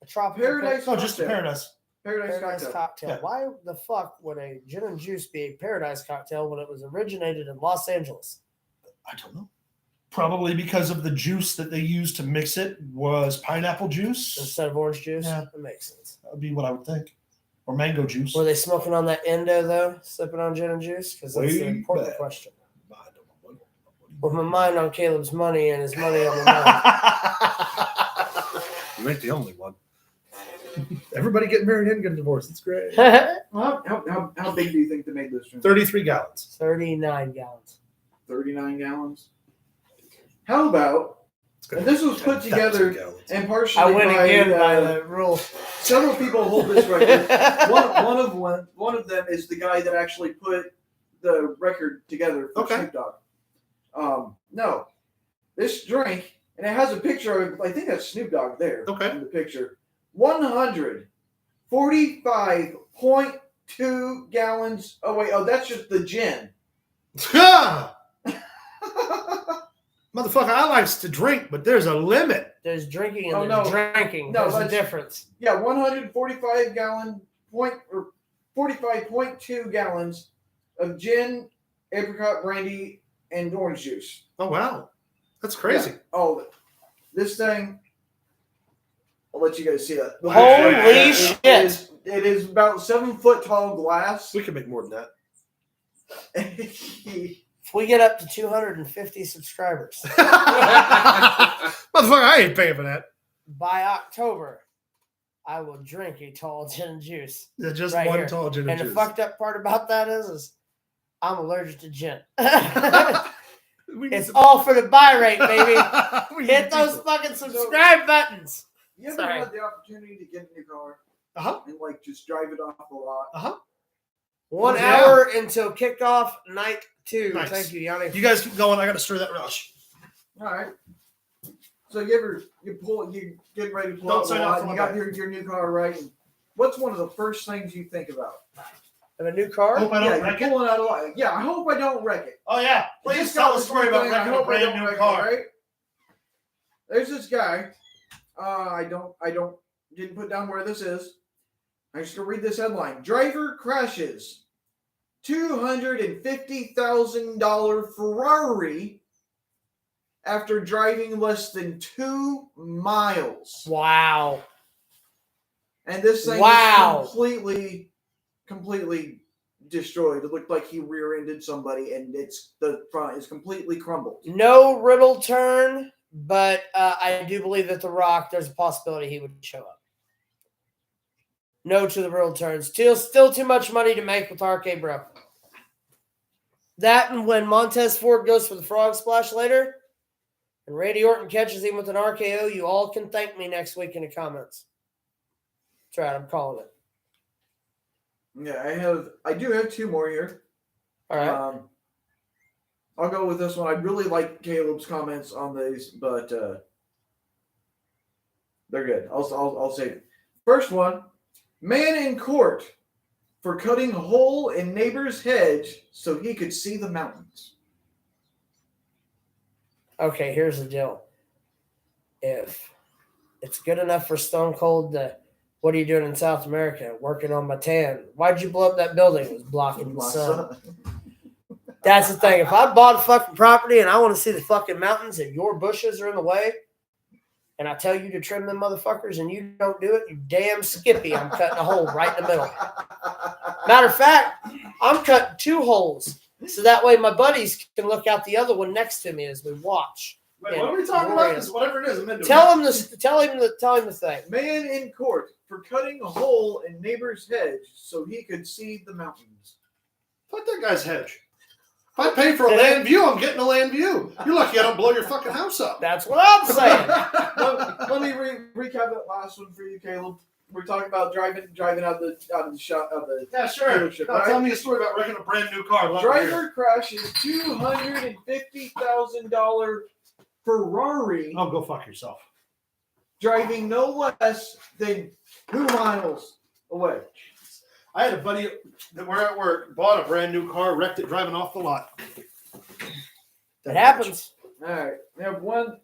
A tropical Paradise. No, just a cocktail. paradise. Paradise cocktail. Yeah. Why the fuck would a gin and juice be a paradise cocktail when it was originated in Los Angeles? I don't know. Probably because of the juice that they used to mix it was pineapple juice. Instead of orange juice? Yeah. That makes sense. That would be what I would think. Or mango juice. Were they smoking on that endo, though? Sipping on gin and juice? Because that's Way the important back. question. I don't know. With my mind on Caleb's money and his money on my mind. You ain't the only one. Everybody getting married and getting divorced. It's great. Well, how big do you think they made this drink? 33 gallons. 39 gallons. 39 gallons. How about? It's gonna And this be was put 10,000 together gallons. and partially I win by, again by the rule. several people hold this record. one of them is the guy that actually put the record together for Okay. Snoop Dogg. No, this drink, and it has a picture of, I think that's Snoop Dogg there. Okay. In the picture, 145.2 gallons. Oh wait, that's just the gin. Motherfucker, I likes to drink, but there's a limit. There's drinking and Oh, there's no. drinking. No, There's a that's- difference. Yeah, 145 gallon point or 45.2 gallons of gin, apricot brandy, and orange juice. Oh, wow. That's crazy. Yeah, all of it. This thing, I'll let you guys see that. Holy shit. It is about 7 foot tall glass. We can make more than that. If we get up to 250 subscribers Motherfucker, I ain't paying for that. by October, I will drink a tall gin and juice. Yeah, just Right one here. tall gin And and the juice. fucked up part about that is I'm allergic to gin. We need It's to- all for the buy rate, baby. We Hit need those to- fucking subscribe buttons. You ever Sorry. had the opportunity to get in your car Uh-huh. and like just drive it off a lot? Uh-huh. 1 Yeah. hour until kickoff night 2. Nice. Thank you, Yanni. You guys keep going. I got to stir that rush. All right. So you get ready to pull Don't out the sign up lot, for and you my got your new car, right? And what's one of the first things you think about? Have a new car? Hope I don't wreck you're it. pulling out a lot. Yeah, I hope I don't wreck it. Oh, yeah. You Please just tell got the this story new about thing, I wrecking a hope I brand don't new wreck it, car. right? There's this guy. I didn't put down where this is. I just gonna read this headline. Driver crashes $250,000 Ferrari after driving less than 2 miles. Wow. And this thing Wow. is completely destroyed. It looked like he rear-ended somebody, and the front is completely crumbled. No riddle turn, but I do believe that The Rock, there's a possibility he would show up. No to the riddle turns. Still too much money to make with RK Bro. That and when Montez Ford goes for the frog splash later, and Randy Orton catches him with an RKO, you all can thank me next week in the comments. That's right, I'm calling it. Yeah, I do have 2 more here. All right. I'll go with this one. I really like Caleb's comments on these, but they're good. I'll save it. First one: man in court for cutting a hole in neighbor's hedge so he could see the mountains. Okay, here's the deal. If it's good enough for Stone Cold to, what are you doing in South America? Working on my tan. Why'd you blow up that building? It was blocking the sun. That's the thing. If I bought a fucking property and I want to see the fucking mountains and your bushes are in the way, and I tell you to trim them motherfuckers and you don't do it, you damn skippy, I'm cutting a hole right in the middle. Matter of fact, I'm cutting 2 holes. So that way my buddies can look out the other one next to me as we watch. Wait, what are we talking about? This, whatever it is, I'm into it. Tell him the thing. Man in court for cutting a hole in neighbor's hedge so he could see the mountains. Fuck that guy's hedge. If I pay for a land view, I'm getting a land view. You're lucky I don't blow your fucking house up. That's what I'm saying. Let me recap that last one for you, Caleb. We're talking about driving out the shop of the Yeah, sure. dealership, No, right? tell me a story about wrecking a brand new car. Love to hear it. Driver crashes $250,000 Ferrari Oh, go fuck yourself. driving no less than 2 miles away. I had a buddy that we're at work, bought a brand new car, wrecked it driving off the lot. It happens. All right. We have one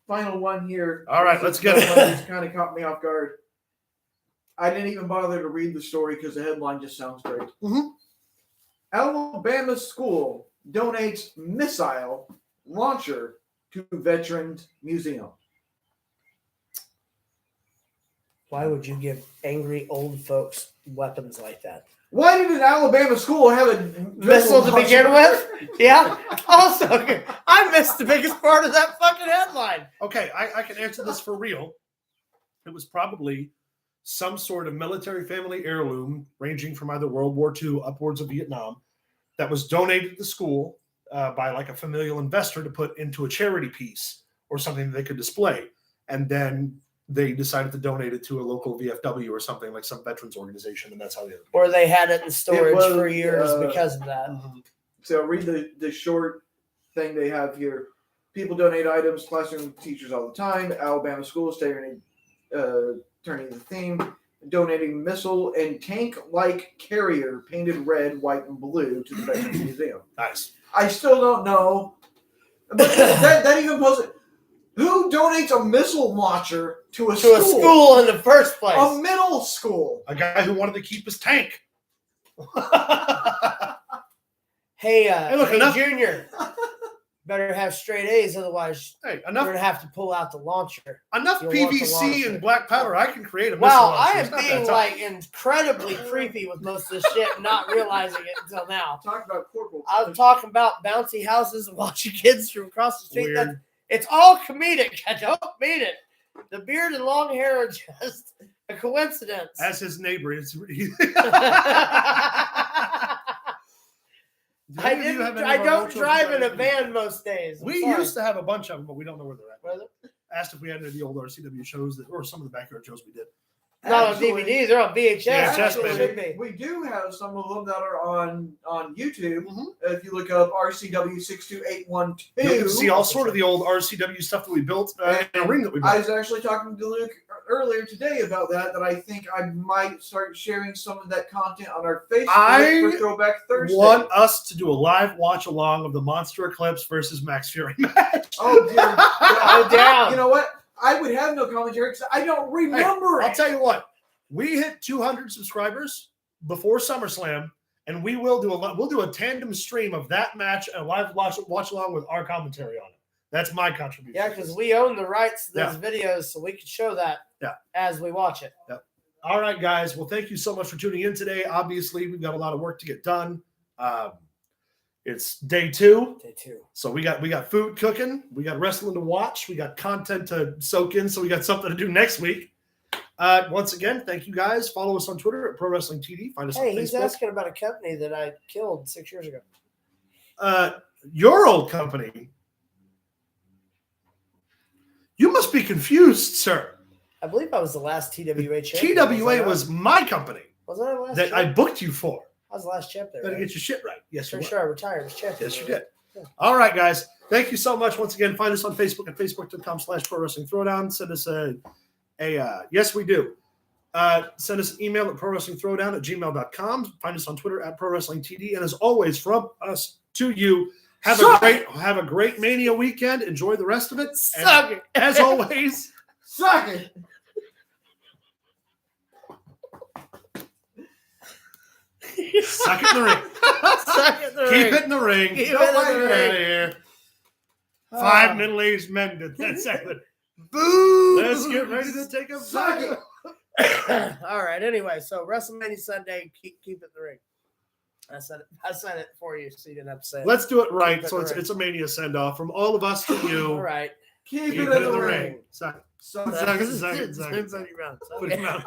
final one here. All right, let's get it. This kind of caught me off guard. I didn't even bother to read the story because the headline just sounds great. Mm-hmm. Alabama school donates missile launcher to Veterans Museum. Why would you give angry old folks weapons like that? Why did an Alabama school have a Missile to launcher? begin with? Yeah. Also, I missed the biggest part of that fucking headline. Okay, I can answer this for real. It was probably some sort of military family heirloom ranging from either World War II upwards of Vietnam that was donated to the school by like a familial investor to put into a charity piece or something that they could display. And then they decided to donate it to a local VFW or something like some veterans organization, and that's how they. Or they had it in storage was, for years because of that. So read the short thing they have here. People donate items, classroom teachers all the time. Alabama schools turning the theme, donating missile and tank-like carrier painted red, white, and blue to the Veterans Museum. Nice. I still don't know, but that even poses. Who donates a missile launcher to a school? To a school in the first place. A middle school. A guy who wanted to keep his tank. Hey, look, hey enough- Junior, better have straight A's, otherwise Hey, you're going to have to pull out the launcher. enough You'll want the PVC launcher. and black powder. I can create a missile Wow, launcher. I It's am not that being tough. like incredibly creepy with most of this shit and not realizing it until now. Talk about corporal. I was talking about bouncy houses and watching kids from across the street. Weird. It's all comedic. I don't mean it. The beard and long hair are just a coincidence. As his neighbor, it's. I don't drive in a van most days. I'm We sorry. used to have a bunch of them, but we don't know where they're at. Where are they? Asked if we had any of the old RCW shows or some of the backyard shows we did. Not on Actually- DVD. They're on VHS. VHS, Actually, baby. should be. We do have some of them that are on YouTube. Mhm. If you look up RCW 62812, You can see all sort of the old RCW stuff that we built in a ring that we I built. was actually talking to Luke earlier today about that I think I might start sharing some of that content on our Facebook I for Throwback Thursday. Want us to do a live watch along of the Monster Eclipse versus Max Fury match. Oh, dear. Oh, down. You know what? I would have no commentary because I don't remember I'll it. tell you what. We hit 200 subscribers before SummerSlam, and we'll do a tandem stream of that match and a live watch along with our commentary on it. That's my contribution. Yeah, because we own the rights to those videos, so we can show that as we watch it. All right, guys. Well, thank you so much for tuning in today. Obviously, we've got a lot of work to get done. It's day 2. Day 2. So we got food cooking, we got wrestling to watch, we got content to soak in, so we got something to do next week. Once again, thank you guys. Follow us on Twitter at Pro Wrestling TD. Find us Hey, on he's Facebook. asking about a company that I killed 6 years ago. Your old company. You must be confused, sir. I believe I was the last TWA champion. TWA was my company Wasn't I the last that champ? I booked you for. I was the last champ there. Better Right? get your shit right. Yes, you For were. sure, I retired as champion. Yes, you did. All right, guys. Thank you so much. Once again, find us on Facebook at facebook.com/Pro Wrestling Throwdown. Send us a yes, we do. Send us an email at prowrestlingthrowdown@gmail.com. Find us on Twitter at Pro Wrestling TD. And as always, from us to you, have a great Mania weekend. Enjoy the rest of it. And Suck it. as always, Suck it. suck it in the ring. Suck it in the Keep ring. it in the ring. Keep Don't it in let the it ring. out of here. 5 middle-aged men did that segment. Boo! Let's get ready to take a Suck break. it. All right. Anyway, so WrestleMania Sunday, keep it in the ring. I said it for you, so you didn't have to say it. Let's do it right. Keep it So in the it's a Mania send-off from all of us to you. All right. Keep it in the ring. Suck it. Suck it. Suck it. Suck it. Suck it. Suck it. Put him out.